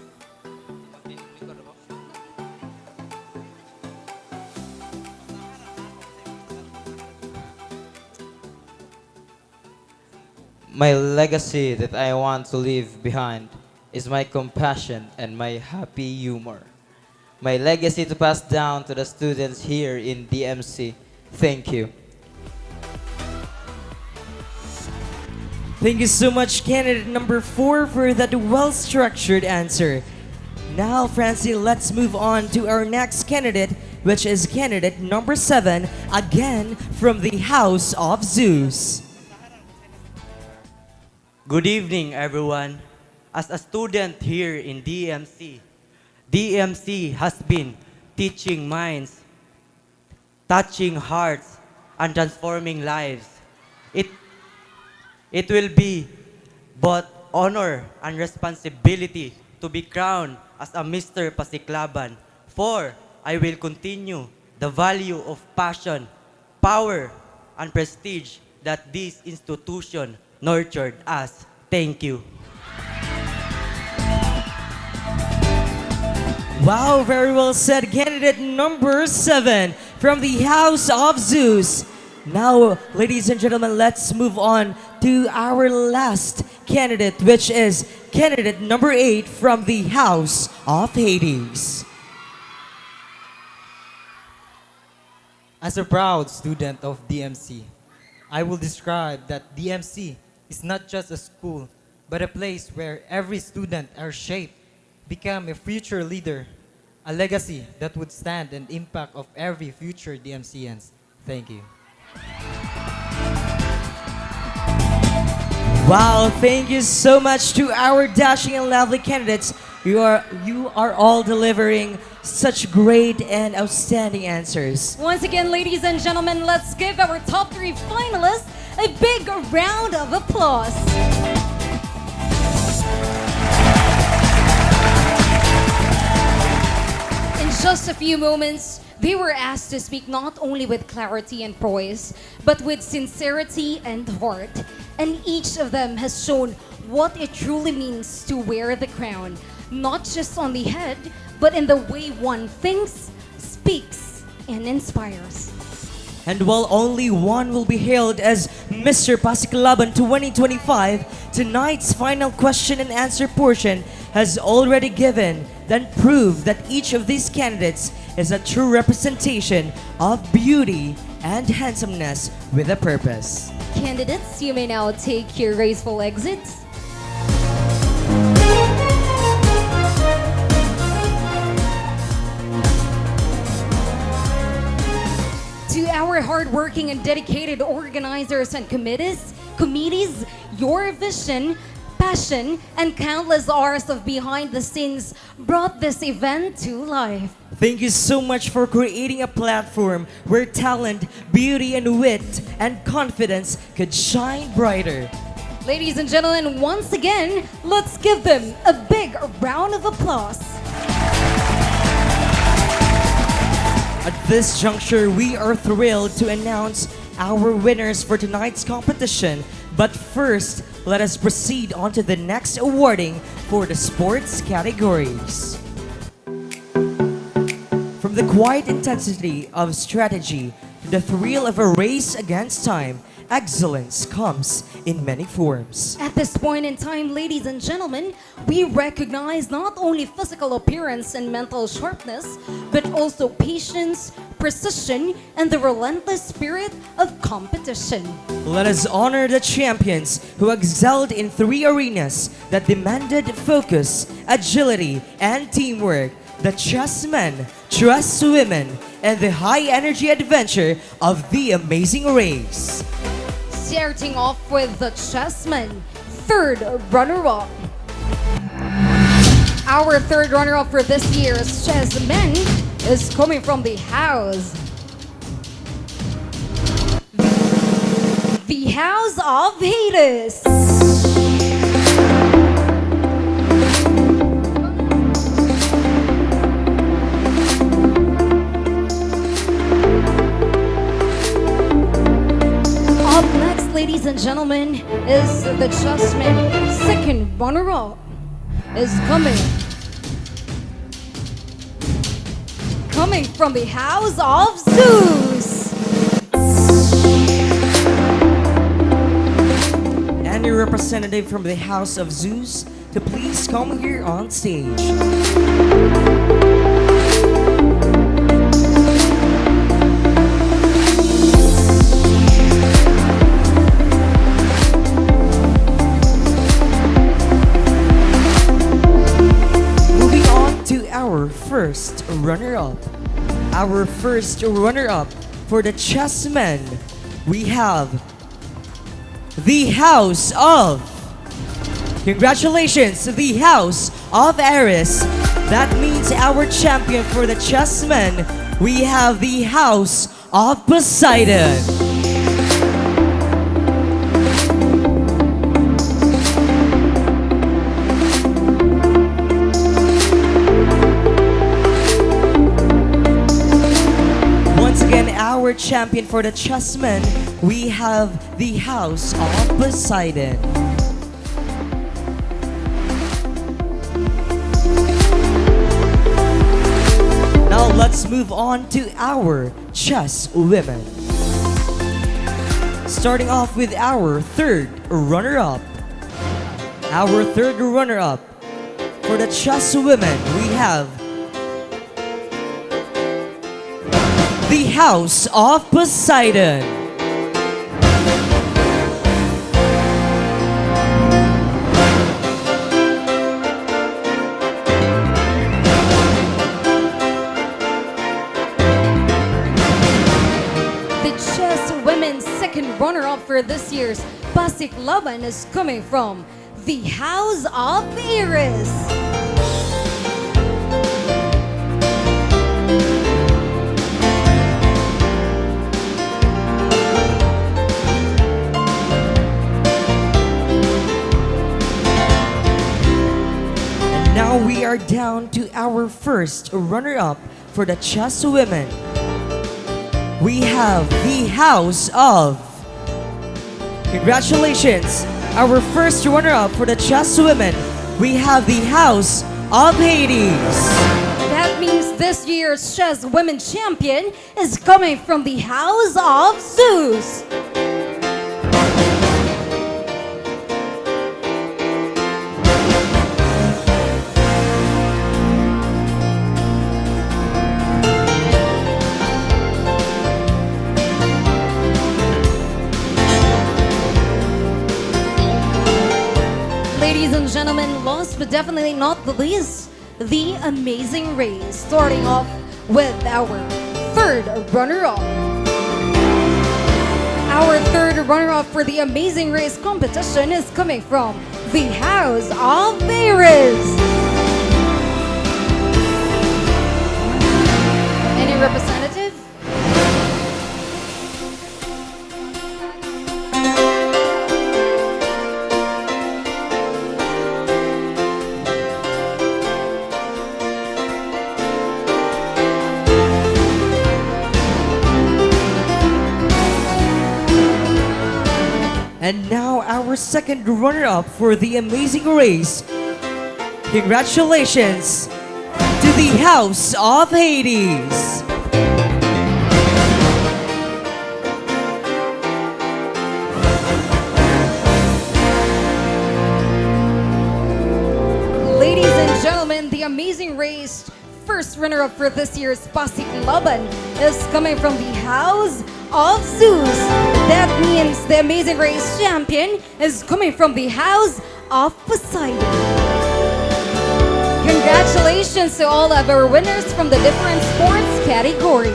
My legacy that I want to leave behind is my compassion and my happy humor. My legacy to pass down to the students here in DMC. Thank you. Thank you so much, candidate number 4, for that well-structured answer. Now, Francine, let's move on to our next candidate, which is candidate number 7, again from the House of Zeus. Good evening, everyone. As a student here in DMC, DMC has been teaching minds, touching hearts, and transforming lives. It will be both honor and responsibility to be crowned as a Mr. Pasiklaban, for I will continue the value of passion, power, and prestige that this institution nurtured us. Thank you. Wow, very well said, candidate number 7 from the House of Zeus. Now, ladies and gentlemen, let's move on to our last candidate, which is candidate number 8 from the House of Hades. As a proud student of DMC, I will describe that DMC is not just a school, but a place where every student are shaped, become a future leader, a legacy that would stand and impact of every future DMCians. Thank you. Wow, thank you so much to our dashing and lovely candidates. You are all delivering such great and outstanding answers. Once again, ladies and gentlemen, let's give our top 3 finalists a big round of applause. In just a few moments, They were asked to speak not only with clarity and poise, but with sincerity and heart. And each of them has shown what it truly means to wear the crown, not just on the head, but in the way one thinks, speaks, and inspires. And while only one will be hailed as Mr. Pasiklaban 2025, tonight's final question and answer portion has already given and proved that each of these candidates is a true representation of beauty and handsomeness with a purpose. Candidates, you may now take your graceful exits. To our hardworking and dedicated organizers and committees, your vision, passion, and countless hours of behind the scenes brought this event to life. Thank you so much for creating a platform where talent, beauty, and wit and confidence could shine brighter. Ladies and gentlemen, once again, let's give them a big round of applause. At this juncture, we are thrilled to announce our winners for tonight's competition. But first, let us proceed on to the next awarding for the sports categories. From the quiet intensity of strategy to the thrill of a race against time, excellence comes in many forms. At this point in time, ladies and gentlemen, we recognize not only physical appearance and mental sharpness, but also patience, precision, and the relentless spirit of competition. Let us honor the champions who excelled in 3 arenas that demanded focus, agility, and teamwork: the chessmen, chess women, and the high-energy adventure of the amazing race. Starting off with the chessmen, third runner-up. Our third runner-up for this year's chessmen is coming from the house. The House of Hades. Up next, ladies and gentlemen, is the chessman. Second runner-up is coming from the House of Zeus. Any representative from the House of Zeus to please come here on stage. Moving on to our first runner-up. Our first runner-up for the chessmen, we have the House of... Congratulations to the House of Ares. That means our champion for the chessmen, we have the House of Poseidon. Once again, our champion for the chessmen, we have the House of Poseidon. Now let's move on to our chess women. Starting off with our third runner-up. Our third runner-up for the chess women, we have the House of Poseidon. The chess women's second runner-up for this year's Pasiklaban is coming from the House of Ares. Now we are down to our first runner-up for the chess women. we have the House of. Congratulations! Our first runner-up for the Chess Women, we have the House of Hades. That means this year's Chess Women Champion is coming from the House of Zeus. Ladies and gentlemen, last but definitely not the least, the Amazing Race, starting off with our third runner-up. Our third runner-up for the Amazing Race competition is coming from the House of Aries. Any representative? And now our second runner-up for the Amazing Race. Congratulations to the House of Hades. Ladies and gentlemen, the Amazing Race first runner-up for this year's Pasiklaban is coming from the House of Zeus. That means the Amazing Race champion is coming from the House of Poseidon. Congratulations to all of our winners from the different sports categories.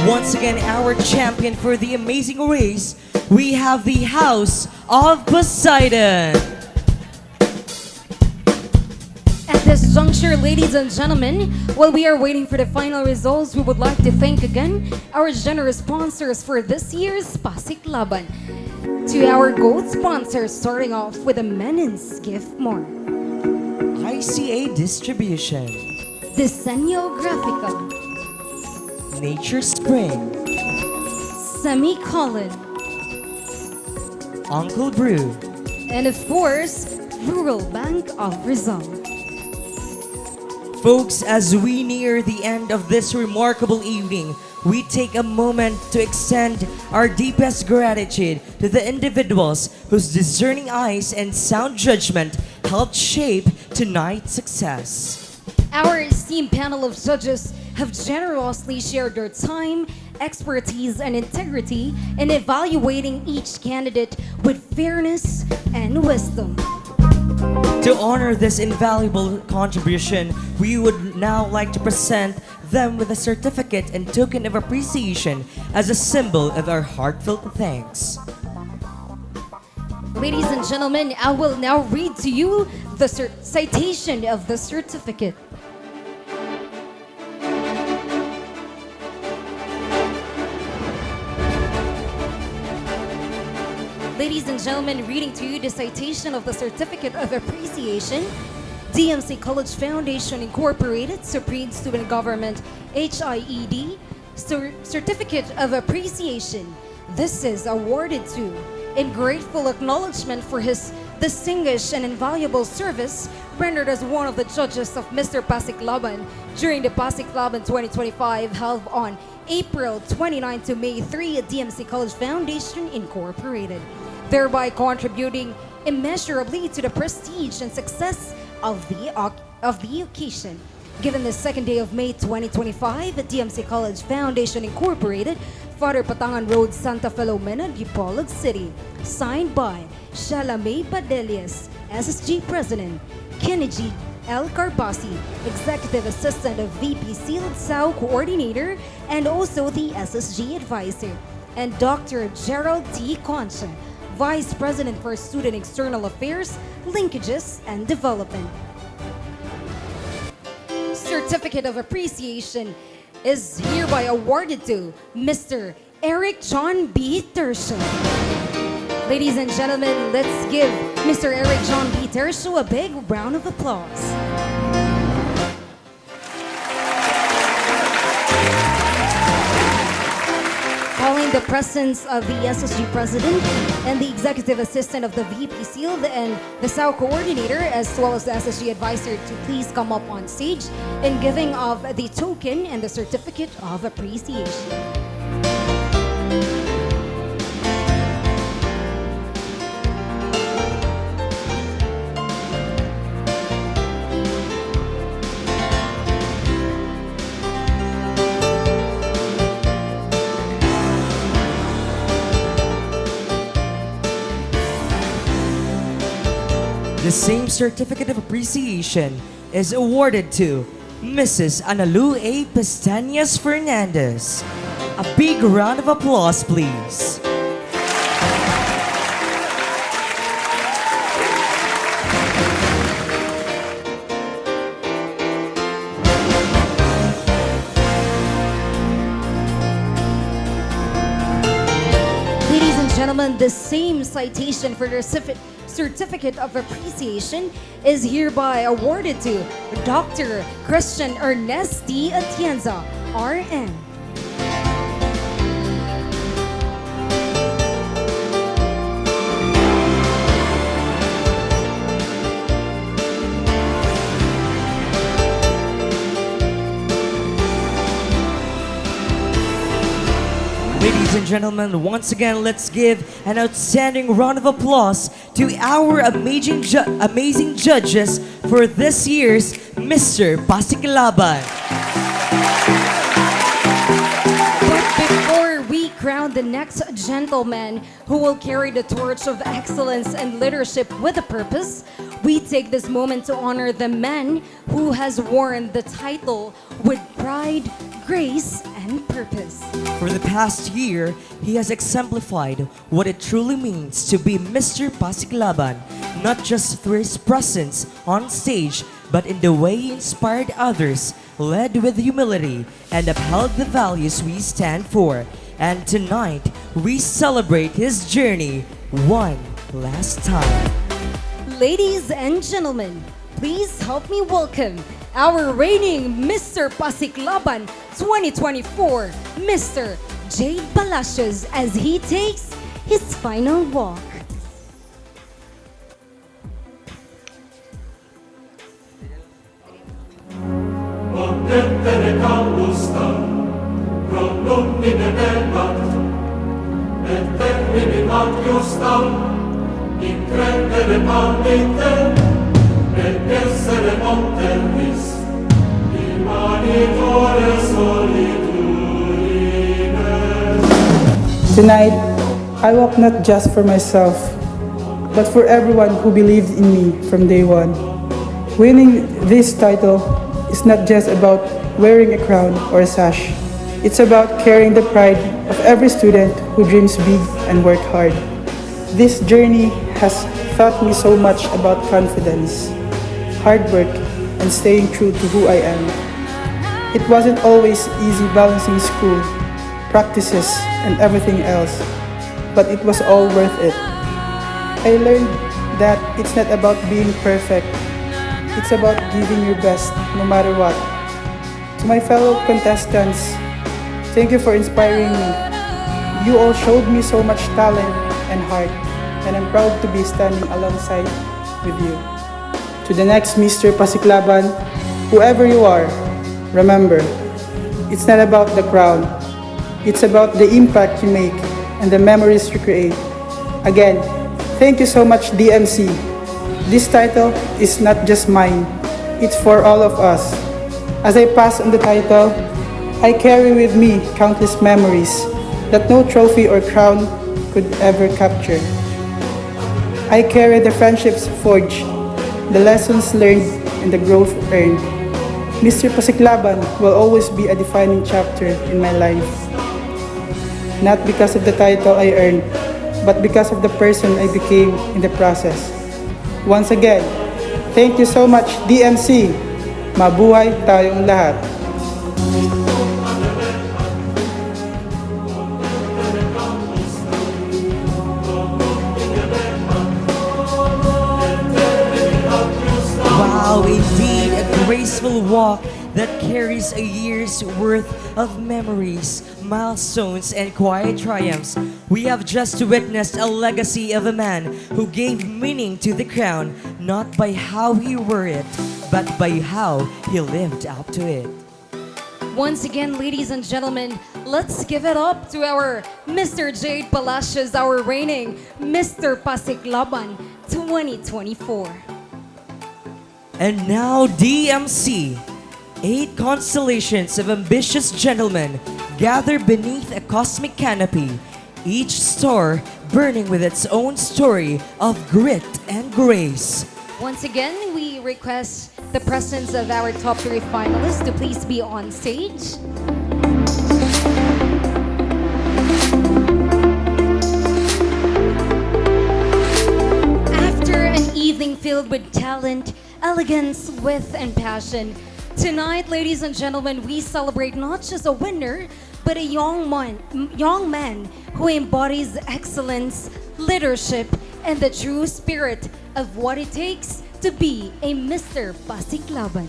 Once again, our champion for the Amazing Race, we have the House of Poseidon. At this juncture, ladies and gentlemen, while we are waiting for the final results, we would like to thank again our generous sponsors for this year's Pasiklaban. To our gold sponsors, starting off with the Men's Gift Mart, ICA Distribution, Diseño Gráfico, Nature Spring, Semicolon, Uncle Brew, and of course, Rural Bank of Rizal. Folks, as we near the end of this remarkable evening, we take a moment to extend our deepest gratitude to the individuals whose discerning eyes and sound judgment helped shape tonight's success. Our esteemed panel of judges have generously shared their time, expertise, and integrity in evaluating each candidate with fairness and wisdom. To honor this invaluable contribution, we would now like to present them with a certificate and token of appreciation as a symbol of our heartfelt thanks. Ladies and gentlemen, I will now read to you the citation of the certificate. Ladies and gentlemen, reading to you the citation of the Certificate of Appreciation, DMC College Foundation Incorporated, Supreme Student Government, HIED, Certificate of Appreciation. This is awarded to, in grateful acknowledgement for his distinguished and invaluable service rendered as one of the judges of Mr. Pasiklaban during the Pasiklaban 2025 held on April 29 to May 3 at DMC College Foundation Incorporated, thereby contributing immeasurably to the prestige and success of the occasion. Given the second day of May 2025 at DMC College Foundation Incorporated, Father Patangan Road, Santa Filomena, Dipolog City. Signed by Shalamay Badelias, SSG President, Kennedy L. Carbasi, Executive Assistant of VP Sealed Sao Coordinator, and also the SSG Advisor, and Dr. Gerald T. Concha, Vice President for Student External Affairs, Linkages, and Development. Certificate of Appreciation is hereby awarded to Mr. Eric John B. Tercio. Ladies and gentlemen, let's give Mr. Eric John B. Tercio a big round of applause. Following the presence of the SSG President and the Executive Assistant of the VP SEAL and the SAO Coordinator, as well as the SSG Advisor, to please come up on stage in giving of the token and the Certificate of Appreciation. The same Certificate of Appreciation is awarded to Mrs. Analu A. Pestañas Fernandez. A big round of applause, please. Ladies and gentlemen, the same citation for the Certificate of Appreciation is hereby awarded to Dr. Christian Ernesti Atienza, RN. Ladies and gentlemen, once again, let's give an outstanding round of applause to our amazing judges for this year's Mr. Pasiklaban. But before we crown the next gentleman who will carry the torch of excellence and leadership with a purpose, we take this moment to honor the man who has worn the title with pride, grace, and purpose. For the past year, he has exemplified what it truly means to be Mr. Pasiklaban, not just through his presence on stage, but in the way he inspired others, led with humility, and upheld the values we stand for. And tonight, we celebrate his journey one last time. Ladies and gentlemen, please help me welcome our reigning Mr. Pasiklaban 2024, Mr. Jade Palacios, as he takes his final walk. Incredere pallite ed essere monternis imanitore solitudine. Tonight, I walk not just for myself, but for everyone who believed in me from day one. Winning this title is not just about wearing a crown or a sash. It's about carrying the pride of every student who dreams big and work hard. This journey has taught me so much about confidence, hard work, and staying true to who I am. It wasn't always easy balancing school, practices, and everything else, but it was all worth it. I learned that it's not about being perfect, it's about giving your best no matter what. To my fellow contestants, thank you for inspiring me. You all showed me so much talent and heart, and I'm proud to be standing alongside with you. To the next Mr. Pasiklaban, whoever you are, remember, it's not about the crown, it's about the impact you make and the memories you create. Again, thank you so much, DMC. This title is not just mine, it's for all of us. As I pass on the title, I carry with me countless memories that no trophy or crown could ever capture. I carry the friendships forged, the lessons learned, and the growth earned. Mr. Pasiklaban will always be a defining chapter in my life. Not because of the title I earned, but because of the person I became in the process. Once again, thank you so much, DMC. Mabuhay tayong lahat. Wow, indeed, a graceful walk that carries a year's worth of memories, milestones, and quiet triumphs. We have just witnessed a legacy of a man who gave meaning to the crown, not by how he wore it, but by how he lived up to it. Once again, ladies and gentlemen, let's give it up to our Mr. Jade Palacios, our reigning Mr. Pasiklaban 2024. And now DMC, 8 constellations of ambitious gentlemen gather beneath a cosmic canopy, each star burning with its own story of grit and grace. Once again, we request the presence of our top 3 finalists to please be on stage. After an evening filled with talent, elegance, wit, and passion, tonight, ladies and gentlemen, we celebrate not just a winner, but a young man who embodies excellence, leadership, and the true spirit of what it takes to be a Mr. Pasiklaban.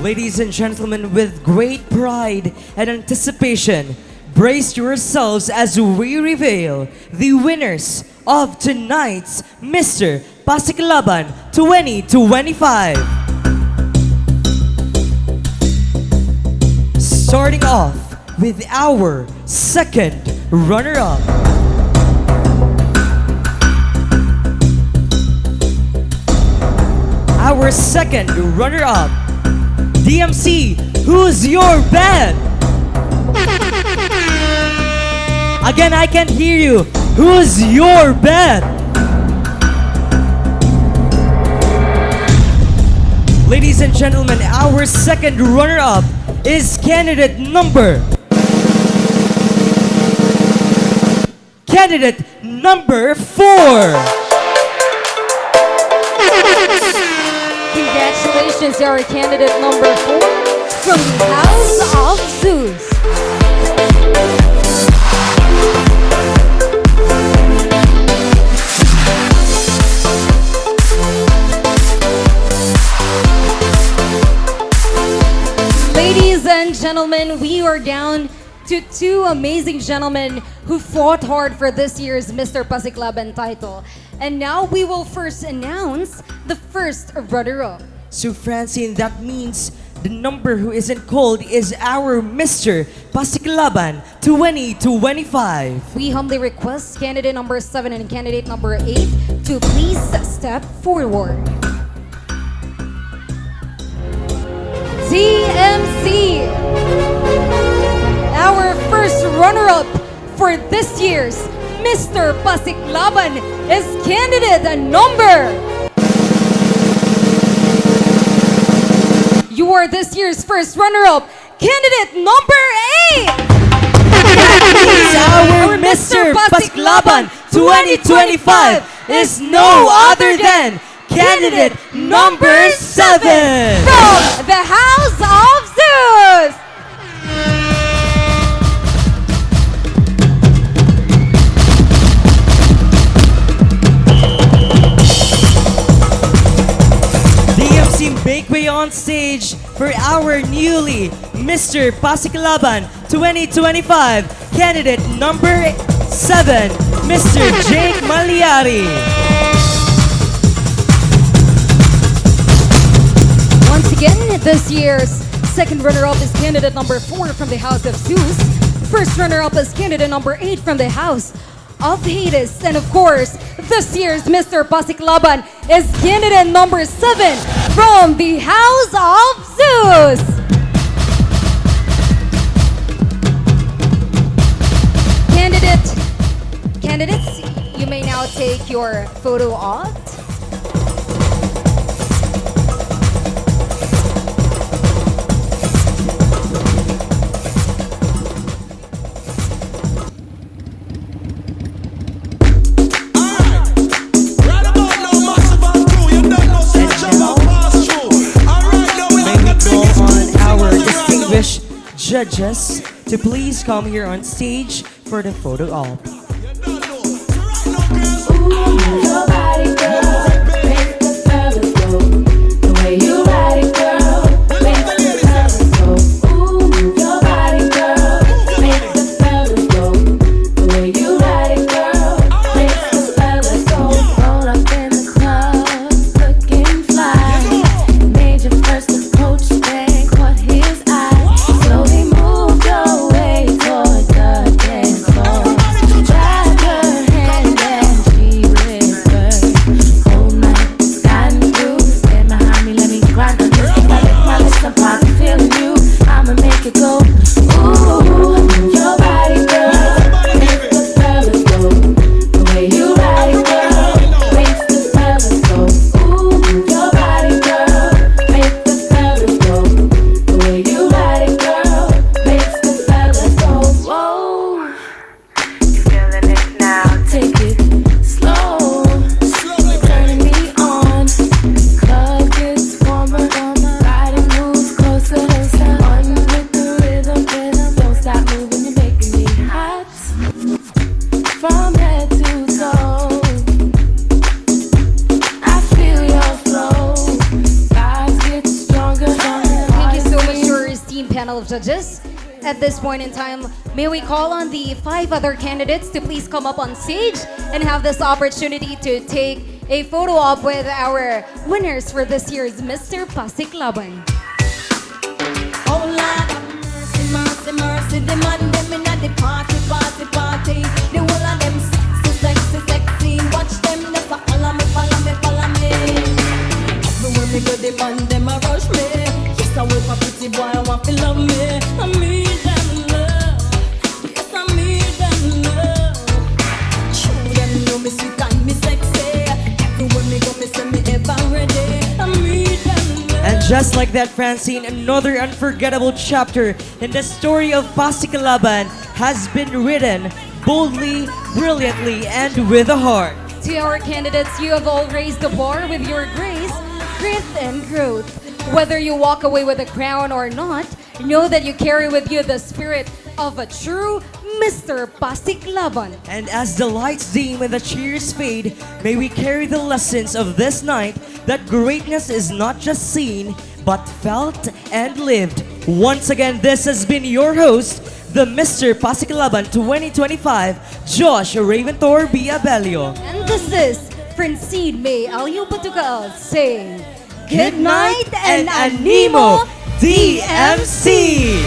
Ladies and gentlemen, with great pride and anticipation, brace yourselves as we reveal the winners of tonight's Mr. Pasiklaban 2025. Starting off with our second runner-up. Our second runner-up, DMC, who's your band? Again, I can't hear you. Who's your band? Ladies and gentlemen, our second runner-up is candidate number 4. Congratulations, our candidate number 4 from the House of Zeus. Ladies and gentlemen, we are down to 2 amazing gentlemen who fought hard for this year's Mr. Pasiklaban title. And now we will first announce the first runner-up. So Francine, that means the number who isn't called is our Mr. Pasiklaban 2025. We humbly request candidate number 7 and candidate number 8 to please step forward. DMC, our first runner-up for this year's Mr. Pasiklaban is candidate number. You are this year's first runner-up, candidate number 8. Our Mr. Pasiklaban 2025 is no other than candidate number 7 from the House of Zeus. DMC, make way on stage for our newly Mr. Pasiklaban 2025 candidate number 7, Mr. Jake Maliari. Once again, this year's second runner-up is candidate number 4 from the House of Zeus. First runner-up is candidate number 8 from the House of Hades. And of course, this year's Mr. Pasiklaban is candidate number 7 from the House of Zeus. Candidates, you may now take your photo off. judges to please come here on stage for the photo op. Your body, girl, makes the fellas go. The way you ride it, girl, makes the fellas go. Ooh, your body, girl, makes the fellas go. The way you ride it, girl, makes the fellas go. Roll up in the club, looking fly. Made your first approach, then caught his eye. Slowly moved your way toward the dance floor. Grabbed her hand and she whispered, "Hold my stand you. Stand behind me, let me grind on you. If I lick my lips, I'm probably feeling you. I'ma make it go. Ooh, your body, girl, makes the fellas go. The way you ride it, girl, makes the fellas go. Ooh, your body, girl, makes the fellas go. The way you ride it, girl, makes the fellas go. Whoa, you feeling it now? Take it slow, turning me on. Club gets warmer, body moves closer. On with the rhythm, don't stop moving, you're making me hot. From head to toe, I feel your flow. Vibes get stronger. Thank you so much to our esteemed panel of judges. At this point in time, may we call on the 5 other candidates to please come up on stage and have this opportunity to take a photo op with our winners for this year's Mr. Pasiklaban. Oh Lord, mercy, mercy, mercy. The man them inna the party, party, party. The whole of them sexy, sexy, sexy. Watch them just a follow me, follow me, follow me. Everywhere me go, the man them a rush me. Yes, I want a pretty boy, I want to love me. I need them love. Yes, I need them love. Show them know me sweet and me sexy. Everywhere me go, me say me ever ready. I need them love. And just like that, Francine, another unforgettable chapter in the story of Pasiklaban has been written boldly, brilliantly, and with a heart. To our candidates, you have all raised the bar with your grace, grit, and growth. Whether you walk away with a crown or not, know that you carry with you the spirit of a true Mr. Pasiklaban. And as the lights dim and the cheers fade, may we carry the lessons of this night that greatness is not just seen, but felt and lived. Once again, this has been your host, the Mr. Pasiklaban 2025, Josh Raventor Biabelio. And this is Francine May Aliu Patugal saying, good night and animo DMC!